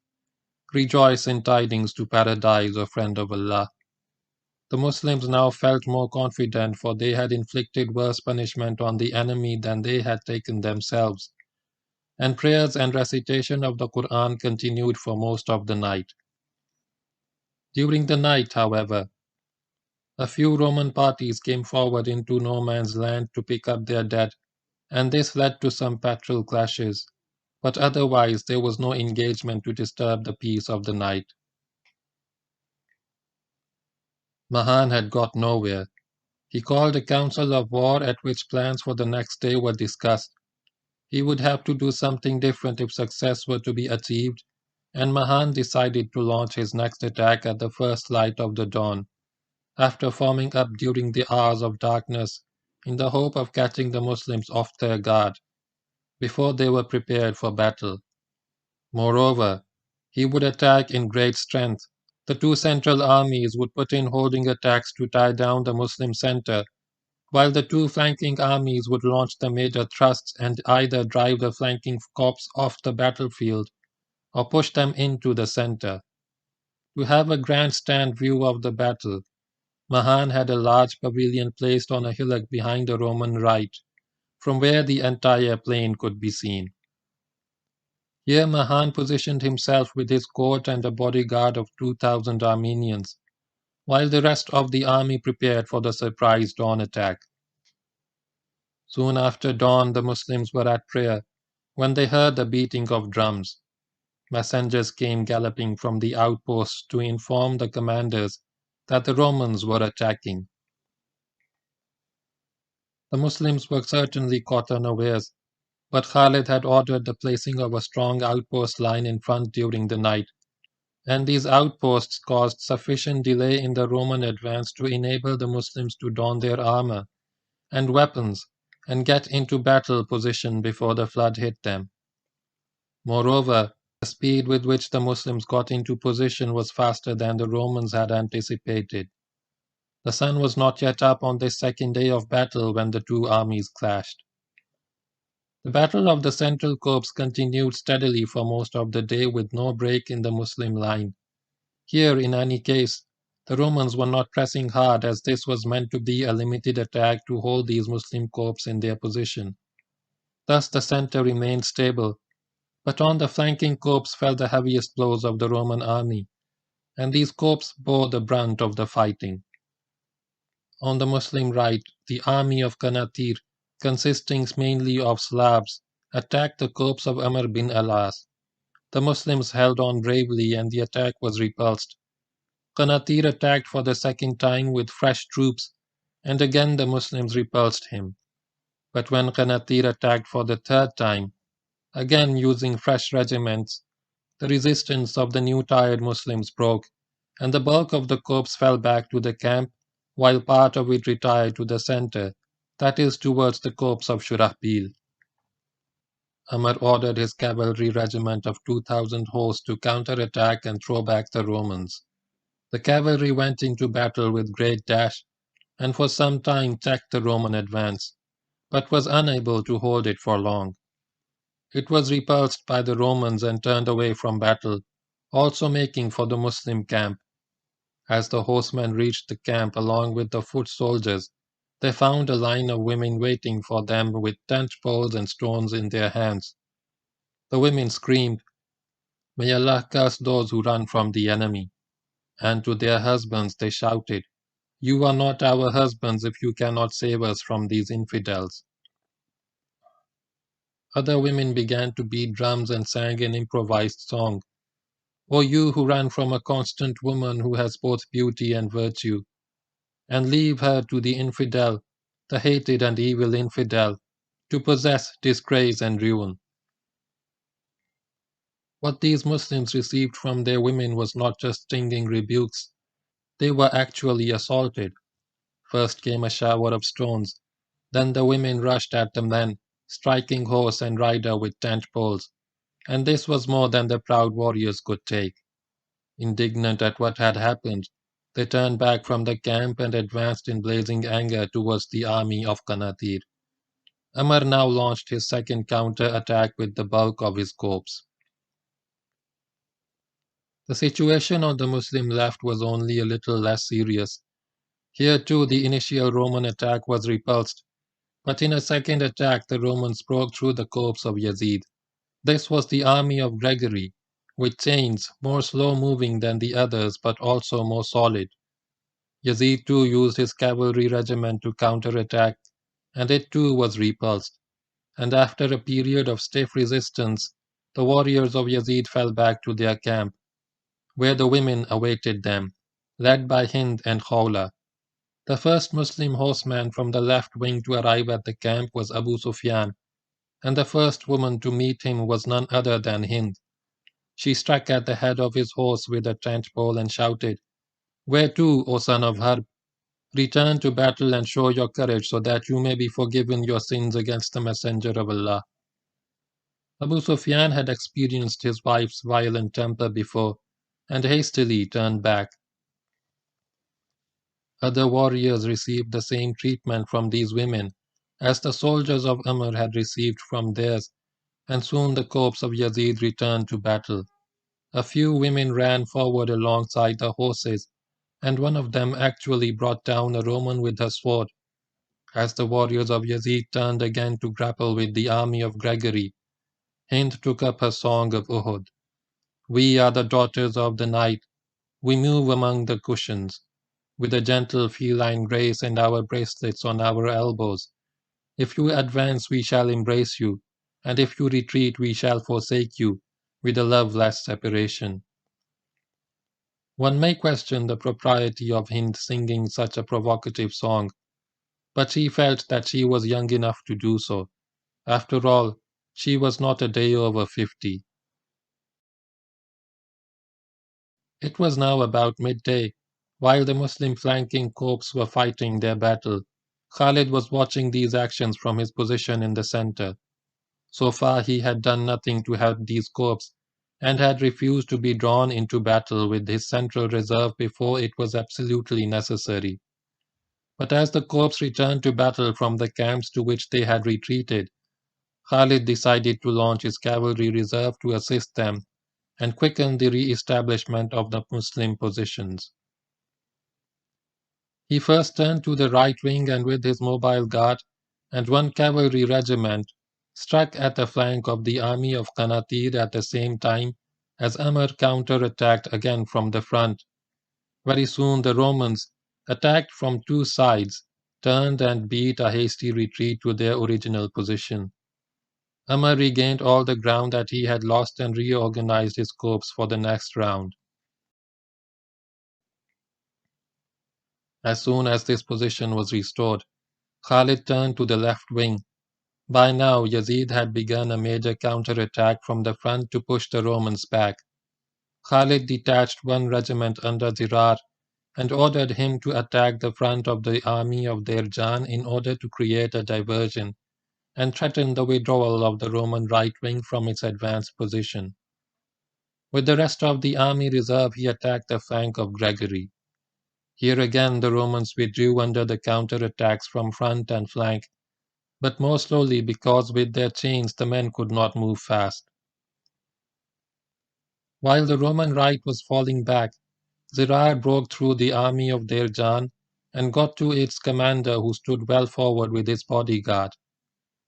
"Rejoice in tidings to paradise, O friend of Allah." The Muslims now felt more confident, for they had inflicted worse punishment on the enemy than they had taken themselves, and prayers and recitation of the Quran continued for most of the night. During the night, however, a few Roman parties came forward into no man's land to pick up their dead, and this led to some petrol clashes, but otherwise there was no engagement to disturb the peace of the night. Mahan had got nowhere. He called a council of war at which plans for the next day were discussed. He would have to do something different if success were to be achieved, and Mahan decided to launch his next attack at the first light of the dawn, after forming up during the hours of darkness in the hope of catching the Muslims off their guard before they were prepared for battle. Moreover, he would attack in great strength. The two central armies would put in holding attacks to tie down the Muslim center, while the two flanking armies would launch the major thrusts and either drive the flanking corps off the battlefield or push them into the center. To have a grandstand view of the battle, Mahan had a large pavilion placed on a hillock behind the Roman right, from where the entire plain could be seen. Here Mahan positioned himself with his court and a bodyguard of 2,000 Armenians, while the rest of the army prepared for the surprise dawn attack. Soon after dawn the Muslims were at prayer, when they heard the beating of drums. Messengers came galloping from the outposts to inform the commanders that the Romans were attacking. The Muslims were certainly caught unawares, but Khalid had ordered the placing of a strong outpost line in front during the night, and these outposts caused sufficient delay in the Roman advance to enable the Muslims to don their armor and weapons and get into battle position before the flood hit them. Moreover, the speed with which the Muslims got into position was faster than the Romans had anticipated. The sun was not yet up on this second day of battle when the two armies clashed. The battle of the Central Corps continued steadily for most of the day with no break in the Muslim line. Here, in any case, the Romans were not pressing hard, as this was meant to be a limited attack to hold these Muslim corps in their position. Thus the center remained stable, but on the flanking corps fell the heaviest blows of the Roman army, and these corps bore the brunt of the fighting. On the Muslim right, the army of Qanatir, consisting mainly of Slavs, attacked the corps of Amr bin al-As. The Muslims held on bravely and the attack was repulsed. Qanatir attacked for the second time with fresh troops, and again the Muslims repulsed him. But when Qanatir attacked for the third time, again using fresh regiments, The resistance of the new tired Muslims broke, and the bulk of the corps fell back to the camp, while part of it retired to the center, that is, towards the corps of Shurahbil. Amr ordered his cavalry regiment of 2,000 horse to counterattack and throw back the Romans. The cavalry went into battle with great dash, and for some time checked the Roman advance, but was unable to hold it for long. It was repulsed by the Romans and turned away from battle, also making for the Muslim camp. As the horsemen reached the camp along with the foot soldiers, they found a line of women waiting for them with tent poles and stones in their hands. The women screamed, "May Allah curse those who run from the enemy." And to their husbands they shouted, "You are not our husbands if you cannot save us from these infidels." Other women began to beat drums and sang an improvised song. "O you who ran from a constant woman who has both beauty and virtue, and leave her to the infidel, the hated and evil infidel, to possess disgrace and ruin." What these Muslims received from their women was not just stinging rebukes, they were actually assaulted. First came a shower of stones, then the women rushed at the men, striking horse and rider with tent poles, and this was more than the proud warriors could take. Indignant at what had happened, they turned back from the camp and advanced in blazing anger towards the army of Qanatir. Amr now launched his second counter-attack with the bulk of his corps. The situation on the Muslim left was only a little less serious. Here too the initial Roman attack was repulsed, but in a second attack the Romans broke through the corps of Yazid. This was the army of Gregory, with chains, more slow-moving than the others but also more solid. Yazid too used his cavalry regiment to counterattack, and it too was repulsed, and after a period of stiff resistance, the warriors of Yazid fell back to their camp, where the women awaited them, led by Hind and Khawla. The first Muslim horseman from the left wing to arrive at the camp was Abu Sufyan, and the first woman to meet him was none other than Hind. She struck at the head of his horse with a tent pole and shouted, "Where to, O son of Harb? Return to battle and show your courage so that you may be forgiven your sins against the Messenger of Allah." Abu Sufyan had experienced his wife's violent temper before, and hastily turned back. Other warriors received the same treatment from these women as the soldiers of Amr had received from theirs, and soon the corps of Yazid returned to battle. A few women ran forward alongside the horses, and one of them actually brought down a Roman with her sword. As the warriors of Yazid turned again to grapple with the army of Gregory, Hind took up her song of Uhud. "We are the daughters of the night, we move among the cushions, with a gentle feline grace and our bracelets on our elbows. If you advance we shall embrace you, and if you retreat we shall forsake you, with a loveless separation." One may question the propriety of Hind singing such a provocative song, but she felt that she was young enough to do so. After all, she was not a day over 50. It was now about midday. While the Muslim flanking corps were fighting their battle, Khalid was watching these actions from his position in the center. So far he had done nothing to help these corps, and had refused to be drawn into battle with his central reserve before it was absolutely necessary. But as the corps returned to battle from the camps to which they had retreated, Khalid decided to launch his cavalry reserve to assist them and quicken the re-establishment of the Muslim positions. He first turned to the right wing and with his mobile guard and one cavalry regiment struck at the flank of the army of Qanatir at the same time as Amr counter-attacked again from the front. Very soon the Romans, attacked from two sides, turned and beat a hasty retreat to their original position. Amr regained all the ground that he had lost and reorganized his corps for the next round. As soon as this position was restored, Khalid turned to the left wing. By now, Yazid had begun a major counterattack from the front to push the Romans back. Khalid detached one regiment under Zirar and ordered him to attack the front of the army of Derjan in order to create a diversion and threaten the withdrawal of the Roman right wing from its advanced position. With the rest of the army reserve, he attacked the flank of Gregory. Here again the Romans withdrew under the counter-attacks from front and flank, but more slowly because with their chains the men could not move fast. While the Roman right was falling back, Zirar broke through the army of Derjan and got to its commander who stood well forward with his bodyguard.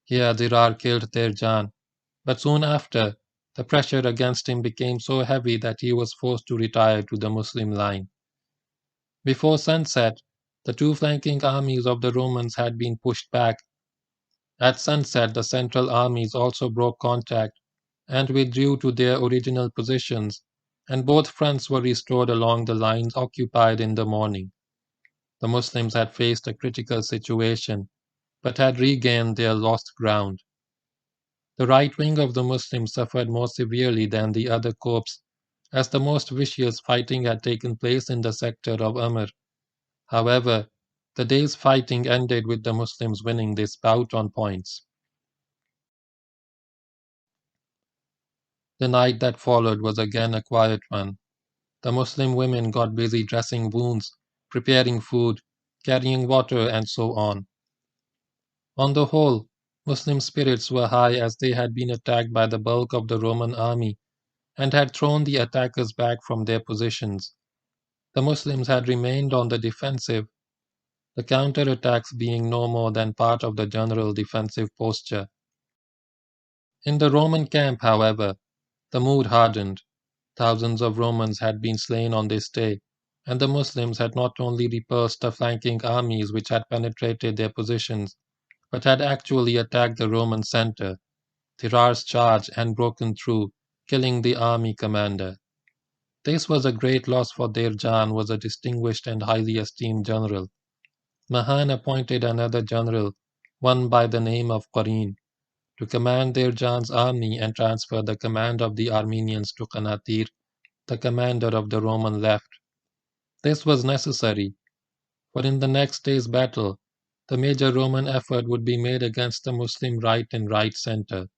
Here Zirar killed Derjan, but soon after, the pressure against him became so heavy that he was forced to retire to the Muslim line. Before sunset, the two flanking armies of the Romans had been pushed back. At sunset, the central armies also broke contact and withdrew to their original positions, and both fronts were restored along the lines occupied in the morning. The Muslims had faced a critical situation, but had regained their lost ground. The right wing of the Muslims suffered more severely than the other corps, as the most vicious fighting had taken place in the sector of Amr. However, the day's fighting ended with the Muslims winning this bout on points. The night that followed was again a quiet one. The Muslim women got busy dressing wounds, preparing food, carrying water, and so on. On the whole, Muslim spirits were high as they had been attacked by the bulk of the Roman army and had thrown the attackers back from their positions. The Muslims had remained on the defensive, the counter-attacks being no more than part of the general defensive posture. In the Roman camp, however, the mood hardened. Thousands of Romans had been slain on this day, and the Muslims had not only repulsed the flanking armies which had penetrated their positions, but had actually attacked the Roman center, Zirar's charge, and broken through, killing the army commander. This was a great loss, for Derjan was a distinguished and highly esteemed general. Mahan appointed another general, one by the name of Qarin, to command Derjan's army and transfer the command of the Armenians to Qanatir, the commander of the Roman left. This was necessary, for in the next day's battle, the major Roman effort would be made against the Muslim right and right center.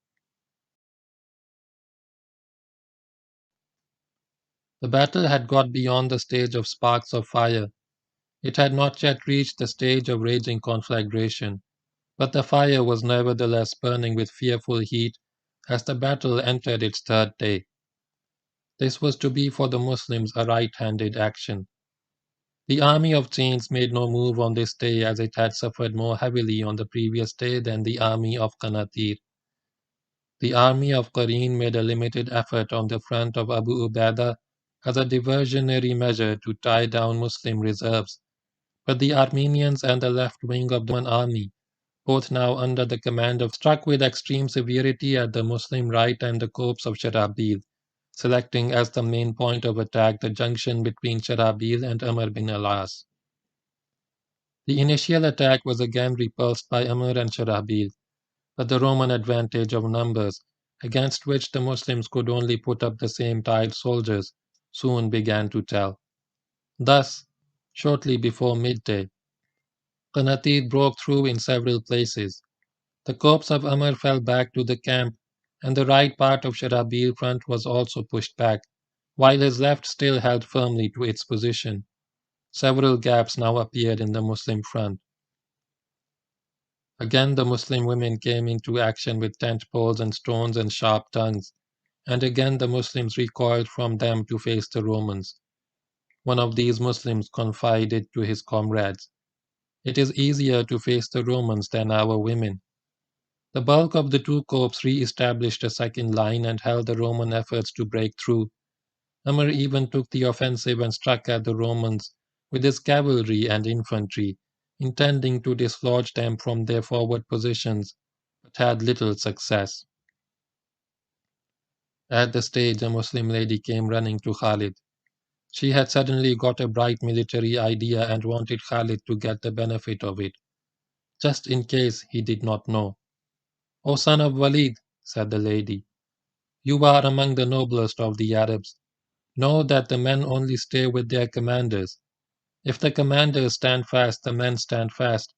The battle had got beyond the stage of sparks of fire. It had not yet reached the stage of raging conflagration, but the fire was nevertheless burning with fearful heat as the battle entered its third day. This was to be for the Muslims a right-handed action. The army of chains made no move on this day, as it had suffered more heavily on the previous day than the army of Qanatir. The army of Qarin made a limited effort on the front of Abu Ubaidah as a diversionary measure to tie down Muslim reserves, but the Armenians and the left wing of the Roman army, both now under the command of, struck with extreme severity at the Muslim right and the corps of Sharabil, selecting as the main point of attack the junction between Sharabil and Amr bin al-As. The initial attack was again repulsed by Amr and Sharabil, but the Roman advantage of numbers, against which the Muslims could only put up the same tired soldiers, soon began to tell. Thus, shortly before midday, Qanatir broke through in several places. The corps of Amr fell back to the camp, and the right part of Sharabil front was also pushed back, while his left still held firmly to its position. Several gaps now appeared in the Muslim front. Again the Muslim women came into action with tent poles and stones and sharp tongues, and again the Muslims recoiled from them to face the Romans. One of these Muslims confided to his comrades, "It is easier to face the Romans than our women." The bulk of the two corps re-established a second line and held the Roman efforts to break through. Amr even took the offensive and struck at the Romans with his cavalry and infantry, intending to dislodge them from their forward positions, but had little success. At the stage, a Muslim lady came running to Khalid. She had suddenly got a bright military idea and wanted Khalid to get the benefit of it, just in case he did not know. "O son of Waleed," said the lady, "you are among the noblest of the Arabs. Know that the men only stay with their commanders. If the commanders stand fast, the men stand fast.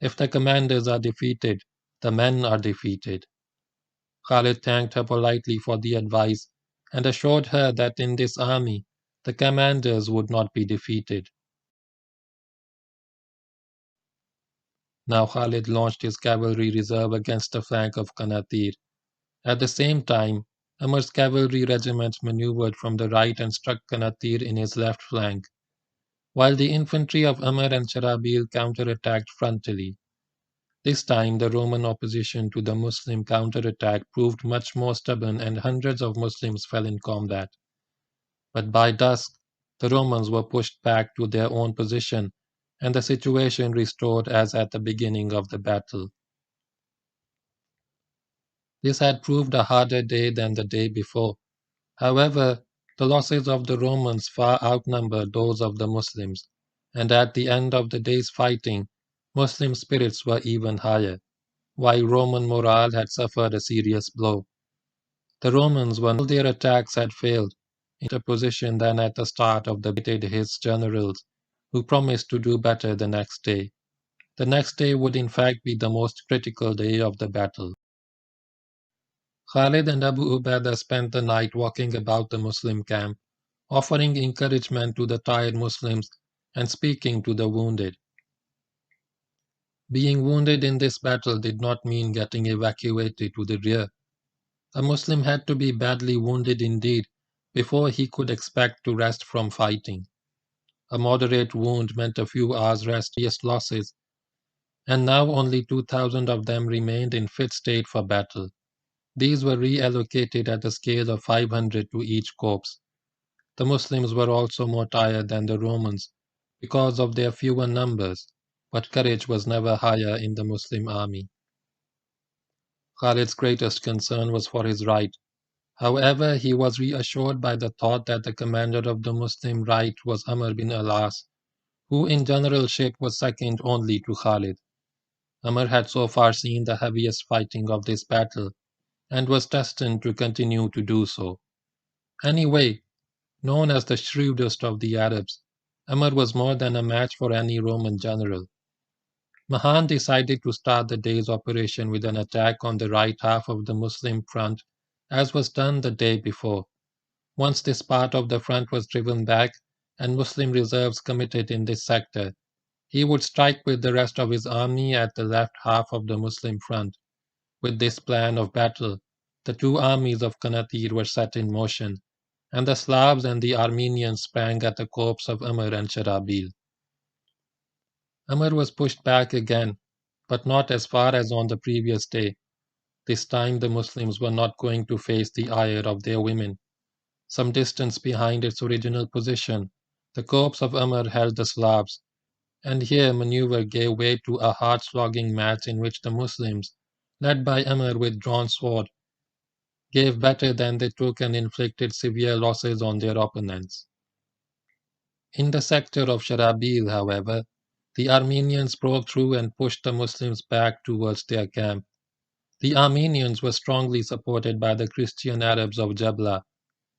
If the commanders are defeated, the men are defeated." Khalid thanked her politely for the advice and assured her that in this army the commanders would not be defeated. Now Khalid launched his cavalry reserve against the flank of Qanatir. At the same time, Amar's cavalry regiments maneuvered from the right and struck Qanatir in his left flank, while the infantry of Amr and Sharabil counterattacked frontally. This time, the Roman opposition to the Muslim counterattack proved much more stubborn and hundreds of Muslims fell in combat. But by dusk, the Romans were pushed back to their own position and the situation restored as at the beginning of the battle. This had proved a harder day than the day before. However, the losses of the Romans far outnumbered those of the Muslims, and at the end of the day's fighting, Muslim spirits were even higher, while Roman morale had suffered a serious blow. The Romans, when all their attacks had failed, in a position than at the start of the battle his generals, who promised to do better the next day. The next day would in fact be the most critical day of the battle. Khalid and Abu Ubaidah spent the night walking about the Muslim camp, offering encouragement to the tired Muslims and speaking to the wounded. Being wounded in this battle did not mean getting evacuated to the rear. A Muslim had to be badly wounded indeed before he could expect to rest from fighting. A moderate wound meant a few hours' rest, losses, and now only 2,000 of them remained in fit state for battle. These were reallocated at a scale of 500 to each corps. The Muslims were also more tired than the Romans because of their fewer numbers, but courage was never higher in the Muslim army. Khalid's greatest concern was for his right. However, he was reassured by the thought that the commander of the Muslim right was Amr bin al-As, who in generalship was second only to Khalid. Amr had so far seen the heaviest fighting of this battle, and was destined to continue to do so. Anyway, known as the shrewdest of the Arabs, Amr was more than a match for any Roman general. Mahan decided to start the day's operation with an attack on the right half of the Muslim front, as was done the day before. Once this part of the front was driven back and Muslim reserves committed in this sector, he would strike with the rest of his army at the left half of the Muslim front. With this plan of battle, the two armies of Qanatir were set in motion, and the Slavs and the Armenians sprang at the corps of Amr and Sharabil. Amr was pushed back again, but not as far as on the previous day. This time the Muslims were not going to face the ire of their women. Some distance behind its original position, the corps of Amr held the Slavs, and here maneuver gave way to a hard-slogging match in which the Muslims, led by Amr with drawn sword, gave better than they took and inflicted severe losses on their opponents. In the sector of Sharabil, however, the Armenians broke through and pushed the Muslims back towards their camp. The Armenians were strongly supported by the Christian Arabs of Jabla,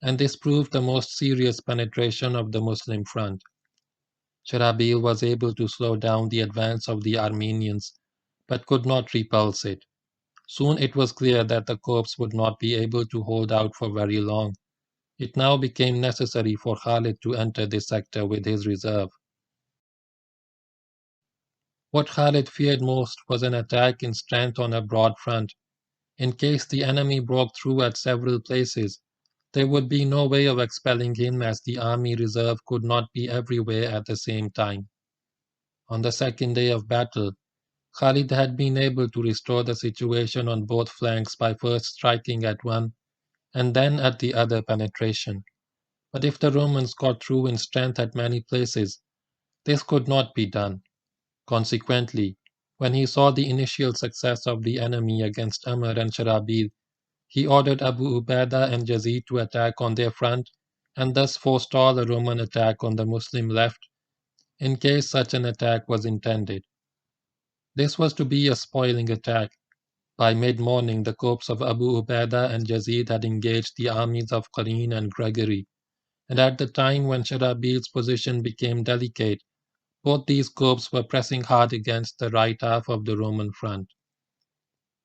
and this proved the most serious penetration of the Muslim front. Sharabil was able to slow down the advance of the Armenians, but could not repulse it. Soon it was clear that the corps would not be able to hold out for very long. It now became necessary for Khalid to enter this sector with his reserve. What Khalid feared most was an attack in strength on a broad front. In case the enemy broke through at several places, there would be no way of expelling him, as the army reserve could not be everywhere at the same time. On the second day of battle, Khalid had been able to restore the situation on both flanks by first striking at one and then at the other penetration. But if the Romans got through in strength at many places, this could not be done. Consequently, when he saw the initial success of the enemy against Amr and Sharabil, he ordered Abu Ubaidah and Yazid to attack on their front and thus forestall a Roman attack on the Muslim left in case such an attack was intended. This was to be a spoiling attack. By mid-morning, the corps of Abu Ubaidah and Yazid had engaged the armies of Qarin and Gregory, and at the time when Sharabil's position became delicate, both these corps were pressing hard against the right half of the Roman front.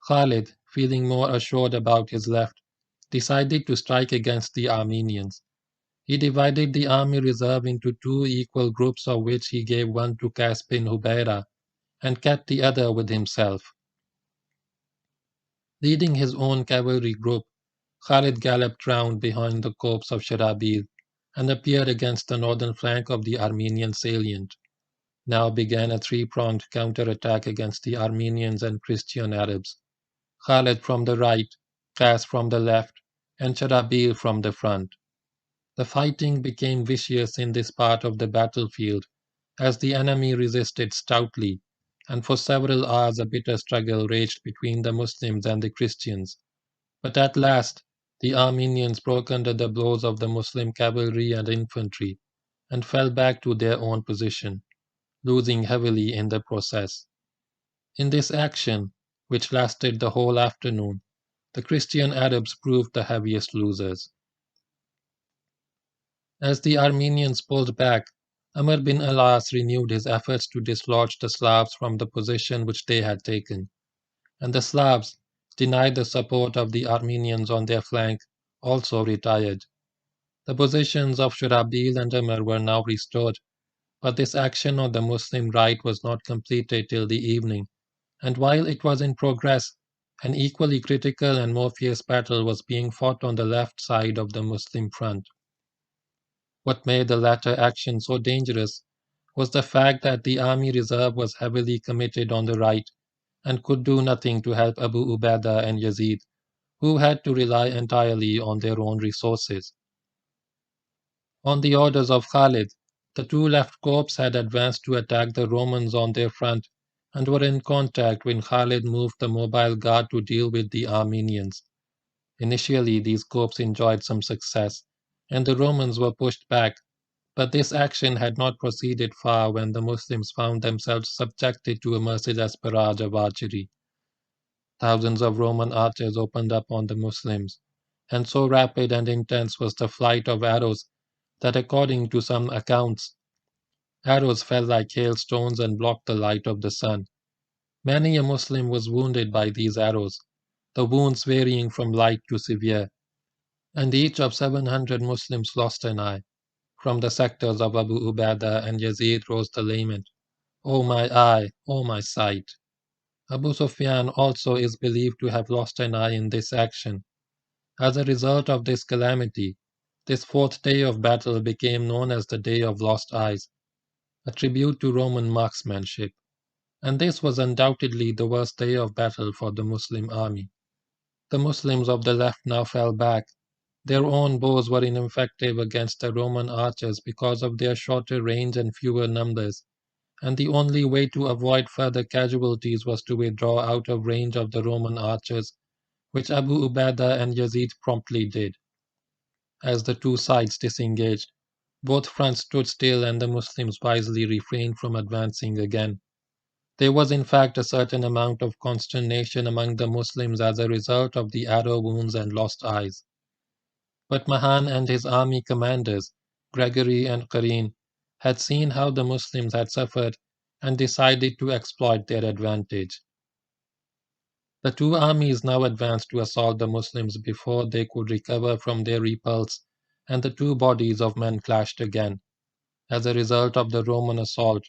Khalid, feeling more assured about his left, decided to strike against the Armenians. He divided the army reserve into two equal groups, of which he gave one to Qais bin Hubayra and kept the other with himself. Leading his own cavalry group, Khalid galloped round behind the corps of Sharabil and appeared against the northern flank of the Armenian salient. Now began a three-pronged counter-attack against the Armenians and Christian Arabs. Khalid from the right, Qais from the left, and Sharabil from the front. The fighting became vicious in this part of the battlefield, as the enemy resisted stoutly, and for several hours a bitter struggle raged between the Muslims and the Christians. But at last, the Armenians broke under the blows of the Muslim cavalry and infantry, and fell back to their own position, losing heavily in the process. In this action, which lasted the whole afternoon, the Christian Arabs proved the heaviest losers. As the Armenians pulled back, Amr bin al-As renewed his efforts to dislodge the Slavs from the position which they had taken, and the Slavs, denied the support of the Armenians on their flank, also retired. The positions of Shurabil and Amr were now restored, but this action on the Muslim right was not completed till the evening, and while it was in progress, an equally critical and more fierce battle was being fought on the left side of the Muslim front. What made the latter action so dangerous was the fact that the army reserve was heavily committed on the right and could do nothing to help Abu Ubaidah and Yazid, who had to rely entirely on their own resources. On the orders of Khalid, the two left corps had advanced to attack the Romans on their front and were in contact when Khalid moved the mobile guard to deal with the Armenians. Initially, these corps enjoyed some success, and the Romans were pushed back, but this action had not proceeded far when the Muslims found themselves subjected to a merciless barrage of archery. Thousands of Roman archers opened up on the Muslims, and so rapid and intense was the flight of arrows that, according to some accounts, arrows fell like hailstones and blocked the light of the sun. Many a Muslim was wounded by these arrows, the wounds varying from light to severe, and each of 700 Muslims lost an eye. From the sectors of Abu Ubaidah and Yazid rose the lament, "O my eye, O my sight!" Abu Sufyan also is believed to have lost an eye in this action. As a result of this calamity, this fourth day of battle became known as the Day of Lost Eyes, a tribute to Roman marksmanship, and this was undoubtedly the worst day of battle for the Muslim army. The Muslims of the left now fell back. Their own bows were ineffective against the Roman archers because of their shorter range and fewer numbers, and the only way to avoid further casualties was to withdraw out of range of the Roman archers, which Abu Ubaidah and Yazid promptly did. As the two sides disengaged, both fronts stood still and the Muslims wisely refrained from advancing again. There was in fact a certain amount of consternation among the Muslims as a result of the arrow wounds and lost eyes. But Mahan and his army commanders, Gregory and Qarin, had seen how the Muslims had suffered and decided to exploit their advantage. The two armies now advanced to assault the Muslims before they could recover from their repulse, and the two bodies of men clashed again. As a result of the Roman assault,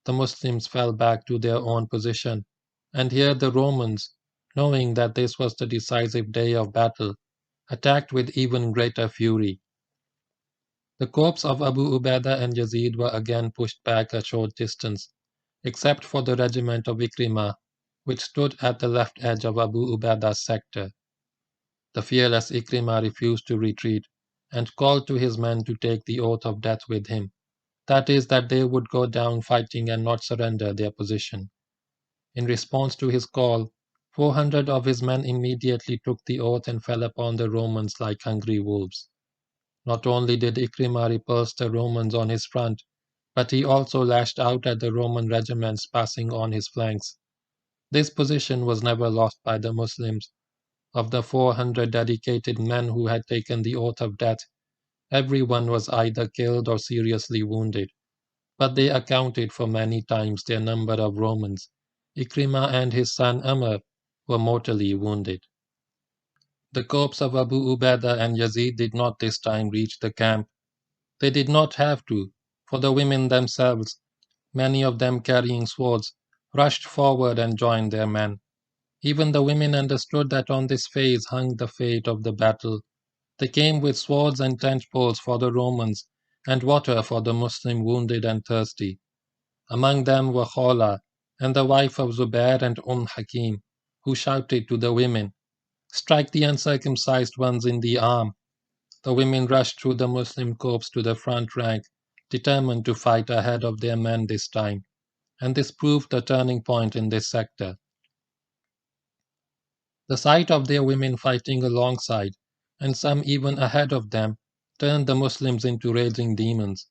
the Muslims fell back to their own position, and here the Romans, knowing that this was the decisive day of battle, attacked with even greater fury. The corps of Abu Ubaidah and Yazid were again pushed back a short distance, except for the regiment of Ikrimah, which stood at the left edge of Abu Ubaidah's sector. The fearless Ikrimah refused to retreat, and called to his men to take the oath of death with him, that is, that they would go down fighting and not surrender their position. In response to his call, 400 of his men immediately took the oath and fell upon the Romans like hungry wolves. Not only did Ikrimah repulse the Romans on his front, but he also lashed out at the Roman regiments passing on his flanks. This position was never lost by the Muslims. Of the 400 dedicated men who had taken the oath of death, Everyone was either killed or seriously wounded, but they accounted for many times their number of Romans. Ikrimah and his son Amr were mortally wounded. The corps of Abu Ubaidah and Yazid did not this time reach the camp. They did not have to, for the women themselves, many of them carrying swords, rushed forward and joined their men. Even the women understood that on this phase hung the fate of the battle. They came with swords and tent poles for the Romans and water for the Muslim wounded and thirsty. Among them were Khawla and the wife of Zubair and Hakim, who shouted to the women, "Strike the uncircumcised ones in the arm." The women rushed through the Muslim corps to the front rank, determined to fight ahead of their men this time, and this proved the turning point in this sector. The sight of their women fighting alongside, and some even ahead of them, turned the Muslims into raging demons.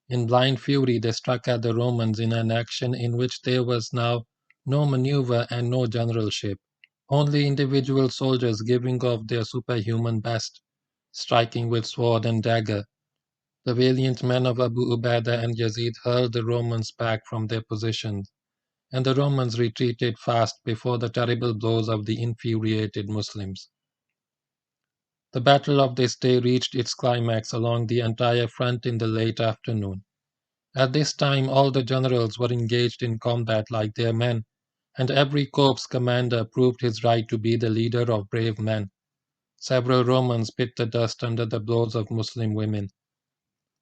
In blind fury they struck at the Romans in an action in which there was now no maneuver and no generalship, only individual soldiers giving off their superhuman best, striking with sword and dagger. The valiant men of Abu Ubaidah and Yazid hurled the Romans back from their positions, and the Romans retreated fast before the terrible blows of the infuriated Muslims. The battle of this day reached its climax along the entire front in the late afternoon. At this time all the generals were engaged in combat like their men, and every corps commander proved his right to be the leader of brave men. Several Romans bit the dust under the blows of Muslim women.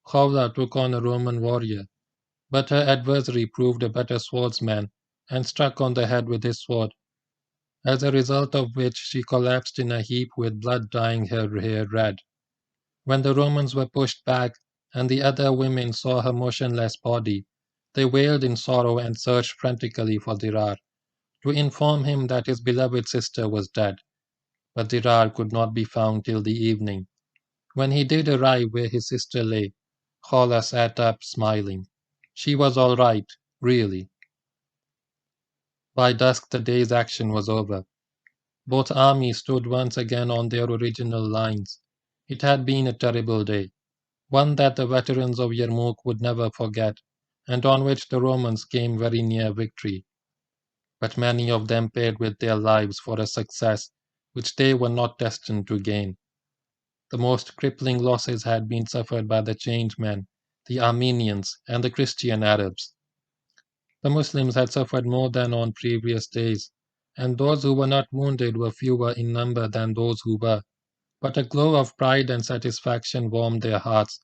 Khawla took on a Roman warrior, but her adversary proved a better swordsman and struck on the head with his sword, as a result of which she collapsed in a heap with blood dyeing her hair red. When the Romans were pushed back and the other women saw her motionless body, they wailed in sorrow and searched frantically for Dirar, to inform him that his beloved sister was dead. But Dirar could not be found till the evening. When he did arrive where his sister lay, Khawla sat up smiling. She was all right, really. By dusk the day's action was over. Both armies stood once again on their original lines. It had been a terrible day, one that the veterans of Yarmouk would never forget, and on which the Romans came very near victory. But many of them paid with their lives for a success which they were not destined to gain. The most crippling losses had been suffered by the changemen, the Armenians, and the Christian Arabs. The Muslims had suffered more than on previous days, and those who were not wounded were fewer in number than those who were. But a glow of pride and satisfaction warmed their hearts,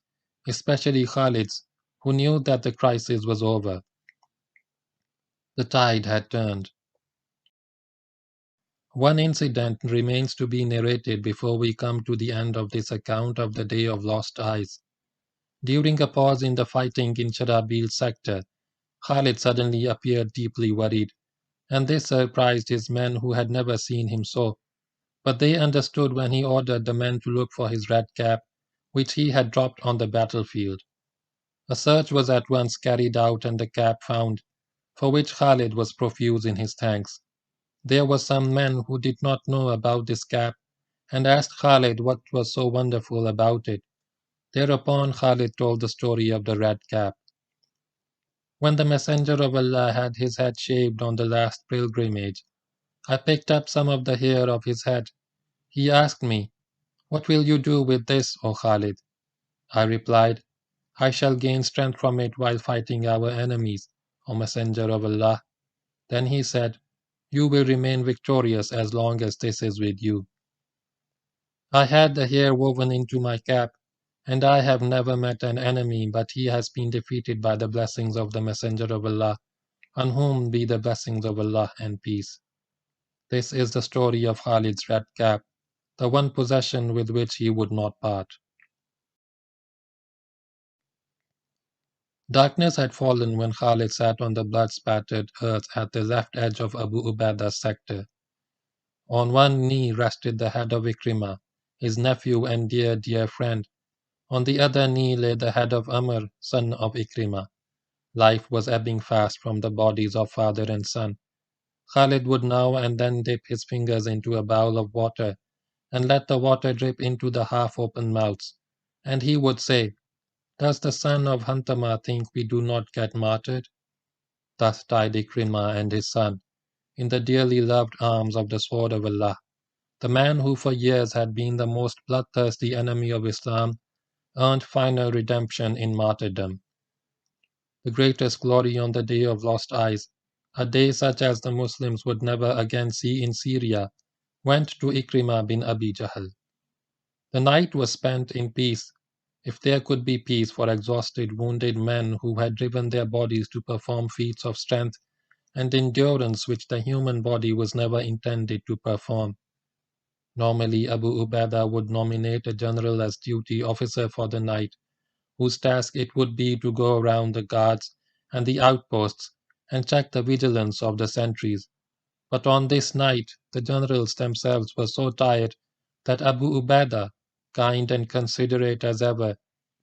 especially Khalid's, who knew that the crisis was over. The tide had turned. One incident remains to be narrated before we come to the end of this account of the Day of Lost Eyes. During a pause in the fighting in Sharabil's sector, Khalid suddenly appeared deeply worried, and this surprised his men who had never seen him so. But they understood when he ordered the men to look for his red cap, which he had dropped on the battlefield. A search was at once carried out and the cap found, for which Khalid was profuse in his thanks. There were some men who did not know about this cap, and asked Khalid what was so wonderful about it. Thereupon Khalid told the story of the red cap. When the Messenger of Allah had his head shaved on the last pilgrimage, I picked up some of the hair of his head. He asked me, "What will you do with this, O Khalid?" I replied, "I shall gain strength from it while fighting our enemies, O Messenger of Allah." Then he said, "You will remain victorious as long as this is with you." I had the hair woven into my cap, and I have never met an enemy but he has been defeated by the blessings of the Messenger of Allah, on whom be the blessings of Allah and peace. This is the story of Khalid's red cap, the one possession with which he would not part. Darkness had fallen when Khalid sat on the blood-spattered earth at the left edge of Abu Ubaidah's sector. On one knee rested the head of Ikrimah, his nephew and dear friend. On the other knee lay the head of Amr, son of Ikrimah. Life was ebbing fast from the bodies of father and son. Khalid would now and then dip his fingers into a bowl of water and let the water drip into the half-open mouths, and he would say, "Does the son of Hantama think we do not get martyred?" Thus died Ikrimah and his son, in the dearly loved arms of the sword of Allah. The man who for years had been the most bloodthirsty enemy of Islam earned final redemption in martyrdom. The greatest glory on the Day of Lost Eyes, a day such as the Muslims would never again see in Syria, went to Ikrimah bin Abi Jahl. The night was spent in peace, if there could be peace for exhausted, wounded men who had driven their bodies to perform feats of strength and endurance which the human body was never intended to perform. Normally, Abu Ubaidah would nominate a general as duty officer for the night, whose task it would be to go around the guards and the outposts and check the vigilance of the sentries. But on this night, the generals themselves were so tired that Abu Ubaidah, kind and considerate as ever,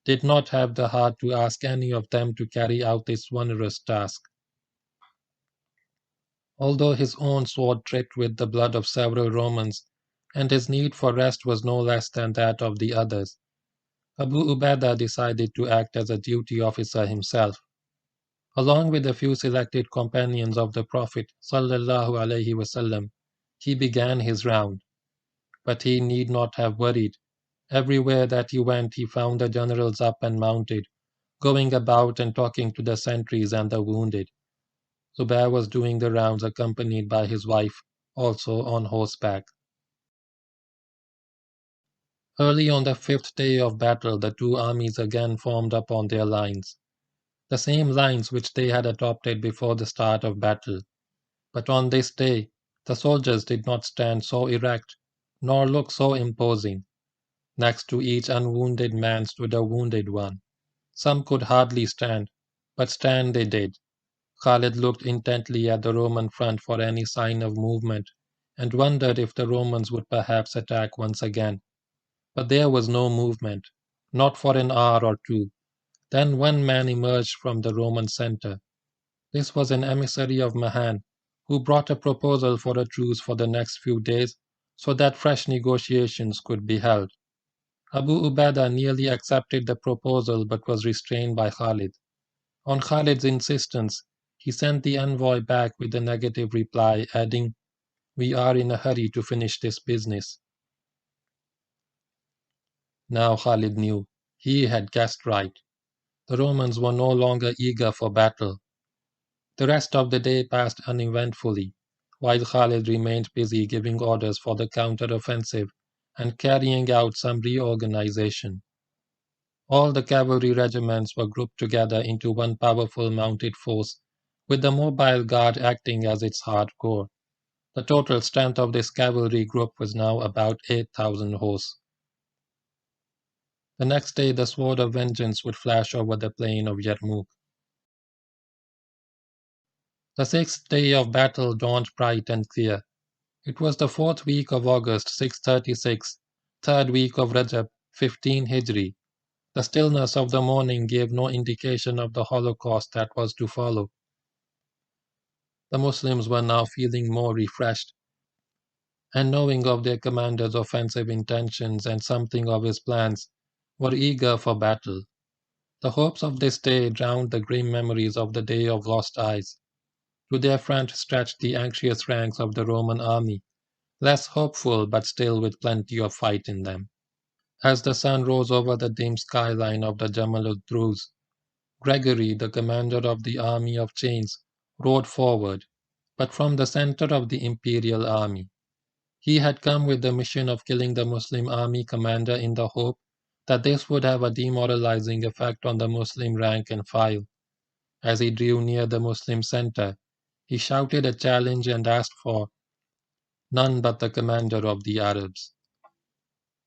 did not have the heart to ask any of them to carry out this onerous task. Although his own sword dripped with the blood of several Romans, and his need for rest was no less than that of the others, Abu Ubaidah decided to act as a duty officer himself. Along with a few selected companions of the Prophet ﷺ, he began his round. But he need not have worried. Everywhere that he went, he found the generals up and mounted, going about and talking to the sentries and the wounded. Zubair was doing the rounds accompanied by his wife, also on horseback. Early on the fifth day of battle, the two armies again formed up on their lines, the same lines which they had adopted before the start of battle. But on this day, the soldiers did not stand so erect, nor look so imposing. Next to each unwounded man stood a wounded one. Some could hardly stand, but stand they did. Khalid looked intently at the Roman front for any sign of movement, and wondered if the Romans would perhaps attack once again. But there was no movement, not for an hour or two. Then one man emerged from the Roman center. This was an emissary of Mahan, who brought a proposal for a truce for the next few days, so that fresh negotiations could be held. Abu Ubaidah nearly accepted the proposal but was restrained by Khalid. On Khalid's insistence, he sent the envoy back with a negative reply, adding, "We are in a hurry to finish this business." Now Khalid knew. He had guessed right. The Romans were no longer eager for battle. The rest of the day passed uneventfully, while Khalid remained busy giving orders for the counter-offensive and carrying out some reorganization. All the cavalry regiments were grouped together into one powerful mounted force, with the mobile guard acting as its hardcore. The total strength of this cavalry group was now about 8,000 horse. The next day the sword of vengeance would flash over the plain of Yarmouk. The sixth day of battle dawned bright and clear. It was the fourth week of August 636, third week of Rajab 15 Hijri. The stillness of the morning gave no indication of the holocaust that was to follow. The Muslims were now feeling more refreshed, and knowing of their commander's offensive intentions and something of his plans, were eager for battle. The hopes of this day drowned the grim memories of the Day of Lost Eyes. To their front stretched the anxious ranks of the Roman army, less hopeful but still with plenty of fight in them. As the sun rose over the dim skyline of the Jamal ud-Druz, Gregory, the commander of the army of chains, rode forward, but from the center of the Imperial Army. He had come with the mission of killing the Muslim army commander in the hope that this would have a demoralizing effect on the Muslim rank and file. As he drew near the Muslim center, he shouted a challenge and asked for none but the commander of the Arabs.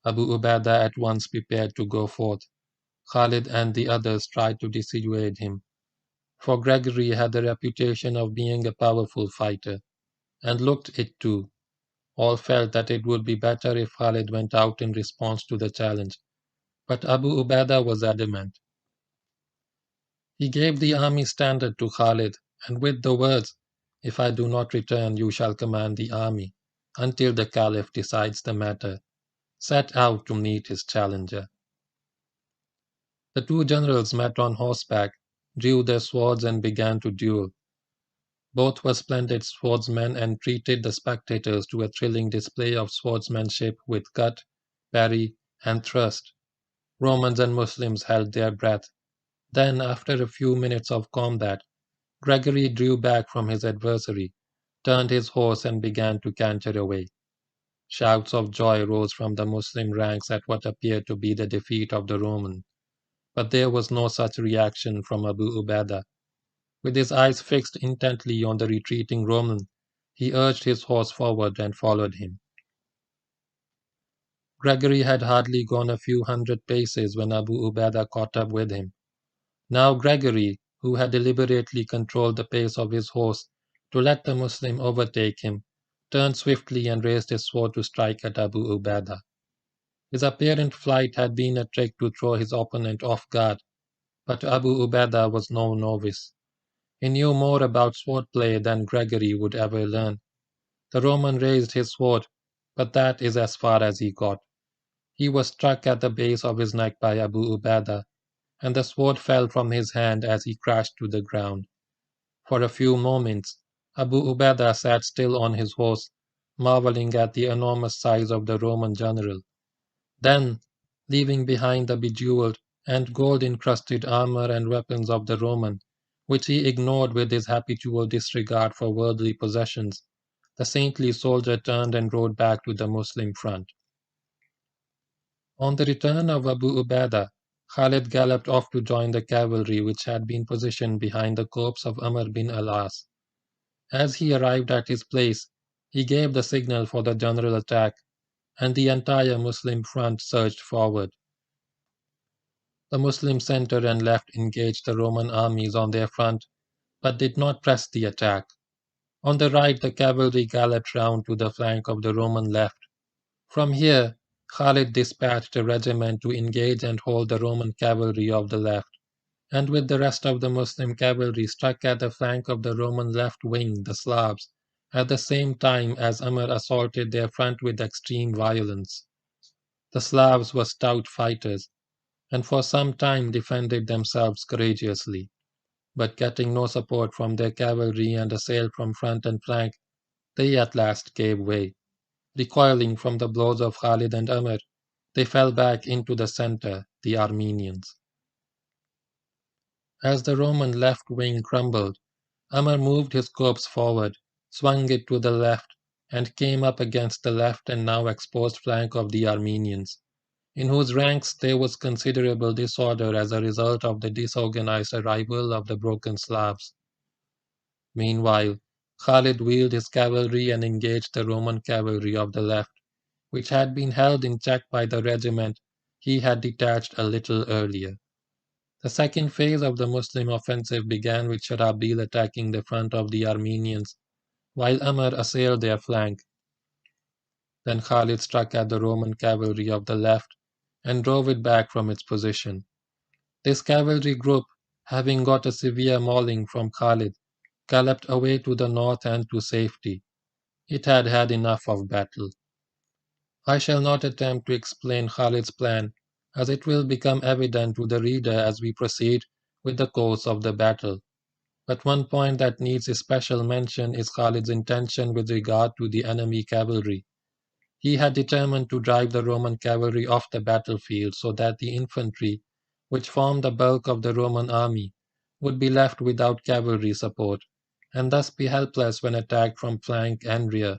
Abu Ubaidah at once prepared to go forth. Khalid and the others tried to dissuade him, for Gregory had the reputation of being a powerful fighter, and looked it too. All felt that it would be better if Khalid went out in response to the challenge, but Abu Ubaidah was adamant. He gave the army standard to Khalid, and with the words, "If I do not return, you shall command the army, until the Caliph decides the matter," set out to meet his challenger. The two generals met on horseback, drew their swords, and began to duel. Both were splendid swordsmen and treated the spectators to a thrilling display of swordsmanship with cut, parry, and thrust. Romans and Muslims held their breath. Then, after a few minutes of combat, Gregory drew back from his adversary, turned his horse, and began to canter away. Shouts of joy rose from the Muslim ranks at what appeared to be the defeat of the Roman. But there was no such reaction from Abu Ubaidah. With his eyes fixed intently on the retreating Roman, he urged his horse forward and followed him. Gregory had hardly gone a few hundred paces when Abu Ubaidah caught up with him. Now Gregory, who had deliberately controlled the pace of his horse to let the Muslim overtake him, turned swiftly and raised his sword to strike at Abu Ubaidah. His apparent flight had been a trick to throw his opponent off guard, but Abu Ubaidah was no novice. He knew more about swordplay than Gregory would ever learn. The Roman raised his sword, but that is as far as he got. He was struck at the base of his neck by Abu Ubaidah, and the sword fell from his hand as he crashed to the ground. For a few moments, Abu Ubaidah sat still on his horse, marveling at the enormous size of the Roman general. Then, leaving behind the bejeweled and gold-encrusted armor and weapons of the Roman, which he ignored with his habitual disregard for worldly possessions, the saintly soldier turned and rode back to the Muslim front. On the return of Abu Ubaidah, Khalid galloped off to join the cavalry which had been positioned behind the corpse of Amr bin al-As. As he arrived at his place, he gave the signal for the general attack, and the entire Muslim front surged forward. The Muslim center and left engaged the Roman armies on their front, but did not press the attack. On the right, the cavalry galloped round to the flank of the Roman left. From here, Khalid dispatched a regiment to engage and hold the Roman cavalry of the left, and with the rest of the Muslim cavalry struck at the flank of the Roman left wing, the Slavs, at the same time as Amr assaulted their front with extreme violence. The Slavs were stout fighters, and for some time defended themselves courageously, but getting no support from their cavalry and assailed from front and flank, they at last gave way. Recoiling from the blows of Khalid and Amr, they fell back into the center, the Armenians. As the Roman left wing crumbled, Amr moved his corps forward, swung it to the left, and came up against the left and now exposed flank of the Armenians, in whose ranks there was considerable disorder as a result of the disorganized arrival of the broken Slavs. Meanwhile, Khalid wheeled his cavalry and engaged the Roman cavalry of the left, which had been held in check by the regiment he had detached a little earlier. The second phase of the Muslim offensive began with Sharabil attacking the front of the Armenians, while Amr assailed their flank. Then Khalid struck at the Roman cavalry of the left and drove it back from its position. This cavalry group, having got a severe mauling from Khalid, galloped away to the north and to safety. It had had enough of battle. I shall not attempt to explain Khalid's plan, as it will become evident to the reader as we proceed with the course of the battle. But one point that needs especial mention is Khalid's intention with regard to the enemy cavalry. He had determined to drive the Roman cavalry off the battlefield so that the infantry, which formed the bulk of the Roman army, would be left without cavalry support, and thus be helpless when attacked from flank and rear.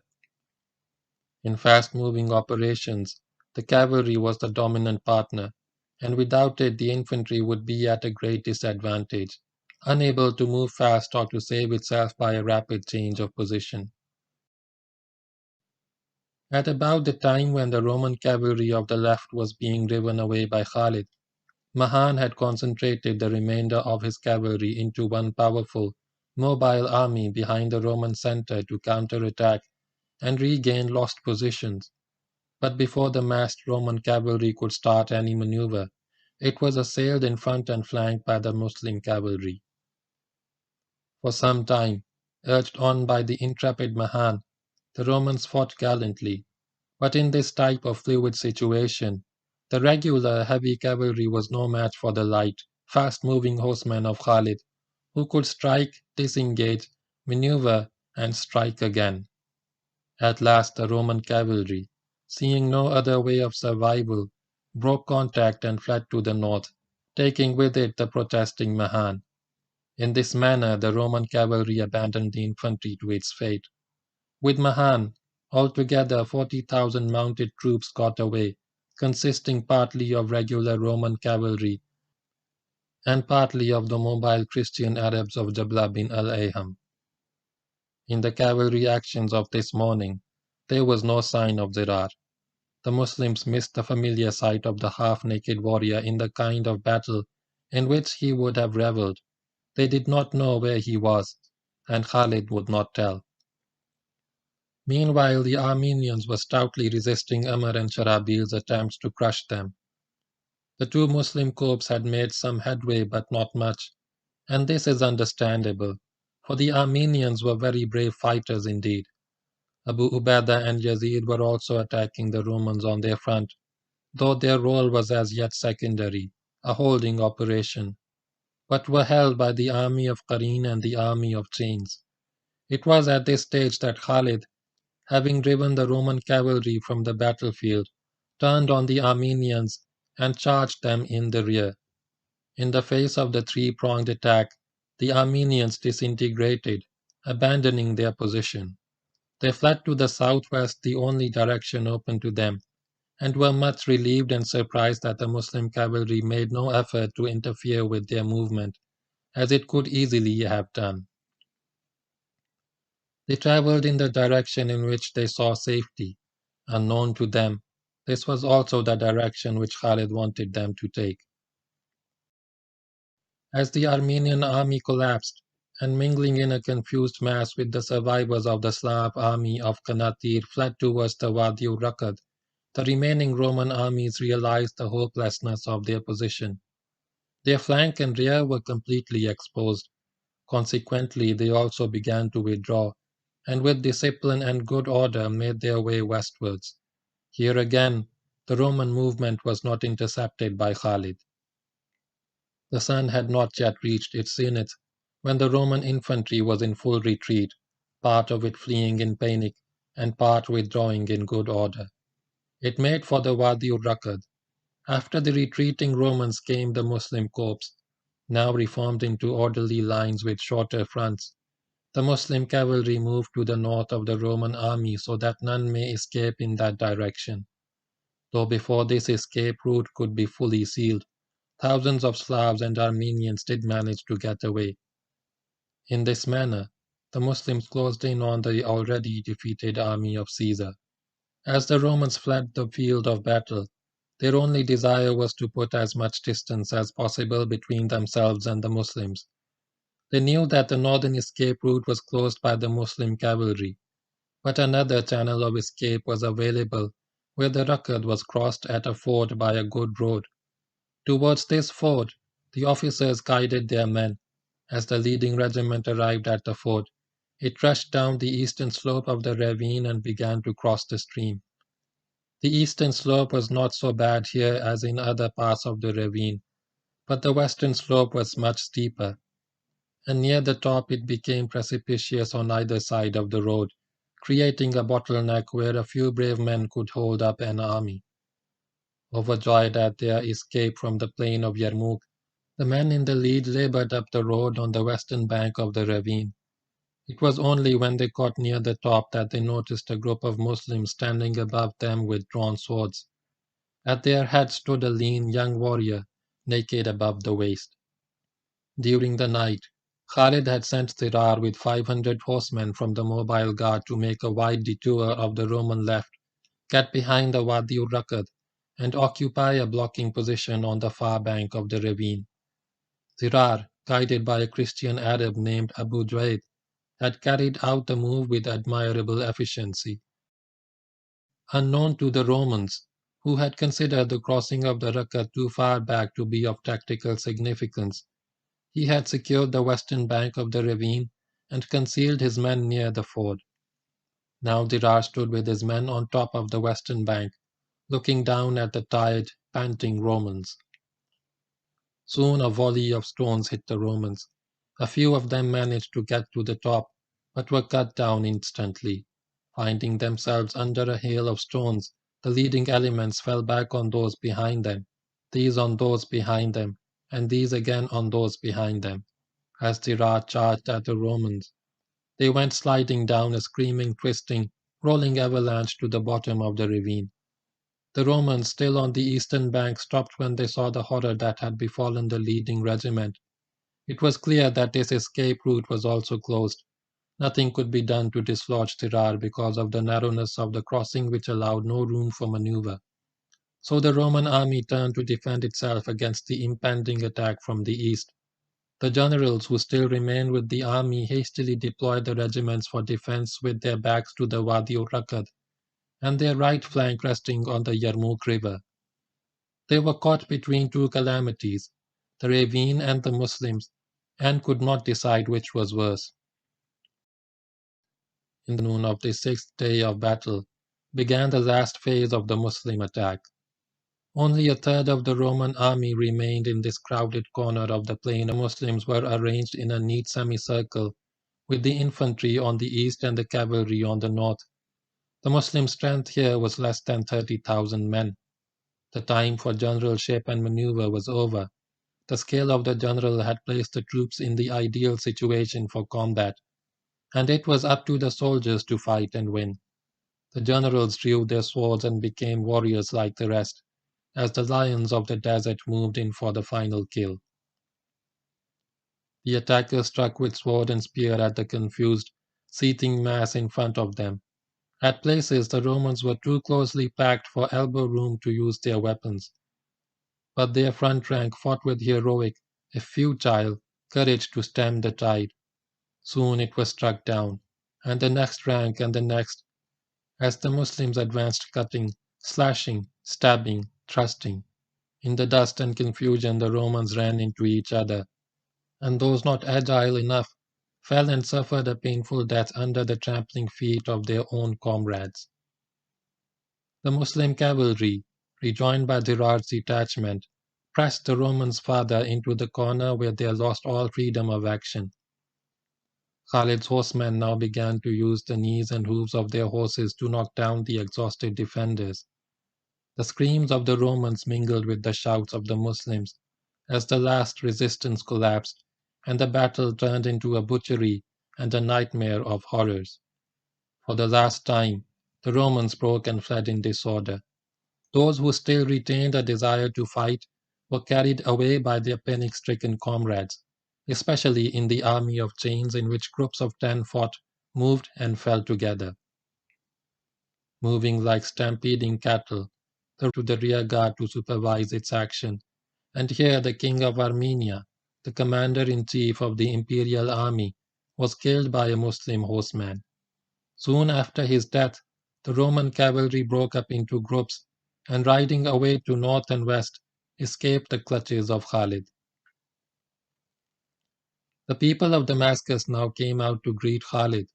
In fast-moving operations, the cavalry was the dominant partner, and without it the infantry would be at a great disadvantage, unable to move fast or to save itself by a rapid change of position. At about the time when the Roman cavalry of the left was being driven away by Khalid, Mahan had concentrated the remainder of his cavalry into one powerful, mobile army behind the Roman center to counterattack and regain lost positions. But before the massed Roman cavalry could start any maneuver, it was assailed in front and flanked by the Muslim cavalry. For some time, urged on by the intrepid Mahan, the Romans fought gallantly, but in this type of fluid situation, The regular heavy cavalry was no match for the light, fast-moving horsemen of Khalid, who could strike, disengage, maneuver, and strike again. At last the Roman cavalry, seeing no other way of survival, broke contact and fled to the north, taking with it the protesting Mahan. In this manner the Roman cavalry abandoned the infantry to its fate. With Mahan, altogether 40,000 mounted troops got away, consisting partly of regular Roman cavalry and partly of the mobile Christian Arabs of Jabla bin al-Ayham. In the cavalry actions of this morning, there was no sign of Zirar. The Muslims missed the familiar sight of the half-naked warrior in the kind of battle in which he would have revelled. They did not know where he was, and Khalid would not tell. Meanwhile, the Armenians were stoutly resisting Amr and Sharabil's attempts to crush them. The two Muslim corps had made some headway but not much, and this is understandable, for the Armenians were very brave fighters indeed. Abu Ubaidah and Yazid were also attacking the Romans on their front, though their role was as yet secondary, a holding operation, but were held by the army of Qareen and the army of Chains. It was at this stage that Khalid, having driven the Roman cavalry from the battlefield, turned on the Armenians and charged them in the rear. In the face of the three-pronged attack, the Armenians disintegrated, abandoning their position. They fled to the southwest, the only direction open to them, and were much relieved and surprised that the Muslim cavalry made no effort to interfere with their movement, as it could easily have done. They travelled in the direction in which they saw safety. Unknown to them, this was also the direction which Khalid wanted them to take. As the Armenian army collapsed, and mingling in a confused mass with the survivors of the Slav army of Kanatir fled towards the Wadi Rakad, the remaining Roman armies realized the hopelessness of their position. Their flank and rear were completely exposed. Consequently, they also began to withdraw, and with discipline and good order made their way westwards. Here again, the Roman movement was not intercepted by Khalid. The sun had not yet reached its zenith when the Roman infantry was in full retreat, part of it fleeing in panic and part withdrawing in good order. It made for the Wadi Rakad. After the retreating Romans came the Muslim corps, now reformed into orderly lines with shorter fronts. The Muslim cavalry moved to the north of the Roman army so that none may escape in that direction. Though before this escape route could be fully sealed, thousands of Slavs and Armenians did manage to get away. In this manner, the Muslims closed in on the already defeated army of Caesar. As the Romans fled the field of battle, their only desire was to put as much distance as possible between themselves and the Muslims. They knew that the northern escape route was closed by the Muslim cavalry, but another channel of escape was available where the Rakad was crossed at a ford by a good road. Towards this ford, the officers guided their men. As the leading regiment arrived at the ford, it rushed down the eastern slope of the ravine and began to cross the stream. The eastern slope was not so bad here as in other parts of the ravine, but the western slope was much steeper, and near the top it became precipitous on either side of the road, creating a bottleneck where a few brave men could hold up an army. Overjoyed at their escape from the Plane of Yarmouk, the men in the lead labored up the road on the western bank of the ravine. It was only when they got near the top that they noticed a group of Muslims standing above them with drawn swords. At their head stood a lean young warrior, naked above the waist. During the night, Khalid had sent Zirar with 500 horsemen from the mobile guard to make a wide detour of the Roman left, get behind the Wadi Rakad, and occupy a blocking position on the far bank of the ravine. Zirar, guided by a Christian Arab named Abu Juaid, had carried out the move with admirable efficiency. Unknown to the Romans, who had considered the crossing of the Rakka too far back to be of tactical significance, he had secured the western bank of the ravine and concealed his men near the ford. Now Zirar stood with his men on top of the western bank, looking down at the tired, panting Romans. Soon a volley of stones hit the Romans. A few of them managed to get to the top, but were cut down instantly. Finding themselves under a hail of stones, the leading elements fell back on those behind them, these on those behind them, and these again on those behind them. As Tirar charged at the Romans, they went sliding down a screaming, twisting, rolling avalanche to the bottom of the ravine. The Romans, still on the eastern bank, stopped when they saw the horror that had befallen the leading regiment. It was clear that this escape route was also closed. Nothing could be done to dislodge Tirar because of the narrowness of the crossing, which allowed no room for maneuver. So the Roman army turned to defend itself against the impending attack from the east. The generals who still remained with the army hastily deployed the regiments for defense with their backs to the Wadi-ul-Rakad and their right flank resting on the Yarmouk River. They were caught between two calamities, the ravine and the Muslims, and could not decide which was worse. In the noon of the sixth day of battle began the last phase of the Muslim attack. Only a third of the Roman army remained in this crowded corner of the plain. The Muslims were arranged in a neat semicircle, with the infantry on the east and the cavalry on the north. The Muslim strength here was less than 30,000 men. The time for generalship and maneuver was over. The skill of the general had placed the troops in the ideal situation for combat, and it was up to the soldiers to fight and win. The generals drew their swords and became warriors like the rest, as the lions of the desert moved in for the final kill. The attackers struck with sword and spear at the confused, seething mass in front of them. At places, the Romans were too closely packed for elbow room to use their weapons. But their front rank fought with heroic, if futile, courage to stem the tide. Soon it was struck down, and the next rank and the next, as the Muslims advanced, cutting, slashing, stabbing, thrusting. In the dust and confusion, the Romans ran into each other, and those not agile enough fell and suffered a painful death under the trampling feet of their own comrades. The Muslim cavalry, rejoined by Dirar's detachment, pressed the Romans farther into the corner where they lost all freedom of action. Khalid's horsemen now began to use the knees and hooves of their horses to knock down the exhausted defenders. The screams of the Romans mingled with the shouts of the Muslims as the last resistance collapsed, and the battle turned into a butchery and a nightmare of horrors. For the last time, the Romans broke and fled in disorder. Those who still retained a desire to fight were carried away by their panic-stricken comrades, especially in the army of chains in which groups of 10 fought, moved, and fell together. Moving like stampeding cattle, to the rear guard to supervise its action, and here the king of Armenia, the commander-in-chief of the Imperial Army, was killed by a Muslim horseman. Soon after his death, the Roman cavalry broke up into groups, and riding away to north and west, escaped the clutches of Khalid. The people of Damascus now came out to greet Khalid.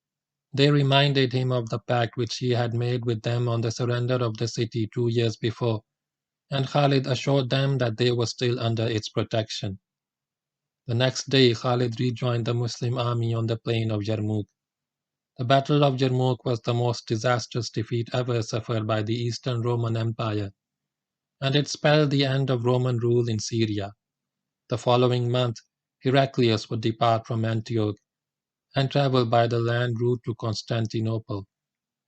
They reminded him of the pact which he had made with them on the surrender of the city 2 years before, and Khalid assured them that they were still under its protection. The next day, Khalid rejoined the Muslim army on the plain of Yarmouk. The Battle of Yarmouk was the most disastrous defeat ever suffered by the Eastern Roman Empire, and it spelled the end of Roman rule in Syria. The following month, Heraclius would depart from Antioch and travel by the land route to Constantinople.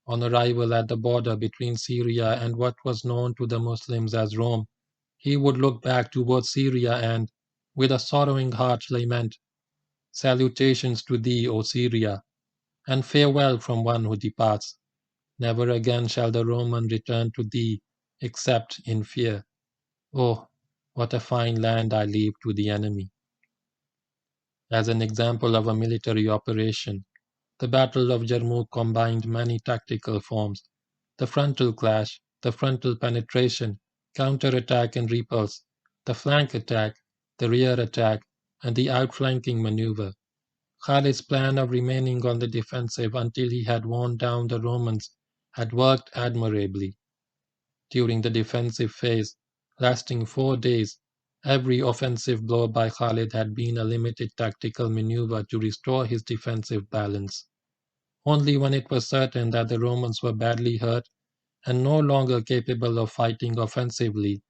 On arrival at the border between Syria and what was known to the Muslims as Rome, he would look back towards Syria and, with a sorrowing heart, lament, "Salutations to thee, O Syria, and farewell from one who departs. Never again shall the Roman return to thee, except in fear. Oh, what a fine land I leave to the enemy." As an example of a military operation, the Battle of Yarmouk combined many tactical forms: the frontal clash, the frontal penetration, counter-attack and repulse, the flank attack, the rear attack, and the outflanking maneuver. Khalid's plan of remaining on the defensive until he had worn down the Romans had worked admirably. During the defensive phase, lasting 4 days, every offensive blow by Khalid had been a limited tactical maneuver to restore his defensive balance. Only when it was certain that the Romans were badly hurt and no longer capable of fighting offensively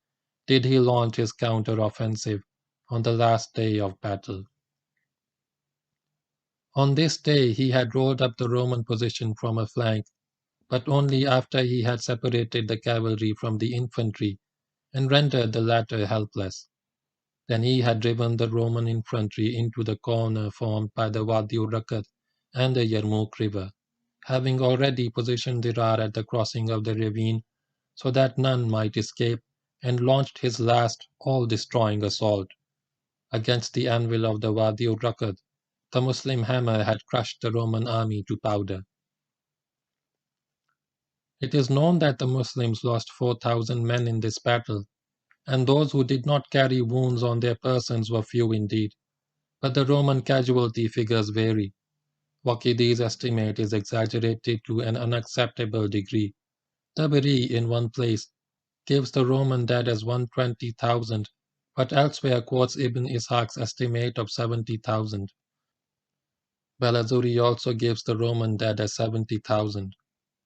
did he launch his counter-offensive on the last day of battle. On this day he had rolled up the Roman position from a flank, but only after he had separated the cavalry from the infantry and rendered the latter helpless. Then he had driven the Roman infantry into the corner formed by the Wadi-ur-Rakat and the Yarmouk river, having already positioned Dirar at the crossing of the ravine so that none might escape, and launched his last all-destroying assault. Against the anvil of the Wadi-ur-Rakat, the Muslim hammer had crushed the Roman army to powder. It is known that the Muslims lost 4,000 men in this battle, and those who did not carry wounds on their persons were few indeed. But the Roman casualty figures vary. Waqidi's estimate is exaggerated to an unacceptable degree. Tabari, in one place, gives the Roman dead as 120,000, but elsewhere quotes Ibn Ishaq's estimate of 70,000. Balazuri also gives the Roman dead as 70,000.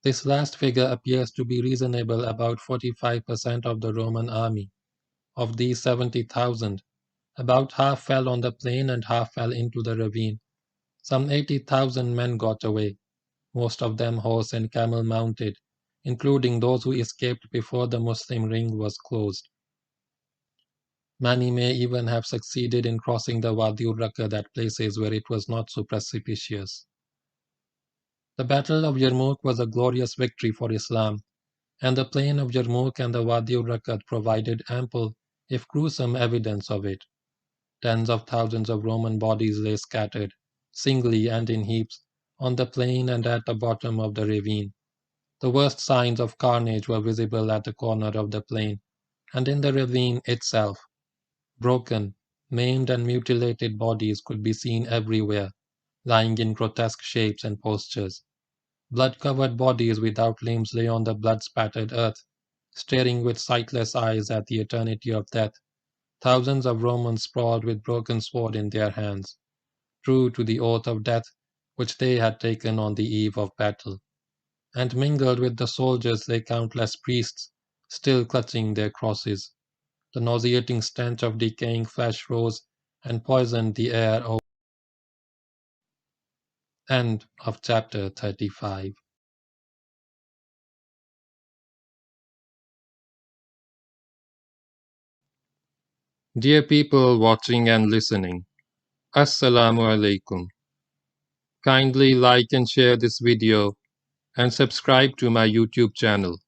This last figure appears to be reasonable. About 45% of the Roman army. Of these 70,000, about half fell on the plain and half fell into the ravine. Some 80,000 men got away, most of them horse and camel mounted, including those who escaped before the Muslim ring was closed. Many may even have succeeded in crossing the Wadi-ur-Rakat at places where it was not so precipitous. The Battle of Yarmouk was a glorious victory for Islam, and the plain of Yarmouk and the Wadi-ur-Rakat provided ample, if gruesome, evidence of it. Tens of thousands of Roman bodies lay scattered, singly and in heaps, on the plain and at the bottom of the ravine. The worst signs of carnage were visible at the corner of the plain, and in the ravine itself. Broken, maimed and mutilated bodies could be seen everywhere, lying in grotesque shapes and postures. Blood-covered bodies without limbs lay on the blood-spattered earth, staring with sightless eyes at the eternity of death. Thousands of Romans sprawled with broken sword in their hands, true to the oath of death which they had taken on the eve of battle. And mingled with the soldiers lay countless priests, still clutching their crosses. The nauseating stench of decaying flesh rose and poisoned the air. End of chapter 35. Dear people watching and listening, Assalamu alaikum. Kindly like and share this video and subscribe to my YouTube channel.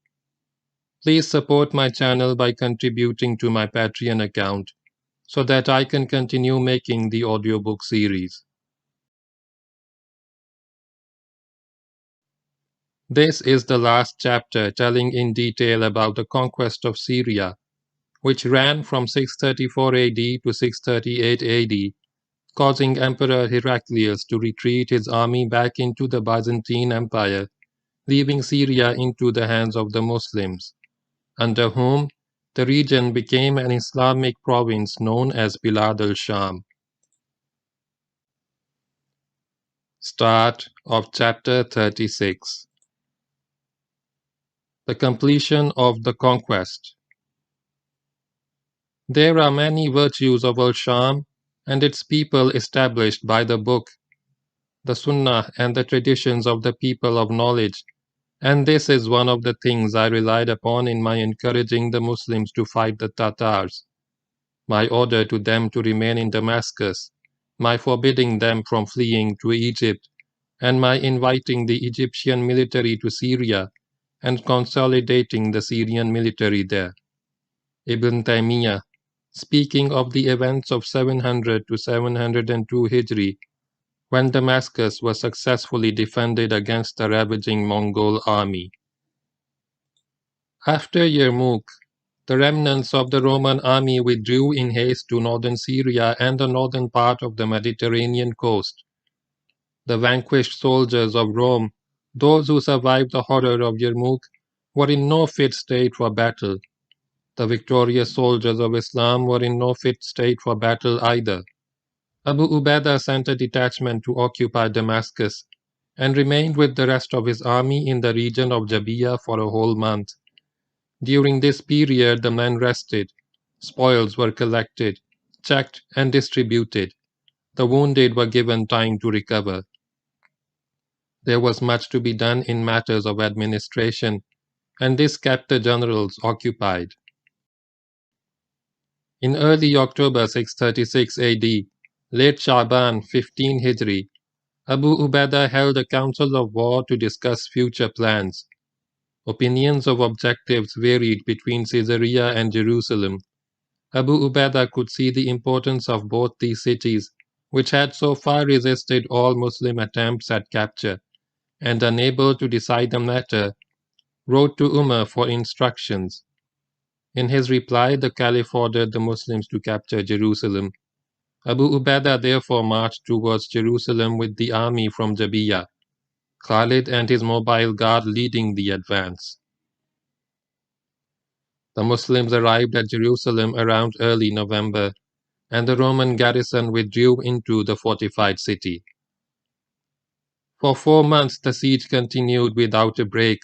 Please support my channel by contributing to my Patreon account so that I can continue making the audiobook series. This is the last chapter telling in detail about the conquest of Syria, which ran from 634 AD to 638 AD, causing Emperor Heraclius to retreat his army back into the Byzantine Empire, leaving Syria into the hands of the Muslims, under whom the region became an Islamic province known as Bilad al-Sham. Start of chapter 36. The completion of the conquest. There are many virtues of al-Sham and its people established by the book, the Sunnah, and the traditions of the people of knowledge, and this is one of the things I relied upon in my encouraging the Muslims to fight the Tatars, my order to them to remain in Damascus, my forbidding them from fleeing to Egypt, and my inviting the Egyptian military to Syria and consolidating the Syrian military there. Ibn Taymiyyah, speaking of the events of 700 to 702 Hijri, when Damascus was successfully defended against the ravaging Mongol army. After Yarmouk, the remnants of the Roman army withdrew in haste to northern Syria and the northern part of the Mediterranean coast. The vanquished soldiers of Rome, those who survived the horror of Yarmouk, were in no fit state for battle. The victorious soldiers of Islam were in no fit state for battle either. Abu Ubaidah sent a detachment to occupy Damascus and remained with the rest of his army in the region of Jabiya for a whole month. During this period, the men rested, spoils were collected, checked, and distributed. The wounded were given time to recover. There was much to be done in matters of administration, and this kept the generals occupied. In early October 636 AD, late Shaban 15 Hijri, Abu Ubaidah held a council of war to discuss future plans. Opinions of objectives varied between Caesarea and Jerusalem. Abu Ubaidah could see the importance of both these cities, which had so far resisted all Muslim attempts at capture, and unable to decide the matter, wrote to Umar for instructions. In his reply, the Caliph ordered the Muslims to capture Jerusalem. Abu Ubaidah therefore marched towards Jerusalem with the army from Jabiya, Khalid and his mobile guard leading the advance. The Muslims arrived at Jerusalem around early November, and the Roman garrison withdrew into the fortified city. For 4 months the siege continued without a break.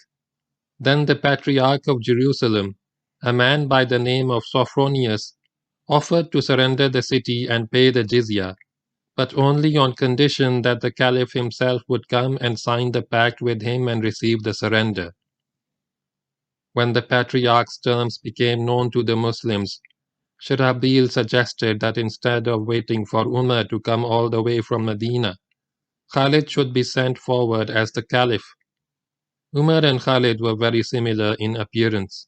Then the Patriarch of Jerusalem, a man by the name of Sophronius, offered to surrender the city and pay the jizya, but only on condition that the Caliph himself would come and sign the pact with him and receive the surrender. When the Patriarch's terms became known to the Muslims, Shirabil suggested that instead of waiting for Umar to come all the way from Medina, Khalid should be sent forward as the Caliph. Umar and Khalid were very similar in appearance,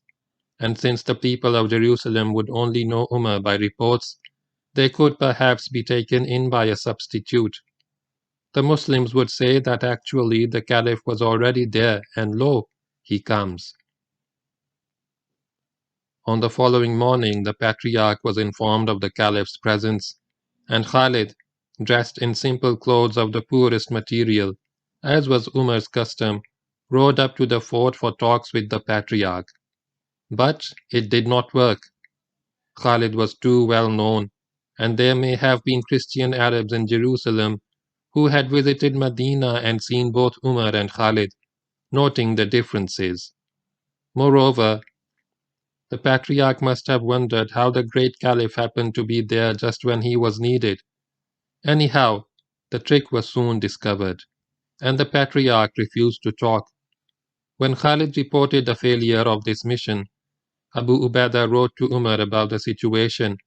and since the people of Jerusalem would only know Umar by reports, they could perhaps be taken in by a substitute. The Muslims would say that actually the Caliph was already there, and lo, he comes. On the following morning, the Patriarch was informed of the Caliph's presence, and Khalid, dressed in simple clothes of the poorest material, as was Umar's custom, rode up to the fort for talks with the Patriarch. But it did not work. Khalid was too well known, and there may have been Christian Arabs in Jerusalem who had visited Medina and seen both Umar and Khalid, noting the differences. Moreover, the Patriarch must have wondered how the great Caliph happened to be there just when he was needed. Anyhow, the trick was soon discovered, and the Patriarch refused to talk. When Khalid reported the failure of this mission, Abu Ubaidah wrote to Umar about the situation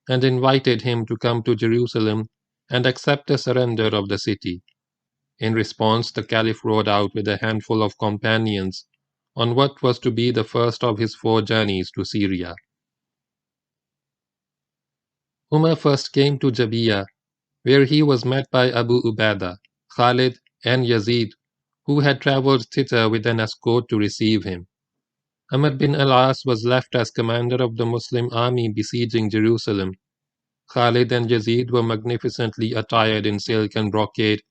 and invited him to come to Jerusalem and accept the surrender of the city. In response, the Caliph rode out with a handful of companions on what was to be the first of his 4 journeys to Syria. Umar first came to Jabiya, where he was met by Abu Ubaidah, Khalid, and Yazid, who had travelled thither with an escort to receive him. Amr bin al-As was left as commander of the Muslim army besieging Jerusalem. Khalid and Yazid were magnificently attired in silk and brocade,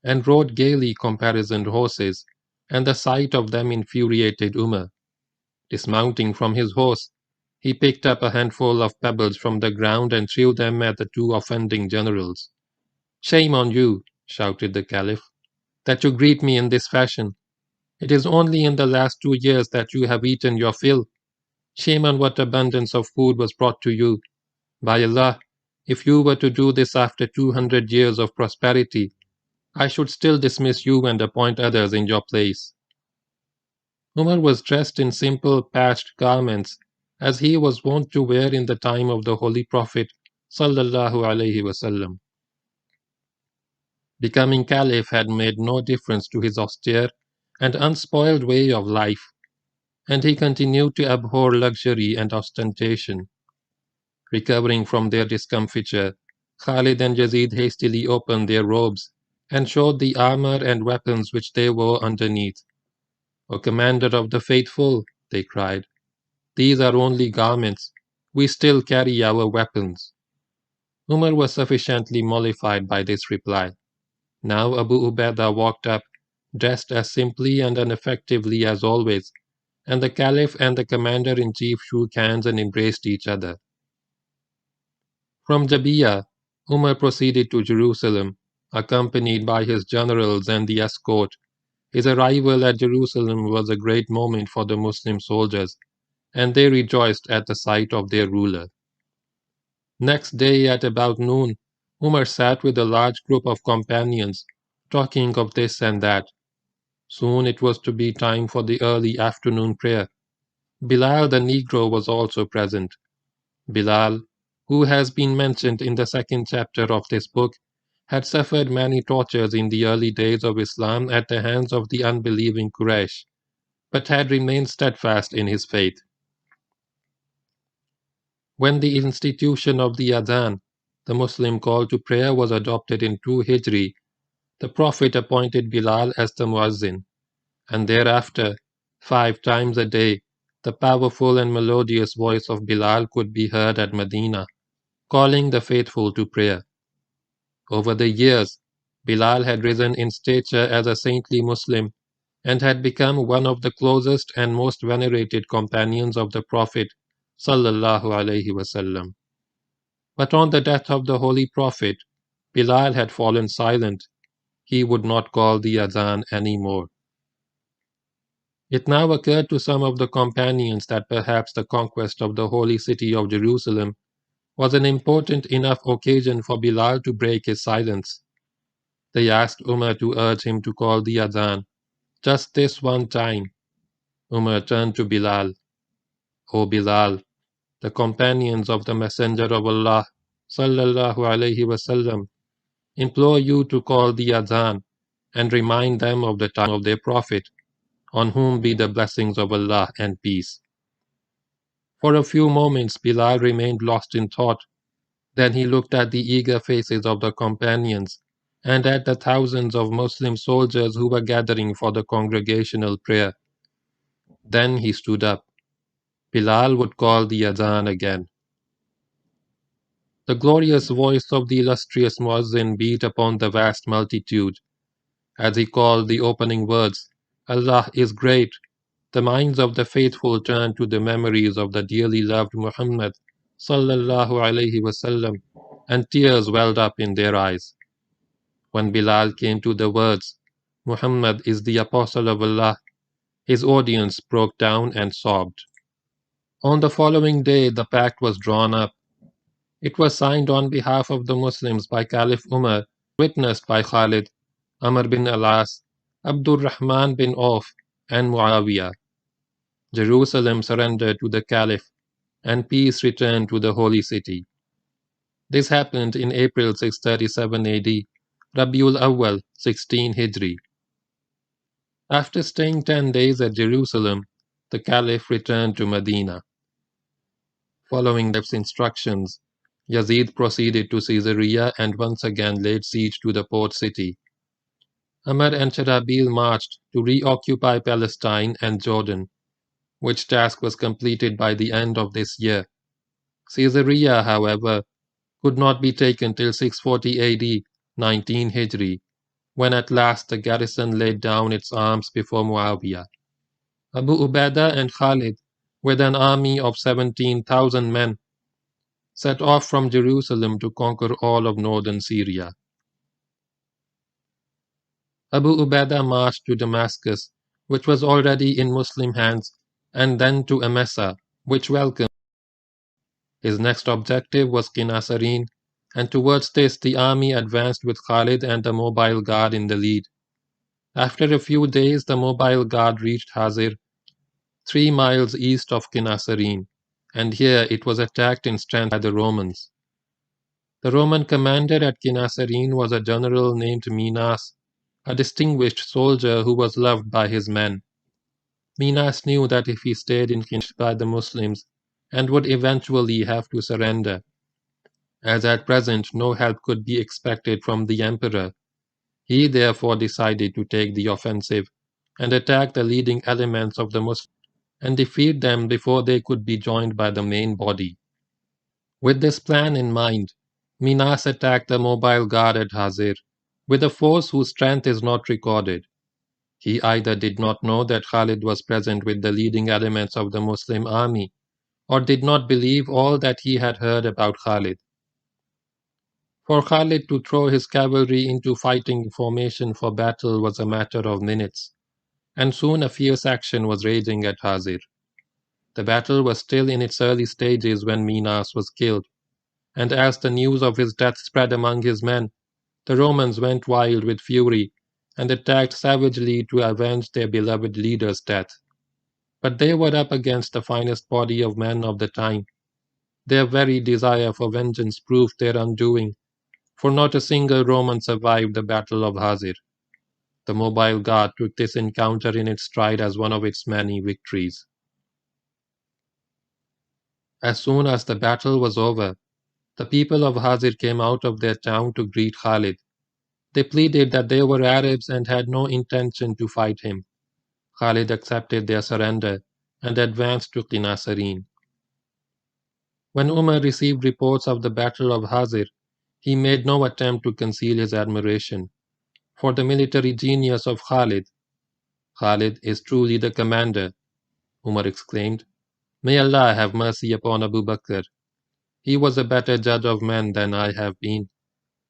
and rode gaily caparisoned horses, and the sight of them infuriated Umar. Dismounting from his horse, he picked up a handful of pebbles from the ground and threw them at the 2 offending generals. "Shame on you," shouted the Caliph, "that you greet me in this fashion. It is only in the last 2 years that you have eaten your fill. Shame on what abundance of food was brought to you. By Allah, if you were to do this after 200 years of prosperity, I should still dismiss you and appoint others in your place." Umar was dressed in simple patched garments, as he was wont to wear in the time of the Holy Prophet sallallahu alaihi wasallam. Becoming Caliph had made no difference to his austere and unspoiled way of life, and he continued to abhor luxury and ostentation. Recovering from their discomfiture, Khalid and Yazid hastily opened their robes and showed the armor and weapons which they wore underneath. "O Commander of the Faithful," they cried, "these are only garments. We still carry our weapons." Umar was sufficiently mollified by this reply. Now Abu Ubaidah walked up, dressed as simply and ineffectively as always, and the Caliph and the commander-in-chief shook hands and embraced each other. From Jabiya, Umar proceeded to Jerusalem, accompanied by his generals and the escort. His arrival at Jerusalem was a great moment for the Muslim soldiers, and they rejoiced at the sight of their ruler. Next day at about noon, Umar sat with a large group of companions, talking of this and that. Soon it was to be time for the early afternoon prayer. Bilal the Negro was also present. Bilal, who has been mentioned in the second chapter of this book, had suffered many tortures in the early days of Islam at the hands of the unbelieving Quraysh, but had remained steadfast in his faith. When the institution of the Adhan, the Muslim call to prayer, was adopted in 2 Hijri, the Prophet appointed Bilal as the Muazzin, and thereafter, 5 times a day, the powerful and melodious voice of Bilal could be heard at Medina, calling the faithful to prayer. Over the years, Bilal had risen in stature as a saintly Muslim and had become one of the closest and most venerated companions of the Prophet sallallahu alaihi wasallam. But on the death of the Holy Prophet, Bilal had fallen silent. He would not call the Adhan any more. It now occurred to some of the companions that perhaps the conquest of the holy city of Jerusalem was an important enough occasion for Bilal to break his silence. They asked Umar to urge him to call the Adhan, just this one time. Umar turned to Bilal. O Bilal, the companions of the Messenger of Allah sallallahu alaihi wasallam implore you to call the Adhan and remind them of the time of their Prophet, on whom be the blessings of Allah and peace. For a few moments Bilal remained lost in thought. Then he looked at the eager faces of the companions and at the thousands of Muslim soldiers who were gathering for the congregational prayer. Then he stood up. Bilal would call the Adhan again. The glorious voice of the illustrious Muazzin beat upon the vast multitude. As he called the opening words, Allah is great, the minds of the faithful turned to the memories of the dearly loved Muhammad sallallahu alaihi wasallam, and tears welled up in their eyes. When Bilal came to the words, Muhammad is the apostle of Allah, his audience broke down and sobbed. On the following day the pact was drawn up. It was signed on behalf of the Muslims by Caliph Umar, witnessed by Khalid, Amr bin Al-As, Abdul Rahman bin Auf, and Muawiyah. Jerusalem surrendered to the Caliph, and peace returned to the holy city. This happened in April 637 AD, Rabiul Awwal 16 Hijri. After staying 10 days at Jerusalem, the Caliph returned to Medina. Following Caliph's instructions, Yazid proceeded to Caesarea and once again laid siege to the port city. Amr and Sharabil marched to reoccupy Palestine and Jordan, which task was completed by the end of this year. Caesarea, however, could not be taken till 640 AD, 19 Hijri, when at last the garrison laid down its arms before Muawiyah. Abu Ubaidah and Khalid, with an army of 17,000 men, set off from Jerusalem to conquer all of northern Syria. Abu Ubaidah marched to Damascus, which was already in Muslim hands, and then to Msa, which welcomed. His next objective was Qinasarine, and towards this the army advanced with Khalid and the mobile guard in the lead. After a few days the mobile guard reached Hazir, 3 miles east of Qinasarine, and here it was attacked in strength by the Romans. The Roman commander at Qinasarine was a general named Minas, a distinguished soldier who was loved by his men. Minas knew that if he stayed in Qinasarine by the Muslims, and would eventually have to surrender, as at present no help could be expected from the emperor. He therefore decided to take the offensive and attack the leading elements of the Muslims and defeat them before they could be joined by the main body. With this plan in mind, Minas attacked the mobile guard at Hazir with a force whose strength is not recorded. He either did not know that Khalid was present with the leading elements of the Muslim army, or did not believe all that he had heard about Khalid. For Khalid to throw his cavalry into fighting formation for battle was a matter of minutes, and soon a fierce action was raging at Hazir. The battle was still in its early stages when Minas was killed, and as the news of his death spread among his men, the Romans went wild with fury and attacked savagely to avenge their beloved leader's death. But they were up against the finest body of men of the time. Their very desire for vengeance proved their undoing, for not a single Roman survived the Battle of Hazir. The mobile guard took this encounter in its stride as one of its many victories. As soon as the battle was over, the people of Hazir came out of their town to greet Khalid. They pleaded that they were Arabs and had no intention to fight him. Khalid accepted their surrender and advanced to Qinasarin. When Umar received reports of the Battle of Hazir, he made no attempt to conceal his admiration for the military genius of Khalid. "Khalid is truly the commander," Umar exclaimed. "May Allah have mercy upon Abu Bakr. He was a better judge of men than I have been."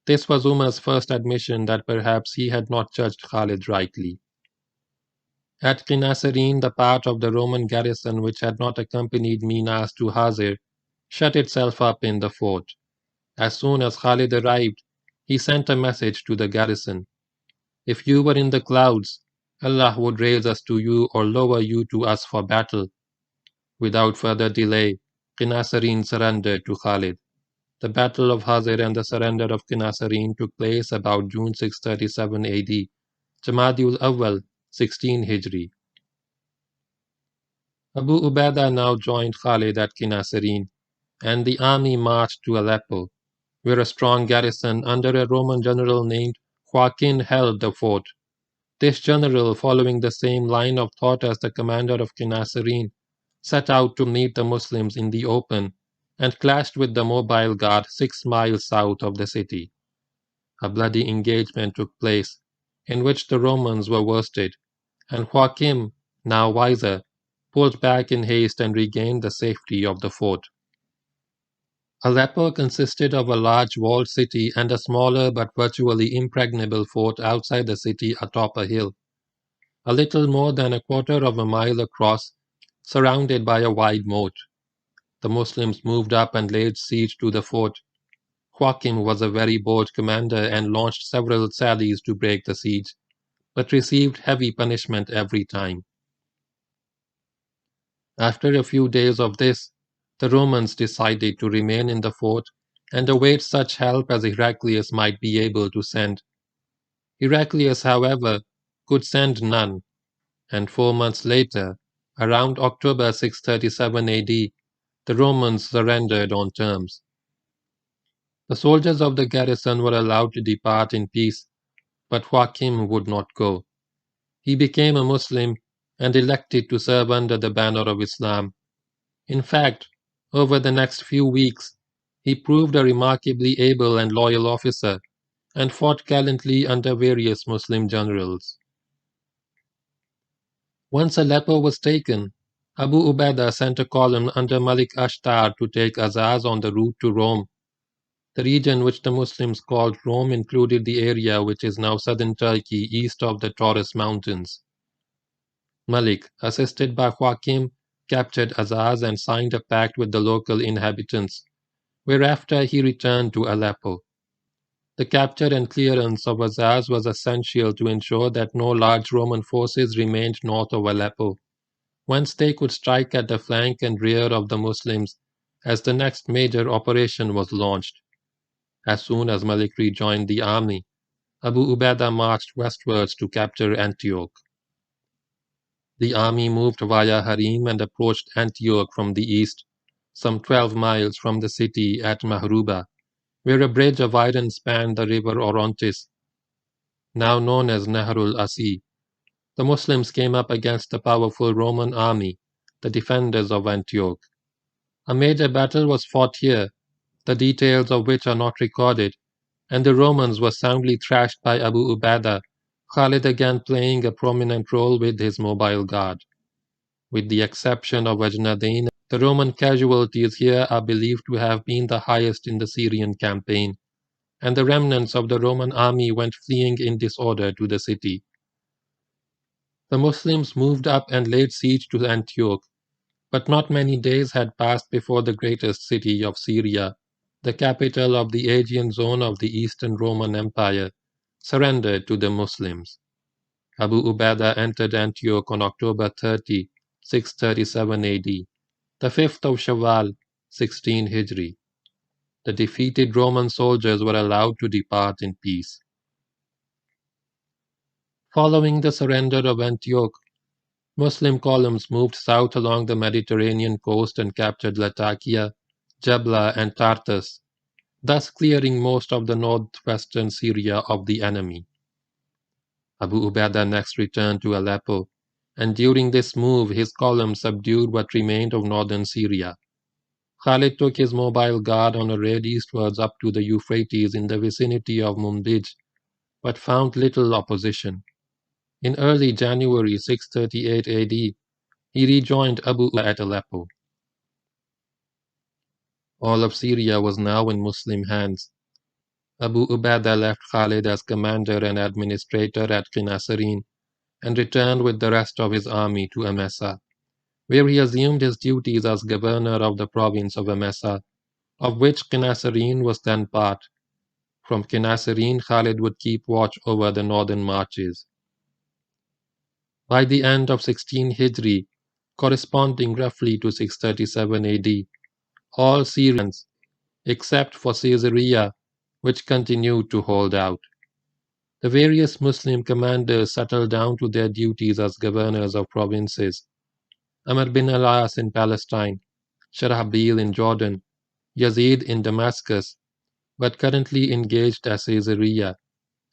This was Umar's first admission that perhaps he had not judged Khalid rightly. At Qinasarin, the part of the Roman garrison which had not accompanied Minas to Hazir shut itself up in the fort. As soon as Khalid arrived, he sent a message to the garrison. "If you were in the clouds, Allah would raise us to you or lower you to us for battle." Without further delay, Qinasarin surrendered to Khalid. The Battle of Hazir and the surrender of Qinasarin took place about June 637 AD, Jamadiul Awwal 16 Hijri. Abu Ubaidah now joined Khalid at Qinasarin, and the army marched to Aleppo, where a strong garrison under a Roman general named Joaquin held the fort. This general, following the same line of thought as the commander of Qinasarin, set out to meet the Muslims in the open and clashed with the mobile guard 6 miles south of the city. A bloody engagement took place, in which the Romans were worsted, and Joachim, now wiser, pulled back in haste and regained the safety of the fort. Aleppo consisted of a large walled city and a smaller but virtually impregnable fort outside the city atop a hill, a little more than a quarter of a mile across, surrounded by a wide moat. The Muslims moved up and laid siege to the fort. Joachim was a very bold commander and launched several sallies to break the siege, but received heavy punishment every time. After a few days of this, the Romans decided to remain in the fort and await such help as Heraclius might be able to send. Heraclius, however, could send none, and 4 months later, around October 637 AD, the Romans surrendered on terms. The soldiers of the garrison were allowed to depart in peace, but Joachim would not go. He became a Muslim and elected to serve under the banner of Islam. In fact, over the next few weeks, he proved a remarkably able and loyal officer and fought gallantly under various Muslim generals. Once Aleppo was taken, Abu Ubaidah sent a column under Malik Ashtar to take Azaz on the route to Rome. The region which the Muslims called Rome included the area which is now southern Turkey east of the Taurus Mountains. Malik, assisted by Joachim, captured Azaz and signed a pact with the local inhabitants, whereafter he returned to Aleppo. The capture and clearance of Azaz was essential to ensure that no large Roman forces remained north of Aleppo, whence they could strike at the flank and rear of the Muslims as the next major operation was launched. As soon as Malik rejoined the army, Abu Ubaidah marched westwards to capture Antioch. The army moved via Harim and approached Antioch from the east, some 12 miles from the city at Mahruba, where a bridge of iron spanned the river Orontes, now known as Nahrul Asi. The Muslims came up against the powerful Roman army, the defenders of Antioch. A major battle was fought here, the details of which are not recorded, and the Romans were soundly thrashed by Abu Ubaidah, Khalid again playing a prominent role with his mobile guard. With the exception of Ajnadain, the Roman casualties here are believed to have been the highest in the Syrian campaign, and the remnants of the Roman army went fleeing in disorder to the city. The Muslims moved up and laid siege to Antioch, but not many days had passed before the greatest city of Syria, the capital of the Aegean zone of the Eastern Roman Empire, surrendered to the Muslims. Abu Ubaidah entered Antioch on October 30, 637 AD, the 5th of Shawwal, 16 Hijri. The defeated Roman soldiers were allowed to depart in peace. Following the surrender of Antioch, Muslim columns moved south along the Mediterranean coast and captured Latakia, Jabla, and Tartus, thus clearing most of the northwestern Syria of the enemy. Abu Ubaidah next returned to Aleppo, and during this move his columns subdued what remained of northern Syria. Khalid took his mobile guard on a raid eastwards up to the Euphrates in the vicinity of Munbij, but found little opposition. In early January 638 AD, he rejoined Abu Ubaidah at Aleppo. All of Syria was now in Muslim hands. Abu Ubaidah left Khalid as commander and administrator at Qinasarine and returned with the rest of his army to Msa, where he assumed his duties as governor of the province of Msa, of which Qinasarine was then part. From Qinasarine, Khalid would keep watch over the northern marches. By the end of 16 Hijri, corresponding roughly to 637 AD, all Syrians, except for Caesarea, which continued to hold out. The various Muslim commanders settled down to their duties as governors of provinces. Amr bin al-As in Palestine, Sharahabil in Jordan, Yazid in Damascus, but currently engaged at Caesarea,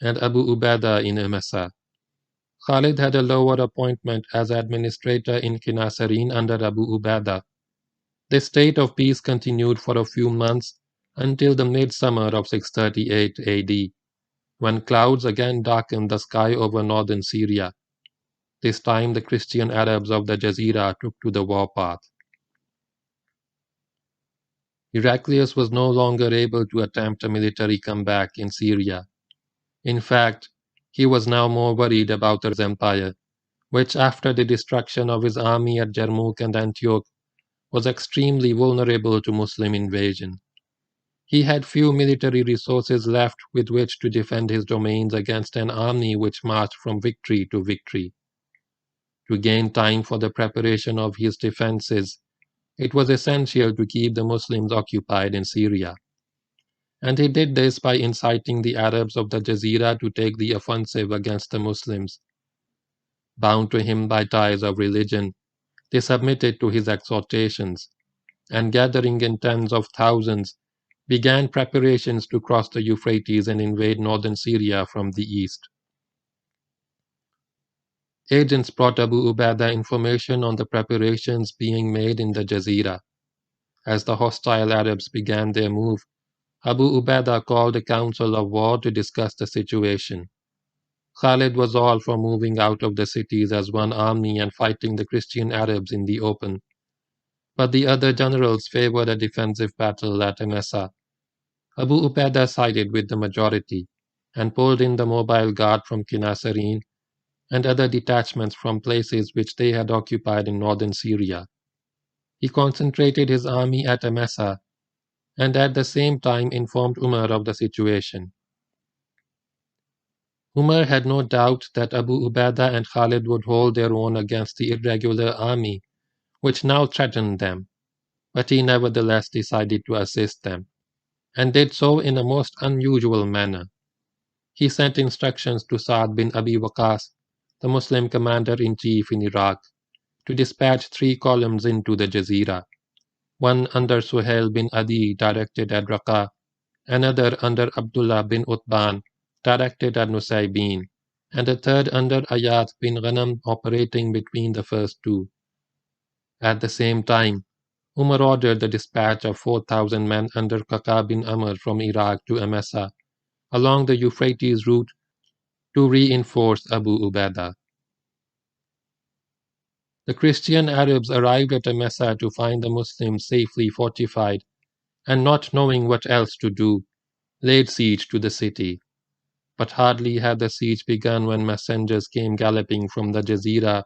and Abu Ubaidah in Msa. Khalid had a lower appointment as administrator in Qinasarine under Abu Ubaidah. This state of peace continued for a few months until the midsummer of 638 AD, when clouds again darkened the sky over northern Syria. This time the Christian Arabs of the Jazeera took to the warpath. Heraclius was no longer able to attempt a military comeback in Syria. In fact, he was now more worried about the empire, which after the destruction of his army at Yarmouk and Antioch was extremely vulnerable to Muslim invasion. He had few military resources left with which to defend his domains against an army which marched from victory to victory. To gain time for the preparation of his defenses, it was essential to keep the Muslims occupied in Syria. And he did this by inciting the Arabs of the Jazeera to take the offensive against the Muslims. Bound to him by ties of religion, they submitted to his exhortations, and gathering in tens of thousands, began preparations to cross the Euphrates and invade northern Syria from the east. Agents brought Abu Ubaidah information on the preparations being made in the Jazeera. As the hostile Arabs began their move, Abu Ubaidah called a council of war to discuss the situation. Khalid was all for moving out of the cities as one army and fighting the Christian Arabs in the open, but the other generals favored a defensive battle at Msa. Abu Ubaidah sided with the majority and pulled in the mobile guard from Qinasarine and other detachments from places which they had occupied in northern Syria. He concentrated his army at Msa and at the same time informed Umar of the situation. Umar had no doubt that Abu Ubaidah and Khalid would hold their own against the irregular army, which now threatened them, but he nevertheless decided to assist them, and did so in a most unusual manner. He sent instructions to Sa'd bin Abi Waqqas, the Muslim commander-in-chief in Iraq, to dispatch 3 columns into the Jazeera, one under Suhail bin Adi directed at Raqqa, another under Abdullah bin Utban directed at Nusaybin, and a third under Ayat bin Ghanam operating between the first two. At the same time, Umar ordered the dispatch of 4,000 men under Qaqa bin Amr from Iraq to Msa, along the Euphrates route, to reinforce Abu Ubaidah. The Christian Arabs arrived at Msa to find the Muslims safely fortified, and not knowing what else to do, laid siege to the city. But hardly had the siege begun when messengers came galloping from the Jazeera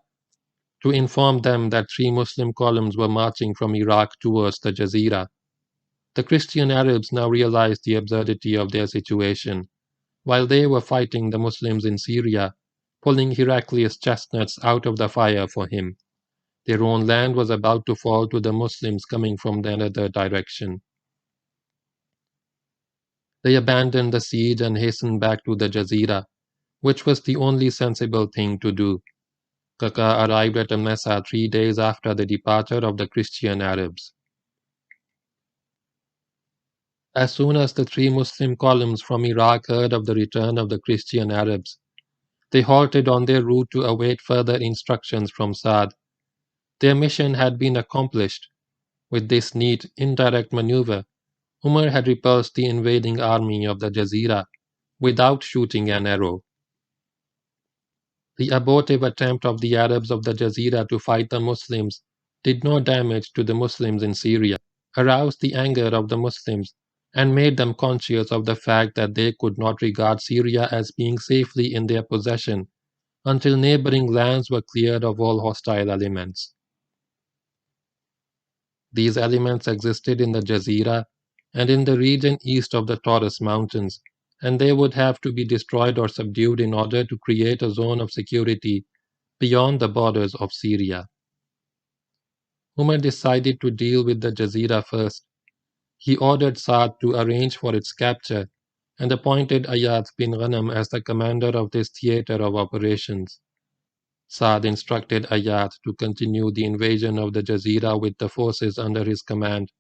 to inform them that 3 Muslim columns were marching from Iraq towards the Jazeera. The Christian Arabs now realized the absurdity of their situation. While they were fighting the Muslims in Syria, pulling Heraclius' chestnuts out of the fire for him, their own land was about to fall to the Muslims coming from another direction. They abandoned the siege and hastened back to the Jazeera, which was the only sensible thing to do. Qaqa arrived at Msa 3 days after the departure of the Christian Arabs. As soon as the 3 Muslim columns from Iraq heard of the return of the Christian Arabs, they halted on their route to await further instructions from Saad. Their mission had been accomplished. With this neat, indirect maneuver, Umar had repulsed the invading army of the Jazeera without shooting an arrow. The abortive attempt of the Arabs of the Jazeera to fight the Muslims did no damage to the Muslims in Syria, aroused the anger of the Muslims, and made them conscious of the fact that they could not regard Syria as being safely in their possession until neighboring lands were cleared of all hostile elements. These elements existed in the Jazeera and in the region east of the Taurus Mountains, and they would have to be destroyed or subdued in order to create a zone of security beyond the borders of Syria. Umar decided to deal with the Jazeera first. He ordered Saad to arrange for its capture and appointed Ayad bin Ghanam as the commander of this theater of operations. Saad instructed Ayad to continue the invasion of the Jazeera with the forces under his command,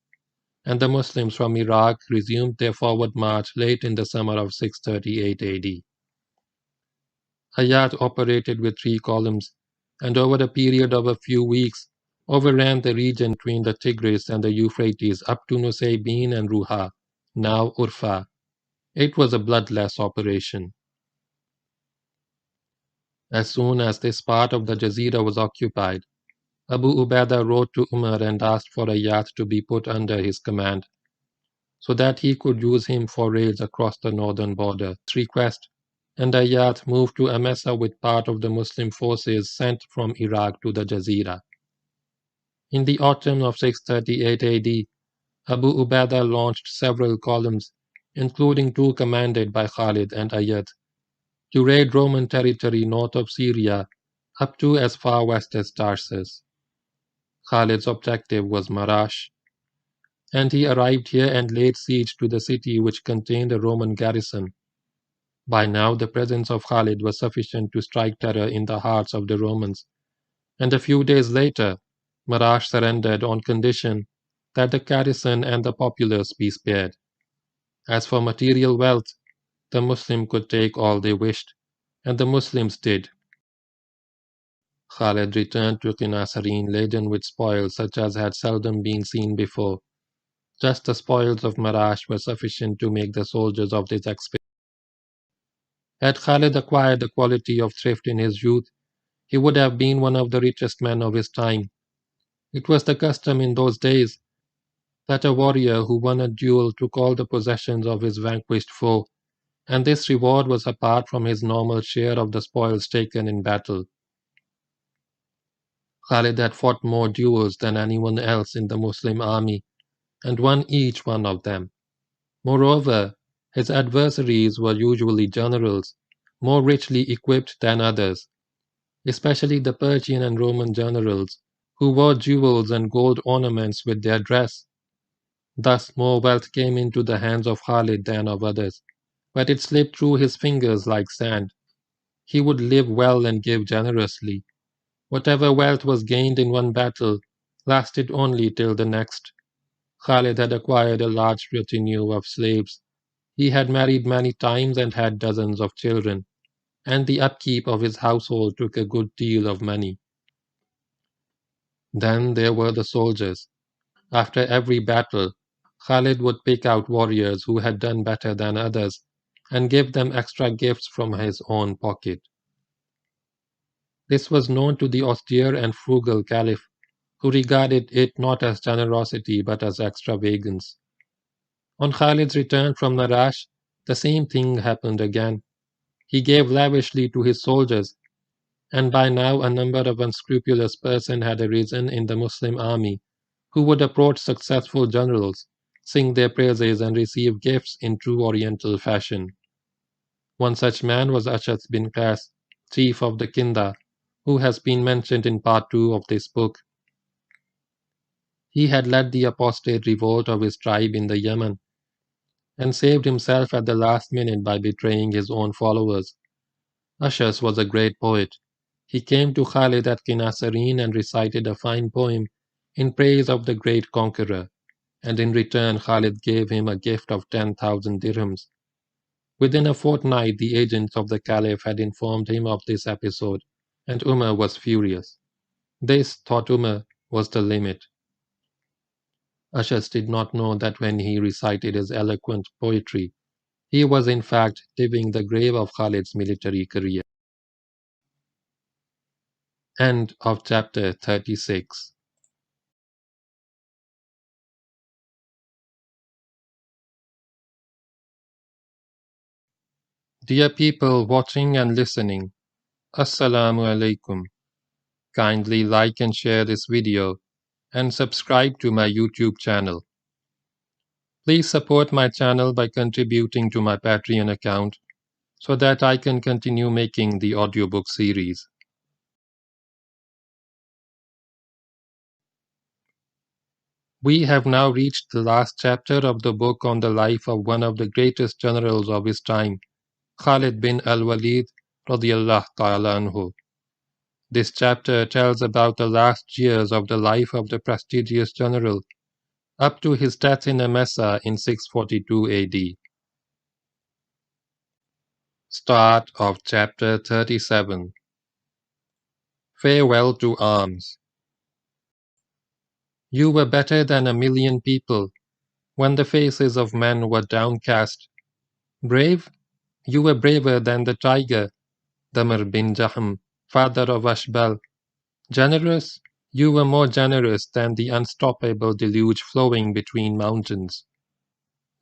and the Muslims from Iraq resumed their forward march late in the summer of 638 AD. Ayad operated with 3 columns, and over a period of a few weeks overran the region between the Tigris and the Euphrates up to Nusaybin and Ruha, now Urfa. It was a bloodless operation. As soon as this part of the Jazeera was occupied, Abu Ubaidah wrote to Umar and asked for Ayad to be put under his command, so that he could use him for raids across the northern border. This request, and Ayad moved to Msa with part of the Muslim forces sent from Iraq to the Jazeera. In the autumn of 638 AD, Abu Ubaidah launched several columns, including 2 commanded by Khalid and Ayad, to raid Roman territory north of Syria up to as far west as Tarsus. Khalid's objective was Marash, and he arrived here and laid siege to the city which contained a Roman garrison. By now the presence of Khalid was sufficient to strike terror in the hearts of the Romans, and a few days later Marash surrendered on condition that the garrison and the populace be spared. As for material wealth, the Muslim could take all they wished, and the Muslims did. Khalid returned to Qinasarine laden with spoils such as had seldom been seen before. Just the spoils of Marash were sufficient to make the soldiers of this expedition. Had Khalid acquired the quality of thrift in his youth, he would have been one of the richest men of his time. It was the custom in those days that a warrior who won a duel took all the possessions of his vanquished foe, and this reward was apart from his normal share of the spoils taken in battle. Khalid had fought more duels than anyone else in the Muslim army, and won each one of them. Moreover, his adversaries were usually generals, more richly equipped than others, especially the Persian and Roman generals, who wore jewels and gold ornaments with their dress. Thus more wealth came into the hands of Khalid than of others, but it slipped through his fingers like sand. He would live well and give generously. Whatever wealth was gained in one battle lasted only till the next. Khalid had acquired a large retinue of slaves. He had married many times and had dozens of children, and the upkeep of his household took a good deal of money. Then there were the soldiers. After every battle, Khalid would pick out warriors who had done better than others and give them extra gifts from his own pocket. This was known to the austere and frugal caliph, who regarded it not as generosity but as extravagance. On Khalid's return from Narash, the same thing happened again. He gave lavishly to his soldiers, and by now a number of unscrupulous persons had arisen in the Muslim army, who would approach successful generals, sing their praises, and receive gifts in true Oriental fashion. One such man was Ash'ath bin Qais, chief of the Kinda, who has been mentioned in part 2 of this book. He had led the apostate revolt of his tribe in the Yemen, and saved himself at the last minute by betraying his own followers. Ash'ath was a great poet. He came to Khalid at Qinasareen and recited a fine poem in praise of the great conqueror, and in return Khalid gave him a gift of 10,000 dirhams. Within a fortnight the agents of the Caliph had informed him of this episode, and Umar was furious. This, thought Umar, was the limit. Ash'ath did not know that when he recited his eloquent poetry, he was in fact digging the grave of Khalid's military career. End of chapter 36. Dear people watching and listening, Assalamu alaikum. Kindly like and share this video and subscribe to my YouTube channel. Please support my channel by contributing to my Patreon account so that I can continue making the audiobook series. We have now reached the last chapter of the book on the life of one of the greatest generals of his time, Khalid bin Waleed radiyallahu ta'ala anhu. This chapter tells about the last years of the life of the prestigious general, up to his death in Msa in 642 AD. Start of chapter 37. Farewell to arms. You were better than 1,000,000 people when the faces of men were downcast. Brave? You were braver than the tiger, Damr bin Jahm, father of Ashbal. Generous? You were more generous than the unstoppable deluge flowing between mountains.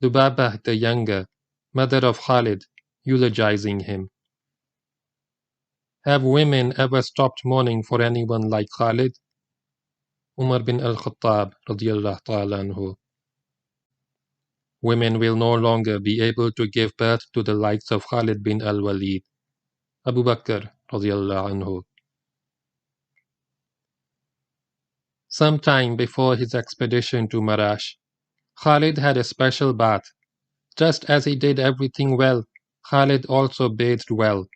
Lubabah the younger, mother of Khalid, eulogizing him. Have women ever stopped mourning for anyone like Khalid? Umar bin al-Khattab radiyallahu ta'ala anhu. Women will no longer be able to give birth to the likes of Khalid bin al-Waleed. Abu Bakr radiyallahu anhu. Some time before his expedition to Marash, Khalid had a special bath. Just as he did everything well, Khalid also bathed well.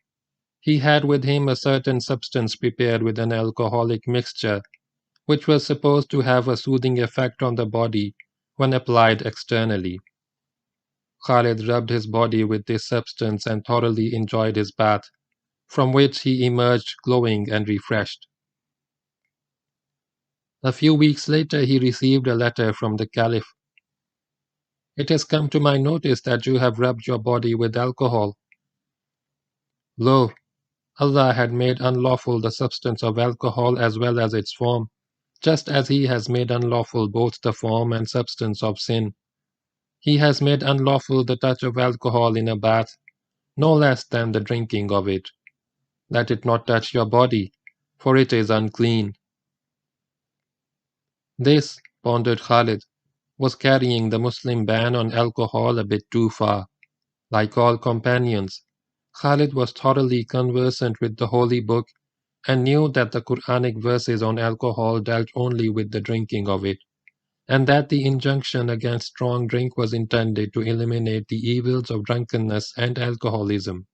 He had with him a certain substance prepared with an alcoholic mixture, which was supposed to have a soothing effect on the body when applied externally. Khalid rubbed his body with this substance and thoroughly enjoyed his bath, from which he emerged glowing and refreshed. A few weeks later he received a letter from the Caliph. It has come to my notice that you have rubbed your body with alcohol. Lo, Allah had made unlawful the substance of alcohol as well as its form, just as He has made unlawful both the form and substance of sin. He has made unlawful the touch of alcohol in a bath, no less than the drinking of it. Let it not touch your body, for it is unclean. This, pondered Khalid, was carrying the Muslim ban on alcohol a bit too far. Like all companions, Khalid was thoroughly conversant with the Holy Book and knew that the Quranic verses on alcohol dealt only with the drinking of it, and that the injunction against strong drink was intended to eliminate the evils of drunkenness and alcoholism.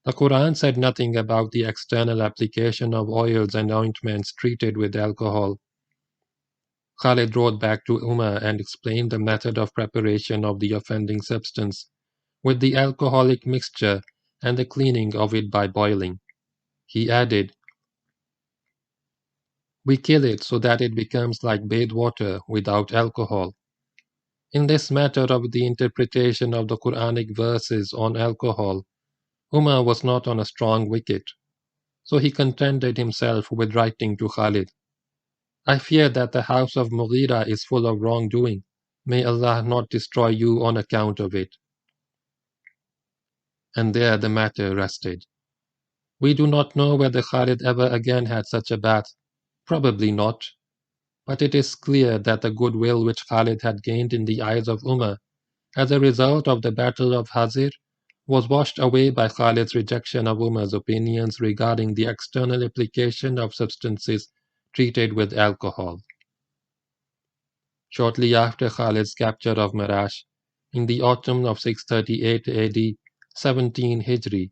The Quran said nothing about the external application of oils and ointments treated with alcohol. Khalid wrote back to Umar and explained the method of preparation of the offending substance, with the alcoholic mixture and the cleaning of it by boiling. He added, "We kill it so that it becomes like bathed water without alcohol. In this matter of the interpretation of the Quranic verses on alcohol, Umar was not on a strong wicket, so he contented himself with writing to Khalid, "I fear that the house of Mughira is full of wrongdoing. May Allah not destroy you on account of it." And there the matter rested. We do not know whether Khalid ever again had such a bath. Probably not. But it is clear that the goodwill which Khalid had gained in the eyes of Umar as a result of the Battle of Hazir was washed away by Khalid's rejection of Umar's opinions regarding the external application of substances treated with alcohol. Shortly after Khalid's capture of Marash, in the autumn of 638 AD, 17 Hijri,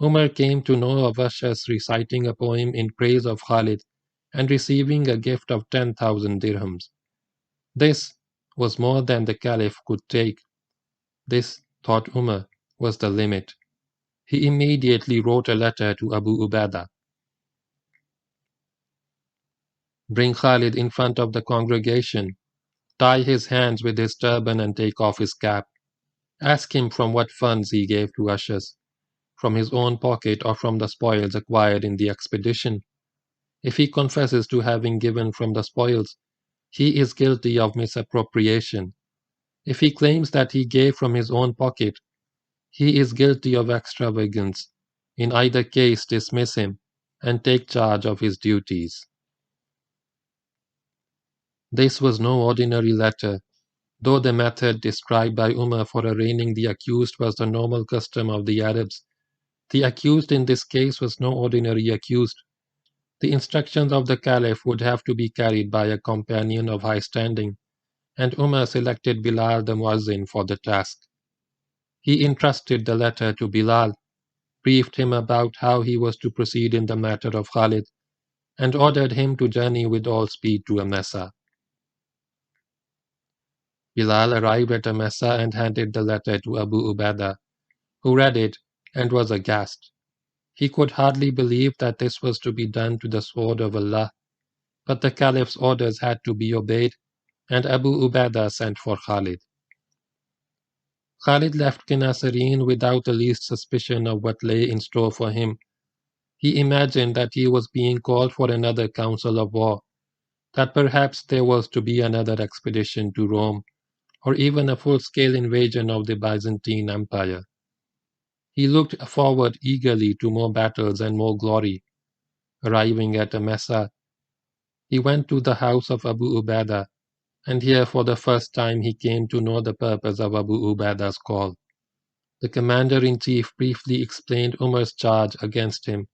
Umar came to know of ushers reciting a poem in praise of Khalid and receiving a gift of 10,000 dirhams. This was more than the Caliph could take. This, thought Umar, was the limit. He immediately wrote a letter to Abu Ubaidah. Bring Khalid in front of the congregation, tie his hands with his turban and take off his cap. Ask him from what funds he gave to ushers, from his own pocket or from the spoils acquired in the expedition. If he confesses to having given from the spoils, he is guilty of misappropriation. If he claims that he gave from his own pocket, he is guilty of extravagance. In either case, dismiss him and take charge of his duties. This was no ordinary letter. Though the method described by Umar for arraigning the accused was the normal custom of the Arabs, the accused in this case was no ordinary accused. The instructions of the Caliph would have to be carried by a companion of high standing, and Umar selected Bilal the Muazzin for the task. He entrusted the letter to Bilal, briefed him about how he was to proceed in the matter of Khalid, and ordered him to journey with all speed to Msa. Bilal arrived at Msa and handed the letter to Abu Ubaidah, who read it and was aghast. He could hardly believe that this was to be done to the sword of Allah, but the Caliph's orders had to be obeyed, and Abu Ubaidah sent for Khalid. Khalid left Qinasirine without the least suspicion of what lay in store for him. He imagined that he was being called for another council of war, that perhaps there was to be another expedition to Rome, or even a full-scale invasion of the Byzantine Empire. He looked forward eagerly to more battles and more glory. Arriving at Msa, he went to the house of Abu Ubaidah, and here for the first time he came to know the purpose of Abu Ubaidah's call. The commander-in-chief briefly explained Umar's charge against him,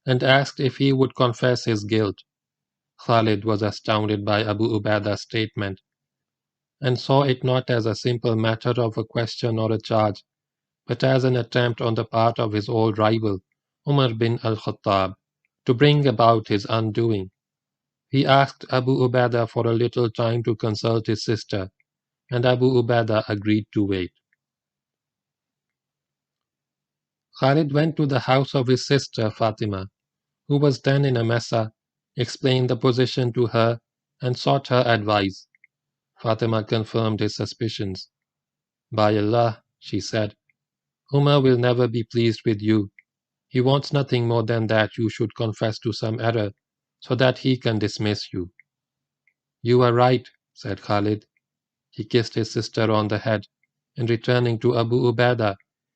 and asked if he would confess his guilt. Khalid was astounded by Abu Ubaidah's statement, and saw it not as a simple matter of a question or a charge, but as an attempt on the part of his old rival, Umar bin al-Khattab, to bring about his undoing. He asked Abu Ubaidah for a little time to consult his sister, and Abu Ubaidah agreed to wait. Khalid went to the house of his sister Fatima, who was then in Msa, explained the position to her, and sought her advice. Fatima confirmed his suspicions. "By Allah," she said, "Umar will never be pleased with you. He wants nothing more than that you should confess to some error, so that he can dismiss you." "You are right," said Khalid. He kissed his sister on the head, and returning to Abu Ubaidah,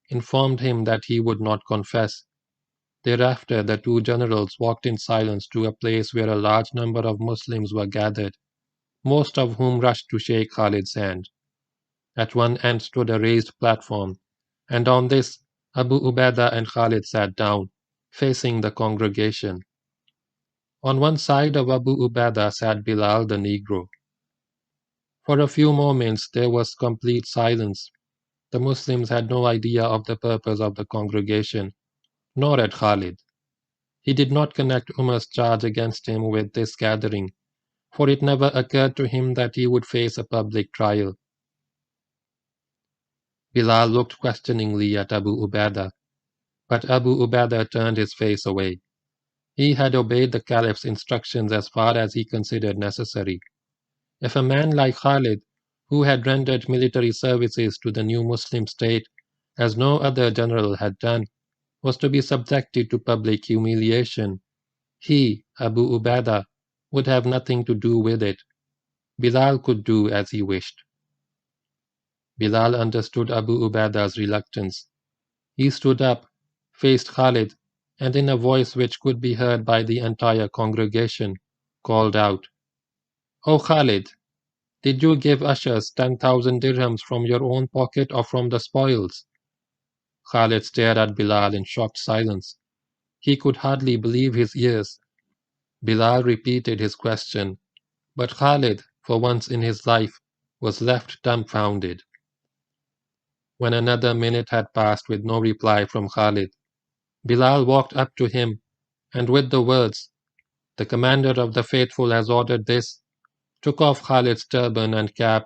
informed him that he would not confess. Thereafter the two generals walked in silence to a place where a large number of Muslims were gathered, most of whom rushed to shake Khalid's hand. At one end stood a raised platform, and on this Abu Ubaidah and Khalid sat down, facing the congregation. On one side of Abu Ubaidah sat Bilal the Negro. For a few moments there was complete silence. The Muslims had no idea of the purpose of the congregation, nor had Khalid. He did not connect Umar's charge against him with this gathering, for it never occurred to him that he would face a public trial. Bilal looked questioningly at Abu Ubaidah, but Abu Ubaidah turned his face away. He had obeyed the Caliph's instructions as far as he considered necessary. If a man like Khalid, who had rendered military services to the new Muslim state as no other general had done, was to be subjected to public humiliation. He, Abu Ubaidah, would have nothing to do with it. Bilal could do as he wished. Bilal understood Abu Ubaidah's reluctance. He stood up, faced Khalid, and in a voice which could be heard by the entire congregation, called out, "O Khalid, did you give ushers 10,000 dirhams from your own pocket or from the spoils?" Khalid stared at Bilal in shocked silence. He could hardly believe his ears. Bilal repeated his question, but Khalid, for once in his life, was left dumbfounded. When another minute had passed with no reply from Khalid, Bilal walked up to him, and with the words, "The commander of the faithful has ordered this," took off Khalid's turban and cap,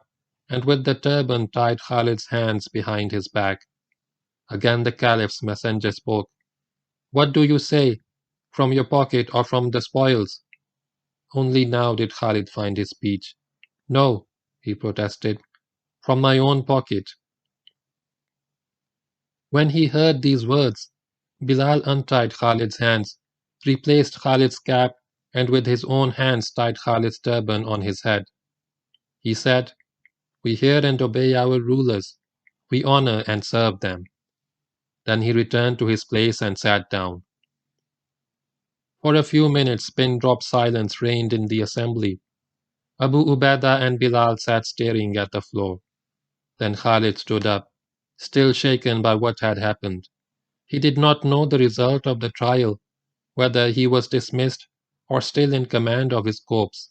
and with the turban tied Khalid's hands behind his back. Again the Caliph's messenger spoke. "What do you say? From your pocket or from the spoils?" Only now did Khalid find his speech. "No," he protested, "from my own pocket." When he heard these words, Bilal untied Khalid's hands, replaced Khalid's cap, and with his own hands tied Khalid's turban on his head. He said, "We hear and obey our rulers. We honor and serve them." Then he returned to his place and sat down. For a few minutes pin-drop silence reigned in the assembly. Abu Ubaidah and Bilal sat staring at the floor. Then Khalid stood up, still shaken by what had happened. He did not know the result of the trial, whether he was dismissed or still in command of his corps.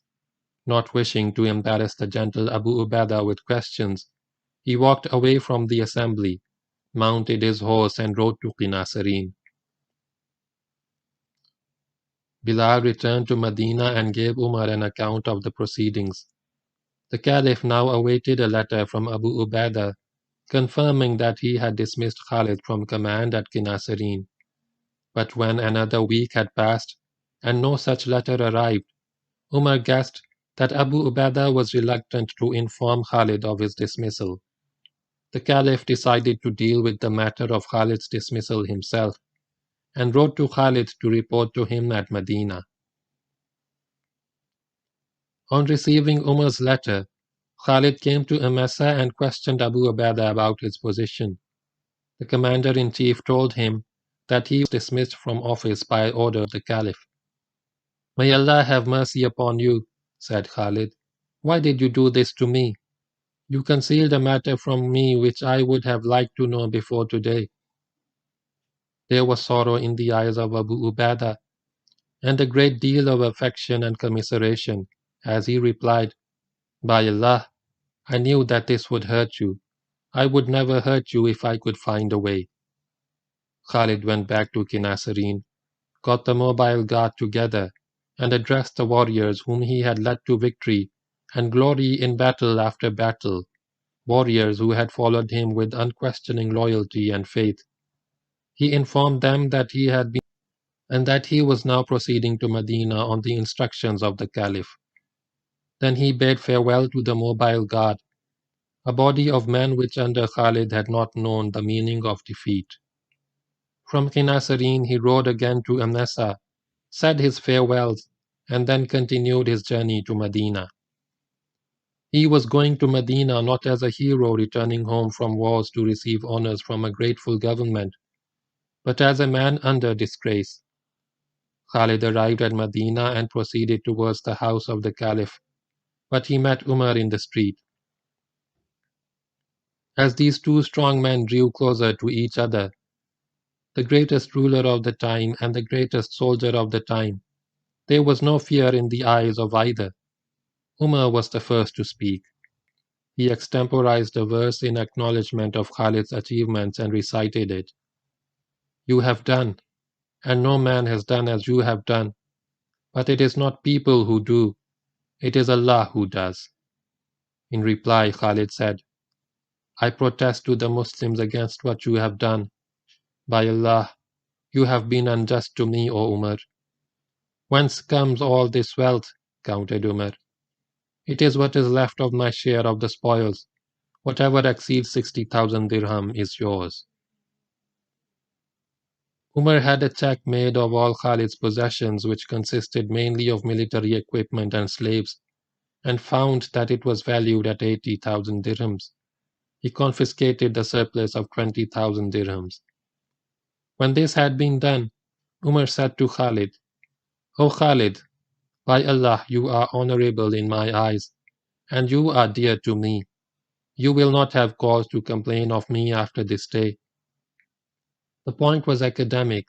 Not wishing to embarrass the gentle Abu Ubaidah with questions, he walked away from the assembly, mounted his horse and rode to Qinasareen. Bilal returned to Medina and gave Umar an account of the proceedings. The Caliph now awaited a letter from Abu Ubaidah, confirming that he had dismissed Khalid from command at Qinasareen. But when another week had passed and no such letter arrived, Umar guessed that Abu Ubaidah was reluctant to inform Khalid of his dismissal. The Caliph decided to deal with the matter of Khalid's dismissal himself, and wrote to Khalid to report to him at Medina. On receiving Umar's letter, Khalid came to Msa and questioned Abu Ubaidah about his position. The commander-in-chief told him that he was dismissed from office by order of the Caliph. "May Allah have mercy upon you," said Khalid. "Why did you do this to me? You concealed a matter from me which I would have liked to know before today." There was sorrow in the eyes of Abu Ubaidah, and a great deal of affection and commiseration, as he replied, "By Allah, I knew that this would hurt you. I would never hurt you if I could find a way." Khalid went back to Qinasareen, got the mobile guard together, and addressed the warriors whom he had led to victory and glory in battle after battle, warriors who had followed him with unquestioning loyalty and faith. He informed them that he had been and that he was now proceeding to Medina on the instructions of the Caliph. Then he bade farewell to the mobile guard, a body of men which under Khalid had not known the meaning of defeat. From Qinasareen he rode again to Msa, said his farewells, and then continued his journey to Medina. He was going to Medina not as a hero returning home from wars to receive honors from a grateful government, but as a man under disgrace. Khalid arrived at Medina and proceeded towards the house of the Caliph, but he met Umar in the street. As these two strong men drew closer to each other, the greatest ruler of the time and the greatest soldier of the time, there was no fear in the eyes of either. Umar was the first to speak. He extemporized a verse in acknowledgement of Khalid's achievements and recited it. "You have done, and no man has done as you have done, but it is not people who do, it is Allah who does." In reply, Khalid said, "I protest to the Muslims against what you have done. By Allah, you have been unjust to me, O Umar." "Whence comes all this wealth?" countered Umar. It is what is left of my share of the spoils. Whatever exceeds 60,000 dirham is yours. Umar had a check made of all Khalid's possessions, which consisted mainly of military equipment and slaves, and found that it was valued at 80,000 dirhams. He confiscated the surplus of 20,000 dirhams. When this had been done, Umar said to Khalid, "O Khalid, by Allah, you are honorable in my eyes, and you are dear to me. You will not have cause to complain of me after this day." The point was academic,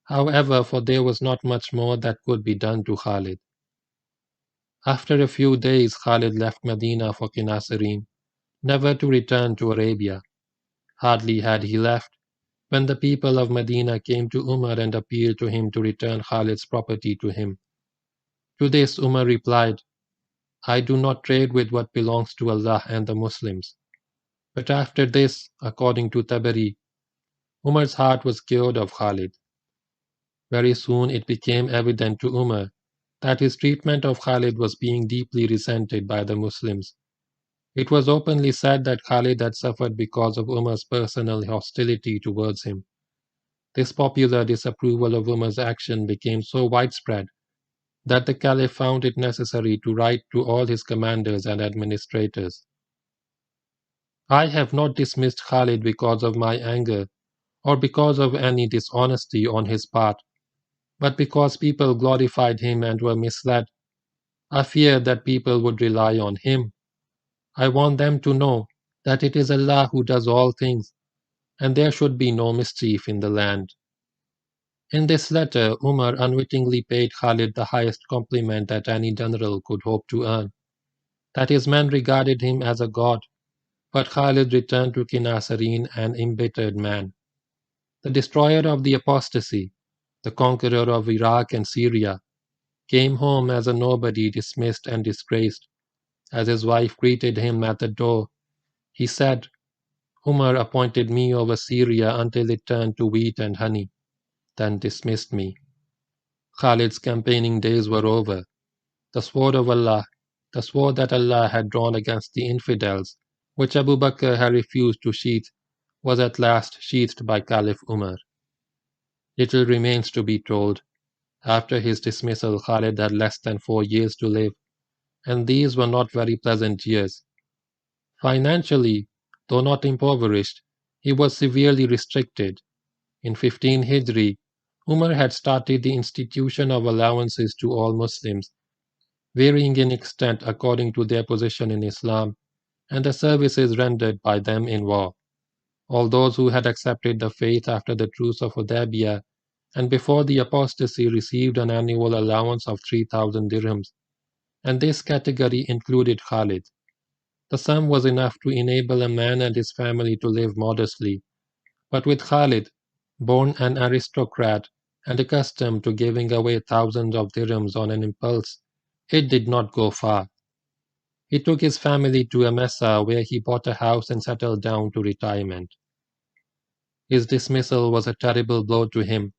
however, for there was not much more that could be done to Khalid. After a few days, Khalid left Medina for Qinasarine, never to return to Arabia. Hardly had he left, when the people of Medina came to Umar and appealed to him to return Khalid's property to him. To this Umar replied, "I do not trade with what belongs to Allah and the Muslims." But after this, according to Tabari, Umar's heart was cured of Khalid. Very soon it became evident to Umar that his treatment of Khalid was being deeply resented by the Muslims. It was openly said that Khalid had suffered because of Umar's personal hostility towards him. This popular disapproval of Umar's action became so widespread that the Caliph found it necessary to write to all his commanders and administrators. "I have not dismissed Khalid because of my anger or because of any dishonesty on his part, but because people glorified him and were misled. I feared that people would rely on him. I want them to know that it is Allah who does all things, and there should be no mischief in the land." In this letter, Umar unwittingly paid Khalid the highest compliment that any general could hope to earn, that his men regarded him as a god, but Khalid returned to Qinasarine an embittered man. The destroyer of the apostasy, the conqueror of Iraq and Syria, came home as a nobody, dismissed and disgraced. As his wife greeted him at the door, he said, "Umar appointed me over Syria until it turned to wheat and honey, then dismissed me." Khalid's campaigning days were over. The sword of Allah, the sword that Allah had drawn against the infidels, which Abu Bakr had refused to sheath, was at last sheathed by Caliph Umar. Little remains to be told. After his dismissal, Khalid had less than 4 years to live, and these were not very pleasant years. Financially, though not impoverished, he was severely restricted. In 15 Hijri, Umar had started the institution of allowances to all Muslims, varying in extent according to their position in Islam and the services rendered by them in war. All those who had accepted the faith after the Truce of Hudaybiyah and before the apostasy received an annual allowance of 3,000 dirhams, and this category included Khalid. The sum was enough to enable a man and his family to live modestly, but with Khalid, born an aristocrat and accustomed to giving away thousands of dirhams on an impulse, it did not go far. He took his family to Msa, where he bought a house and settled down to retirement. His dismissal was a terrible blow to him,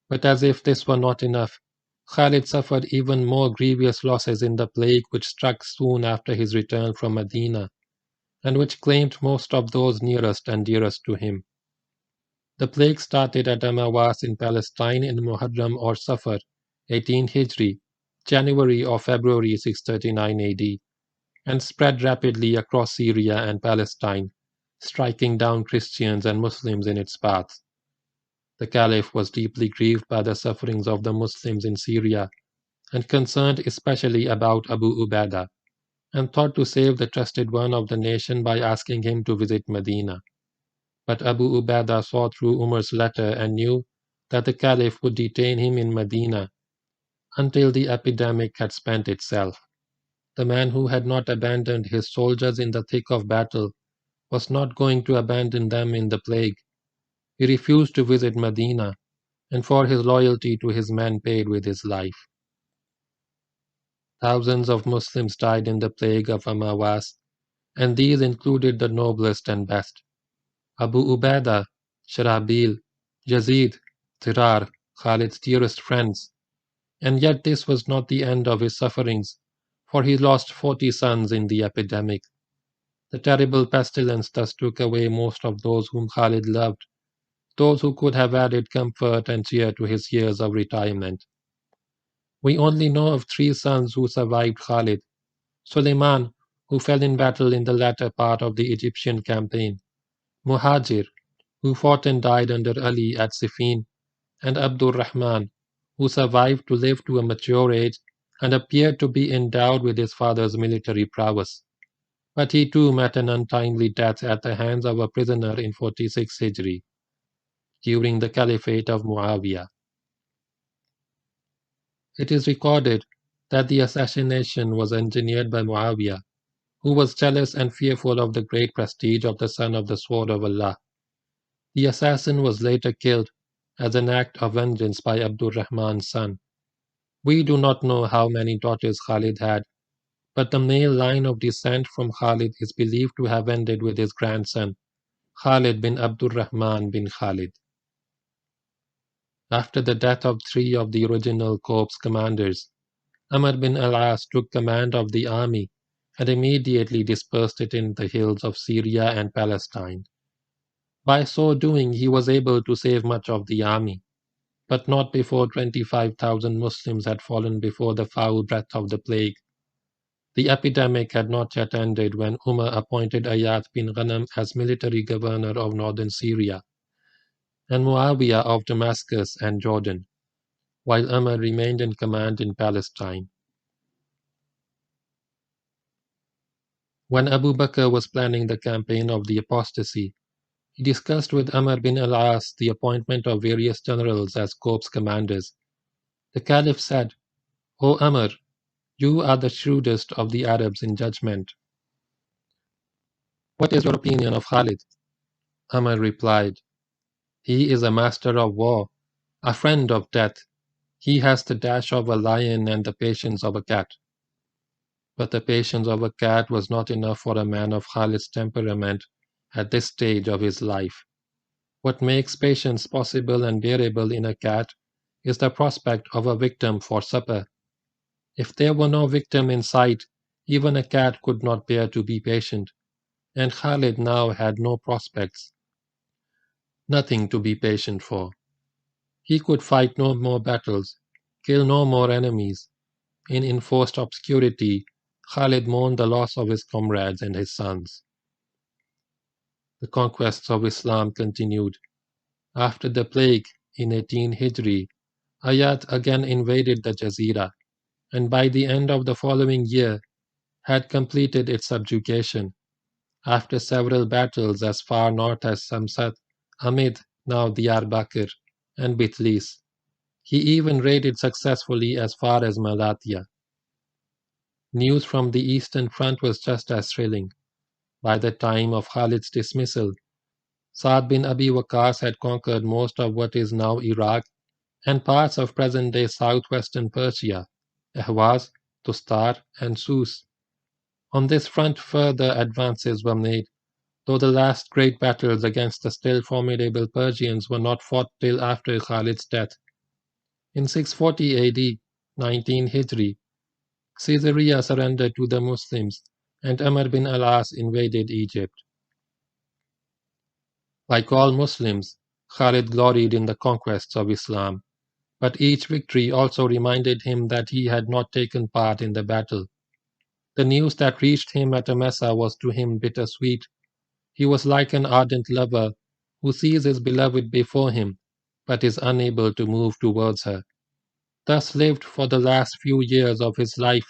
but as if this were not enough, Khalid suffered even more grievous losses in the plague which struck soon after his return from Medina, and which claimed most of those nearest and dearest to him. The plague started at Amawas in Palestine in Muharram or Safar, 18 Hijri, January or February 639 AD, and spread rapidly across Syria and Palestine, striking down Christians and Muslims in its path. The Caliph was deeply grieved by the sufferings of the Muslims in Syria and concerned especially about Abu Ubaidah, and thought to save the trusted one of the nation by asking him to visit Medina. But Abu Ubaidah saw through Umar's letter and knew that the Caliph would detain him in Medina until the epidemic had spent itself. The man who had not abandoned his soldiers in the thick of battle was not going to abandon them in the plague. He refused to visit Medina, and for his loyalty to his men paid with his life. Thousands of Muslims died in the plague of Amawas, and these included the noblest and best. Abu Ubaidah, Sharabil, Yazid, Tirar, Khalid's dearest friends. And yet this was not the end of his sufferings, for he lost 40 sons in the epidemic. The terrible pestilence thus took away most of those whom Khalid loved, those who could have added comfort and cheer to his years of retirement. We only know of 3 sons who survived Khalid: Suleiman, who fell in battle in the latter part of the Egyptian campaign; Muhajir, who fought and died under Ali at Siffin; and Abdur Rahman, who survived to live to a mature age and appeared to be endowed with his father's military prowess. But he too met an untimely death at the hands of a prisoner in 46 Hijri, during the Caliphate of Muawiyah. It is recorded that the assassination was engineered by Muawiyah, who was jealous and fearful of the great prestige of the son of the Sword of Allah. The assassin was later killed as an act of vengeance by Abdur Rahman's son. We do not know how many daughters Khalid had, but the male line of descent from Khalid is believed to have ended with his grandson, Khalid bin Abdur Rahman bin Khalid. After the death of 3 of the original corps commanders, Amr bin al-As took command of the army and immediately dispersed it in the hills of Syria and Palestine. By so doing, he was able to save much of the army, but not before 25,000 Muslims had fallen before the foul breath of the plague. The epidemic had not yet ended when Umar appointed Ayat bin Ghanam as military governor of northern Syria, and Muawiyah of Damascus and Jordan, while Umar remained in command in Palestine. When Abu Bakr was planning the campaign of the apostasy, he discussed with Amr bin al-As the appointment of various generals as corps commanders. The Caliph said, "O Amr, you are the shrewdest of the Arabs in judgment. What is your opinion of Khalid?" Amr replied, "He is a master of war, a friend of death. He has the dash of a lion and the patience of a cat." But the patience of a cat was not enough for a man of Khalid's temperament at this stage of his life. What makes patience possible and bearable in a cat is the prospect of a victim for supper. If there were no victim in sight, even a cat could not bear to be patient, and Khalid now had no prospects, nothing to be patient for. He could fight no more battles, kill no more enemies. In enforced obscurity, Khalid mourned the loss of his comrades and his sons. The conquests of Islam continued. After the plague, in 18 Hijri, Ayat again invaded the Jazira, and by the end of the following year had completed its subjugation. After several battles as far north as Samsat, Amid, now Diyarbakir, and Bitlis, he even raided successfully as far as Malatya. News from the Eastern Front was just as thrilling. By the time of Khalid's dismissal, Saad bin Abi Waqqas had conquered most of what is now Iraq and parts of present-day southwestern Persia, Ahwaz, Tustar, and Sus. On this front further advances were made, though the last great battles against the still formidable Persians were not fought till after Khalid's death. In 640 AD, 19 Hijri, Caesarea surrendered to the Muslims, and Amr bin al-As invaded Egypt. Like all Muslims, Khalid gloried in the conquests of Islam, but each victory also reminded him that he had not taken part in the battle. The news that reached him at Msa was to him bittersweet. He was like an ardent lover who sees his beloved before him, but is unable to move towards her. Thus lived for the last few years of his life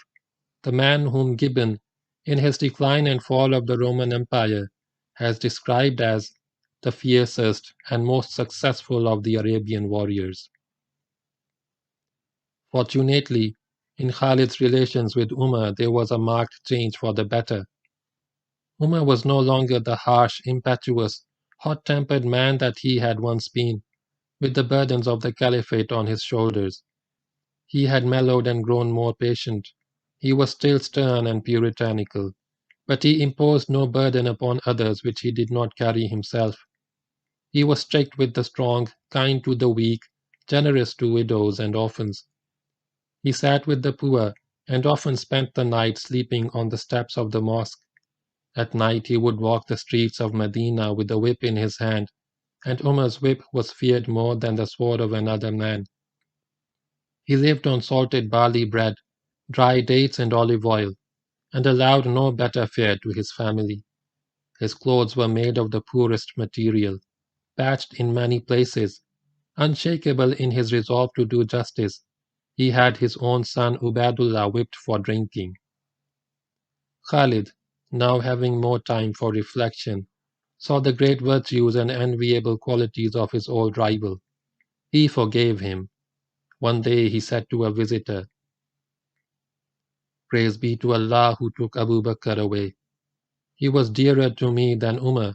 the man whom Gibbon, in his Decline and Fall of the Roman Empire, has described as the fiercest and most successful of the Arabian warriors. Fortunately, in Khalid's relations with Umar there was a marked change for the better. Umar was no longer the harsh, impetuous, hot-tempered man that he had once been, with the burdens of the caliphate on his shoulders. He had mellowed and grown more patient. He was still stern and puritanical, but he imposed no burden upon others which he did not carry himself. He was strict with the strong, kind to the weak, generous to widows and orphans. He sat with the poor, and often spent the night sleeping on the steps of the mosque. At night he would walk the streets of Medina with a whip in his hand, and Umar's whip was feared more than the sword of another man. He lived on salted barley bread, dry dates, and olive oil, and allowed no better fare to his family. His clothes were made of the poorest material, patched in many places. Unshakable in his resolve to do justice, he had his own son Ubaidullah whipped for drinking. Khalid, now having more time for reflection, saw the great virtues and enviable qualities of his old rival. He forgave him. One day he said to a visitor, "Praise be to Allah who took Abu Bakr away. He was dearer to me than Umar.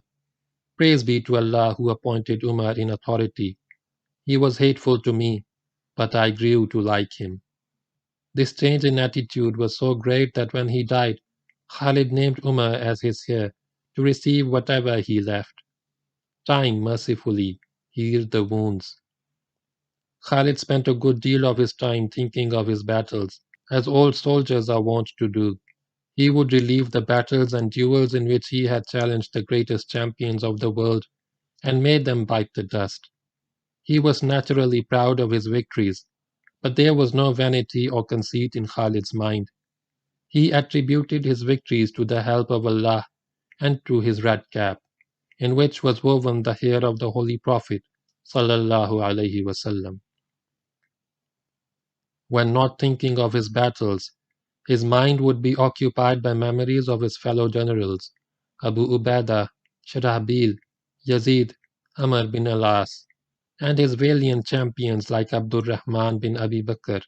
Praise be to Allah who appointed Umar in authority. He was hateful to me, but I grew to like him." This change in attitude was so great that when he died, Khalid named Umar as his heir to receive whatever he left. Time mercifully healed the wounds. Khalid spent a good deal of his time thinking of his battles, as old soldiers are wont to do. He would relive the battles and duels in which he had challenged the greatest champions of the world and made them bite the dust. He was naturally proud of his victories, but there was no vanity or conceit in Khalid's mind. He attributed his victories to the help of Allah and to his red cap, in which was woven the hair of the Holy Prophet sallallahu alaihi wasallam. When not thinking of his battles, his mind would be occupied by memories of his fellow generals, Abu Ubaidah, Sharahabil, Yazid, Amr bin al-As, and his valiant champions like Abdul Rahman bin Abi Bakr,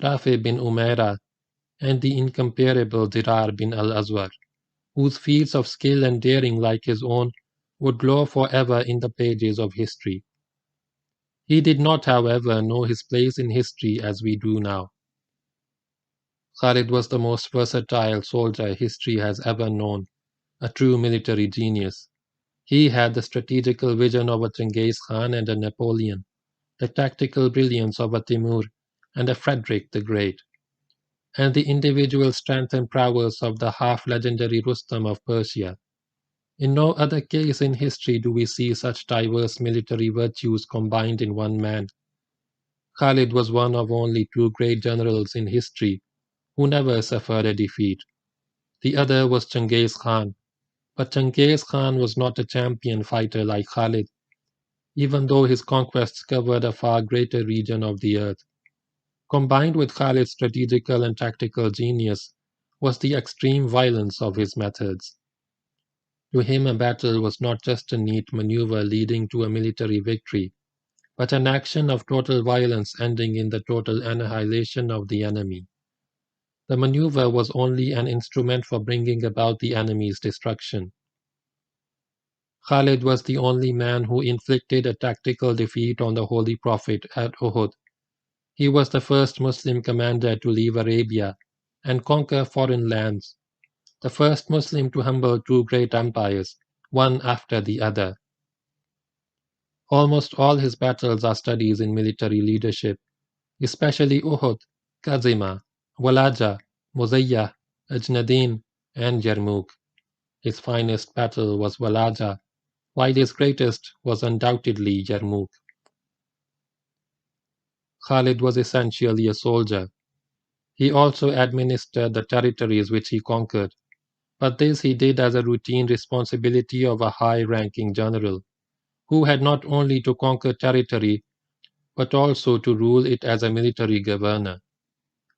Rafi bin Umairah, and the incomparable Dirar bin al-Azwar, whose feats of skill and daring like his own would glow forever in the pages of history. He did not, however, know his place in history as we do now. Khalid was the most versatile soldier history has ever known, a true military genius. He had the strategical vision of a Genghis Khan and a Napoleon, the tactical brilliance of a Timur and a Frederick the Great, and the individual strength and prowess of the half-legendary Rustam of Persia. In no other case in history do we see such diverse military virtues combined in one man. Khalid was one of only two great generals in history who never suffered a defeat. The other was Genghis Khan, but Genghis Khan was not a champion fighter like Khalid, even though his conquests covered a far greater region of the earth. Combined with Khalid's strategical and tactical genius was the extreme violence of his methods. To him, a battle was not just a neat maneuver leading to a military victory, but an action of total violence ending in the total annihilation of the enemy. The maneuver was only an instrument for bringing about the enemy's destruction. Khalid was the only man who inflicted a tactical defeat on the Holy Prophet at Uhud. He was the first Muslim commander to leave Arabia and conquer foreign lands, the first Muslim to humble two great empires, one after the other. Almost all his battles are studies in military leadership, especially Uhud, Kazima, Walaja, Muzayyah, Ajnadin, and Yarmouk. His finest battle was Walaja, while his greatest was undoubtedly Yarmouk. Khalid was essentially a soldier. He also administered the territories which he conquered, but this he did as a routine responsibility of a high-ranking general, who had not only to conquer territory, but also to rule it as a military governor.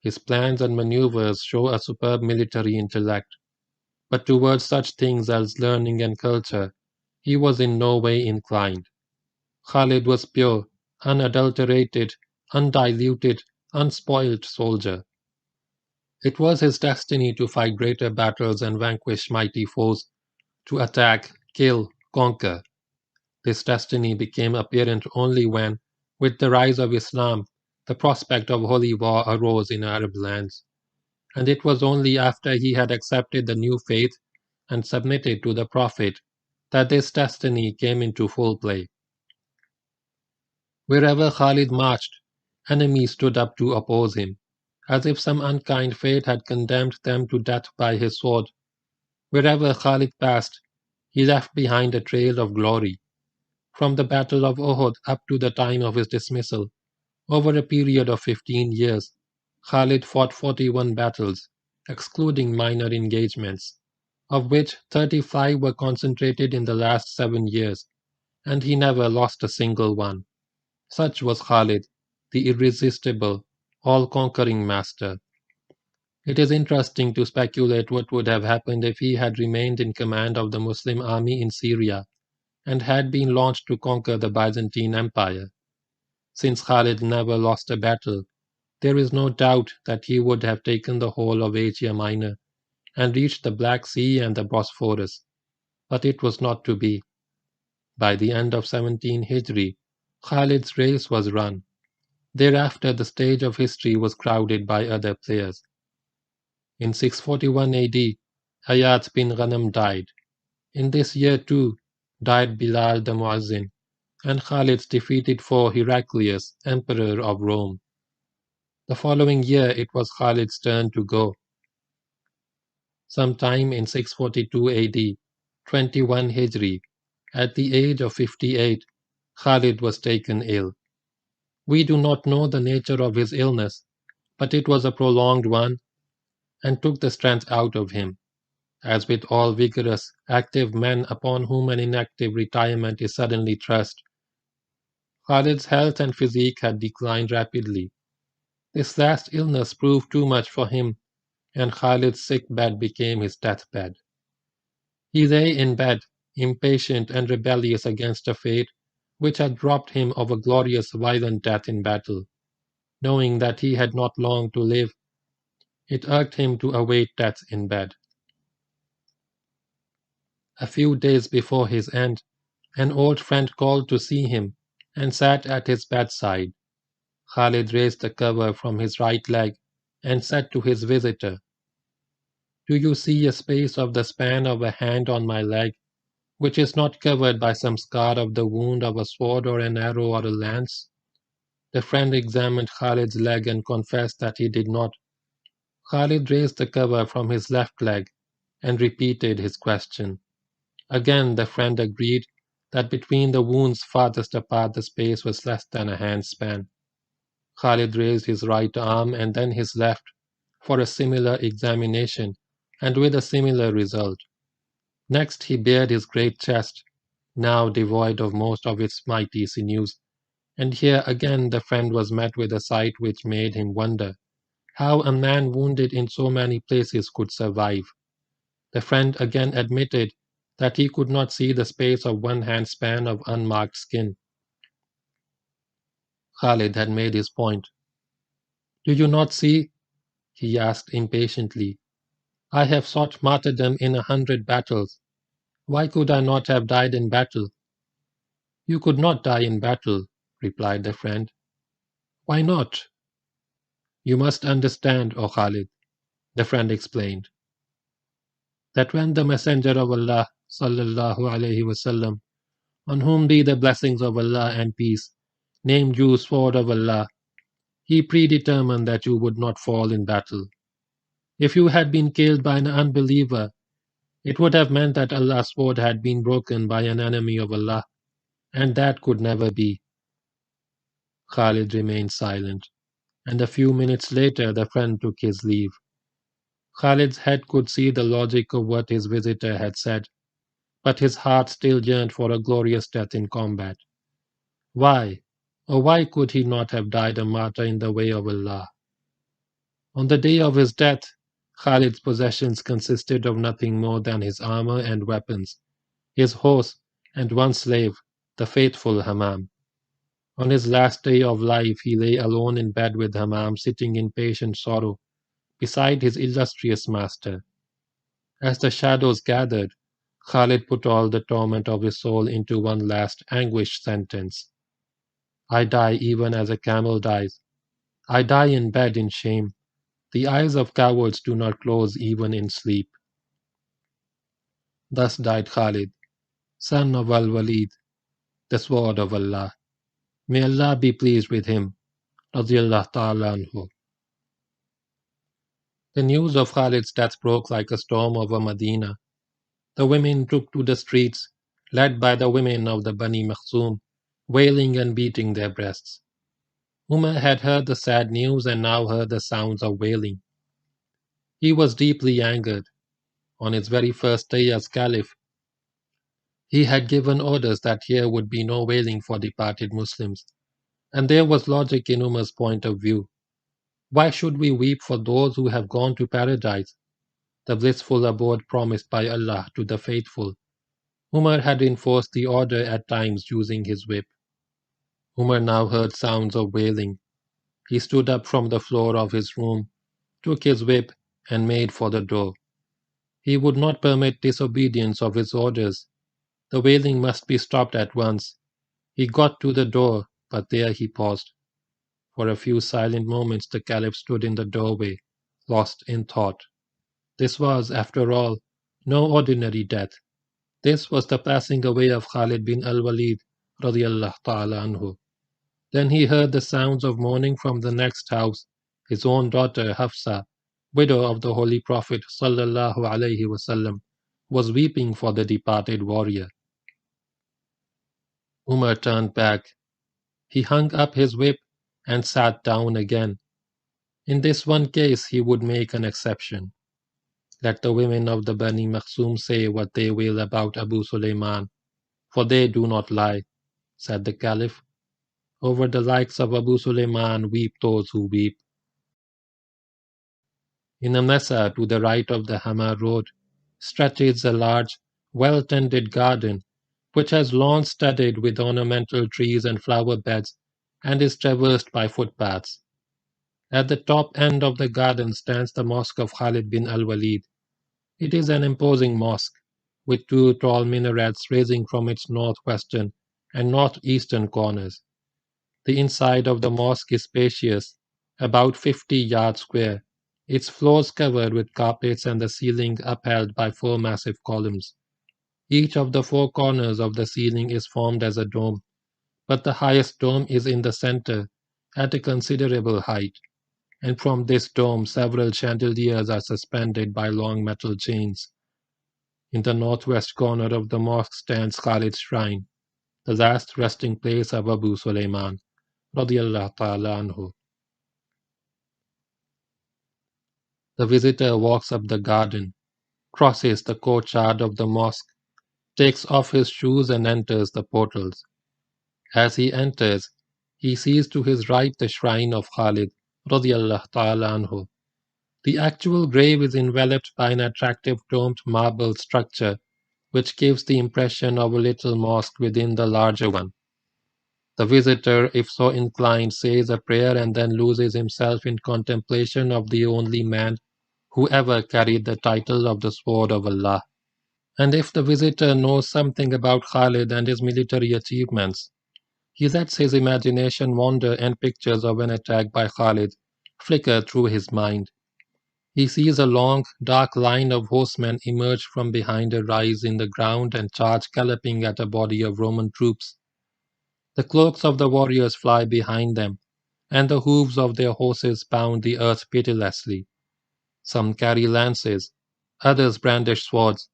His plans and maneuvers show a superb military intellect, but towards such things as learning and culture, he was in no way inclined. Khalid was pure, unadulterated, undiluted, unspoilt soldier. It was his destiny to fight greater battles and vanquish mighty foes, to attack, kill, conquer. This destiny became apparent only when, with the rise of Islam, the prospect of holy war arose in Arab lands, and it was only after he had accepted the new faith and submitted to the Prophet that this destiny came into full play. Wherever Khalid marched, enemies stood up to oppose him, as if some unkind fate had condemned them to death by his sword. Wherever Khalid passed, he left behind a trail of glory. From the Battle of Uhud up to the time of his dismissal, over a period of 15 years, Khalid fought 41 battles, excluding minor engagements, of which 35 were concentrated in the last 7 years, and he never lost a single one. Such was Khalid, the irresistible, all-conquering master. It is interesting to speculate what would have happened if he had remained in command of the Muslim army in Syria and had been launched to conquer the Byzantine Empire. Since Khalid never lost a battle, there is no doubt that he would have taken the whole of Asia Minor and reached the Black Sea and the Bosphorus. But it was not to be. By the end of 17 Hijri, Khalid's race was run. Thereafter the stage of history was crowded by other players. In 641 AD, Hayat bin Ghanam died. In this year too died Bilal the Muazzin, and Khalid's defeated foe Heraclius, emperor of Rome. The following year it was Khalid's turn to go. Sometime in 642 AD, 21 Hijri, at the age of 58, Khalid was taken ill. We do not know the nature of his illness, but it was a prolonged one and took the strength out of him. As with all vigorous, active men upon whom an inactive retirement is suddenly thrust, Khalid's health and physique had declined rapidly. This last illness proved too much for him, and Khalid's sick bed became his deathbed. He lay in bed, impatient and rebellious against a fate which had robbed him of a glorious, violent death in battle. Knowing that he had not long to live, it irked him to await death in bed. A few days before his end, an old friend called to see him and sat at his bedside. Khalid raised the cover from his right leg and said to his visitor, "Do you see a space of the span of a hand on my leg, which is not covered by some scar of the wound of a sword or an arrow or a lance?" The friend examined Khalid's leg and confessed that he did not. Khalid raised the cover from his left leg and repeated his question. Again the friend agreed that between the wounds farthest apart the space was less than a hand's span. Khalid raised his right arm and then his left for a similar examination, and with a similar result. Next he bared his great chest, now devoid of most of its mighty sinews, and here again the friend was met with a sight which made him wonder how a man wounded in so many places could survive. The friend again admitted that he could not see the space of one hand span of unmarked skin. Khalid had made his point. "Do you not see?" he asked impatiently. "I have sought martyrdom in 100 battles. Why could I not have died in battle?" "You could not die in battle," replied the friend. "Why not?" "You must understand, O Khalid," the friend explained, "that when the Messenger of Allah sallallahu alaihi wasallam, on whom be the blessings of Allah and peace, named you Sword of Allah, he predetermined that you would not fall in battle. If you had been killed by an unbeliever, it would have meant that Allah's sword had been broken by an enemy of Allah, and that could never be." Khalid remained silent, and a few minutes later the friend took his leave. Khalid's head could see the logic of what his visitor had said, but his heart still yearned for a glorious death in combat. Why, or why could he not have died a martyr in the way of Allah? On the day of his death, Khalid's possessions consisted of nothing more than his armor and weapons, his horse, and one slave, the faithful Hammam. On his last day of life he lay alone in bed with Hammam sitting in patient sorrow beside his illustrious master. As the shadows gathered, Khalid put all the torment of his soul into one last anguished sentence. "I die even as a camel dies. I die in bed in shame. The eyes of cowards do not close even in sleep." Thus died Khalid, son of Al-Waleed, the sword of Allah. May Allah be pleased with him. Radiyallahu ta'ala anhu. The news of Khalid's death broke like a storm over Medina. The women took to the streets, led by the women of the Bani Makhzum, wailing and beating their breasts. Umar had heard the sad news and now heard the sounds of wailing. He was deeply angered. On his very first day as Caliph, he had given orders that here would be no wailing for departed Muslims. And there was logic in Umar's point of view. Why should we weep for those who have gone to paradise, the blissful abode promised by Allah to the faithful? Umar had enforced the order at times using his whip. Umar now heard sounds of wailing. He stood up from the floor of his room, took his whip, and made for the door. He would not permit disobedience of his orders. The wailing must be stopped at once. He got to the door, but there he paused. For a few silent moments the Caliph stood in the doorway, lost in thought. This was, after all, no ordinary death. This was the passing away of Khalid bin Waleed radiyallahu ta'ala anhu. Then he heard the sounds of mourning from the next house. His own daughter Hafsa, widow of the Holy Prophet sallallahu alaihi wasallam, was weeping for the departed warrior. Umar turned back. He hung up his whip and sat down again. In this one case he would make an exception. Let the women of the Bani Makhzum say what they will about Abu Sulaiman, for they do not lie, said the Caliph. Over the likes of Abu Sulaiman weep those who weep. In a Msa to the right of the Hama road stretches a large, well-tended garden which has lawns studded with ornamental trees and flower beds and is traversed by footpaths. At the top end of the garden stands the mosque of Khalid bin Waleed. It is an imposing mosque, with two tall minarets raising from its northwestern and northeastern corners. The inside of the mosque is spacious, about 50 yards square, its floors covered with carpets and the ceiling upheld by four massive columns. Each of the four corners of the ceiling is formed as a dome, but the highest dome is in the center, at a considerable height, and from this dome several chandeliers are suspended by long metal chains. In the northwest corner of the mosque stands Khalid's shrine, the last resting place of Abu Sulaiman, radiyallahu ta'ala anhu. The visitor walks up the garden, crosses the courtyard of the mosque, takes off his shoes and enters the portals. As he enters, he sees to his right the shrine of Khalid, radiyallahu ta'ala anhu. The actual grave is enveloped by an attractive domed marble structure, which gives the impression of a little mosque within the larger one. The visitor, if so inclined, says a prayer and then loses himself in contemplation of the only man who ever carried the title of the Sword of Allah. And if the visitor knows something about Khalid and his military achievements, he lets his imagination wander and pictures of an attack by Khalid flicker through his mind. He sees a long, dark line of horsemen emerge from behind a rise in the ground and charge galloping at a body of Roman troops. The cloaks of the warriors fly behind them, and the hooves of their horses pound the earth pitilessly. Some carry lances, others brandish swords,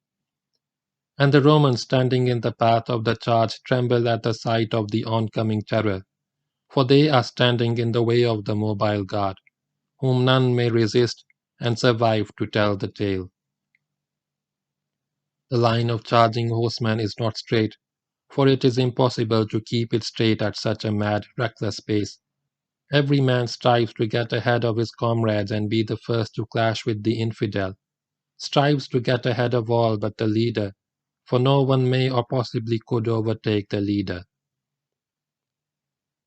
and the Romans standing in the path of the charge tremble at the sight of the oncoming terror, for they are standing in the way of the mobile guard, whom none may resist and survive to tell the tale. The line of charging horsemen is not straight, for it is impossible to keep it straight at such a mad, reckless pace. Every man strives to get ahead of his comrades and be the first to clash with the infidel, strives to get ahead of all but the leader, for no one may or possibly could overtake the leader.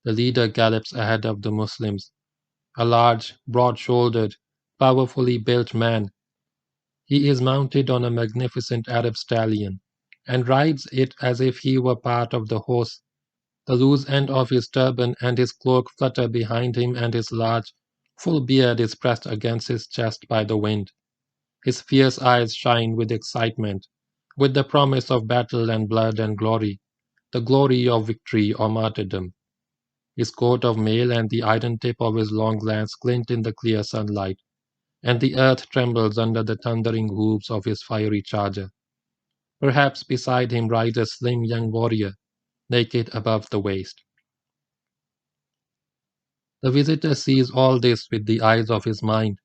The leader gallops ahead of the Muslims, a large, broad-shouldered, powerfully built man. He is mounted on a magnificent Arab stallion, and rides it as if he were part of the horse. The loose end of his turban and his cloak flutter behind him, and his large, full beard is pressed against his chest by the wind. His fierce eyes shine with excitement, with the promise of battle and blood and glory, the glory of victory or martyrdom. His coat of mail and the iron tip of his long lance glint in the clear sunlight. and the earth trembles under the thundering hoofs of his fiery charger. Perhaps beside him rides a slim young warrior, naked above the waist. The visitor sees all this with the eyes of his mind,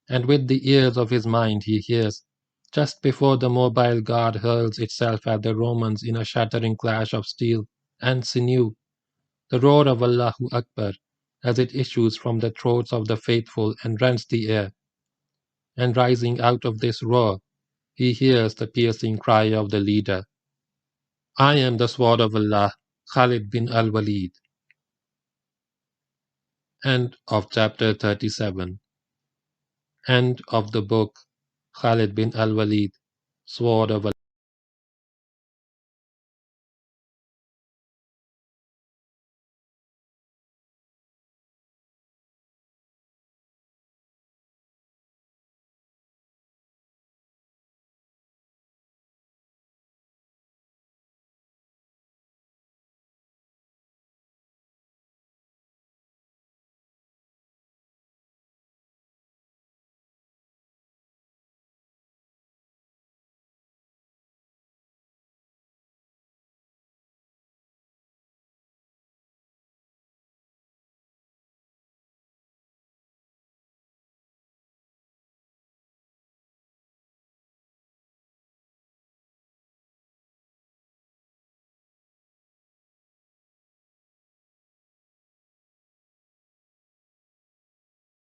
and with the ears of his mind he hears, just before the mobile guard hurls itself at the Romans in a shattering clash of steel and sinew, the roar of Allahu Akbar as it issues from the throats of the faithful and rends the air. And rising out of this roar, he hears the piercing cry of the leader, "I am the sword of Allah, Khalid bin Waleed." End of chapter 37. End of the book, Khalid bin Waleed, Sword of Allah.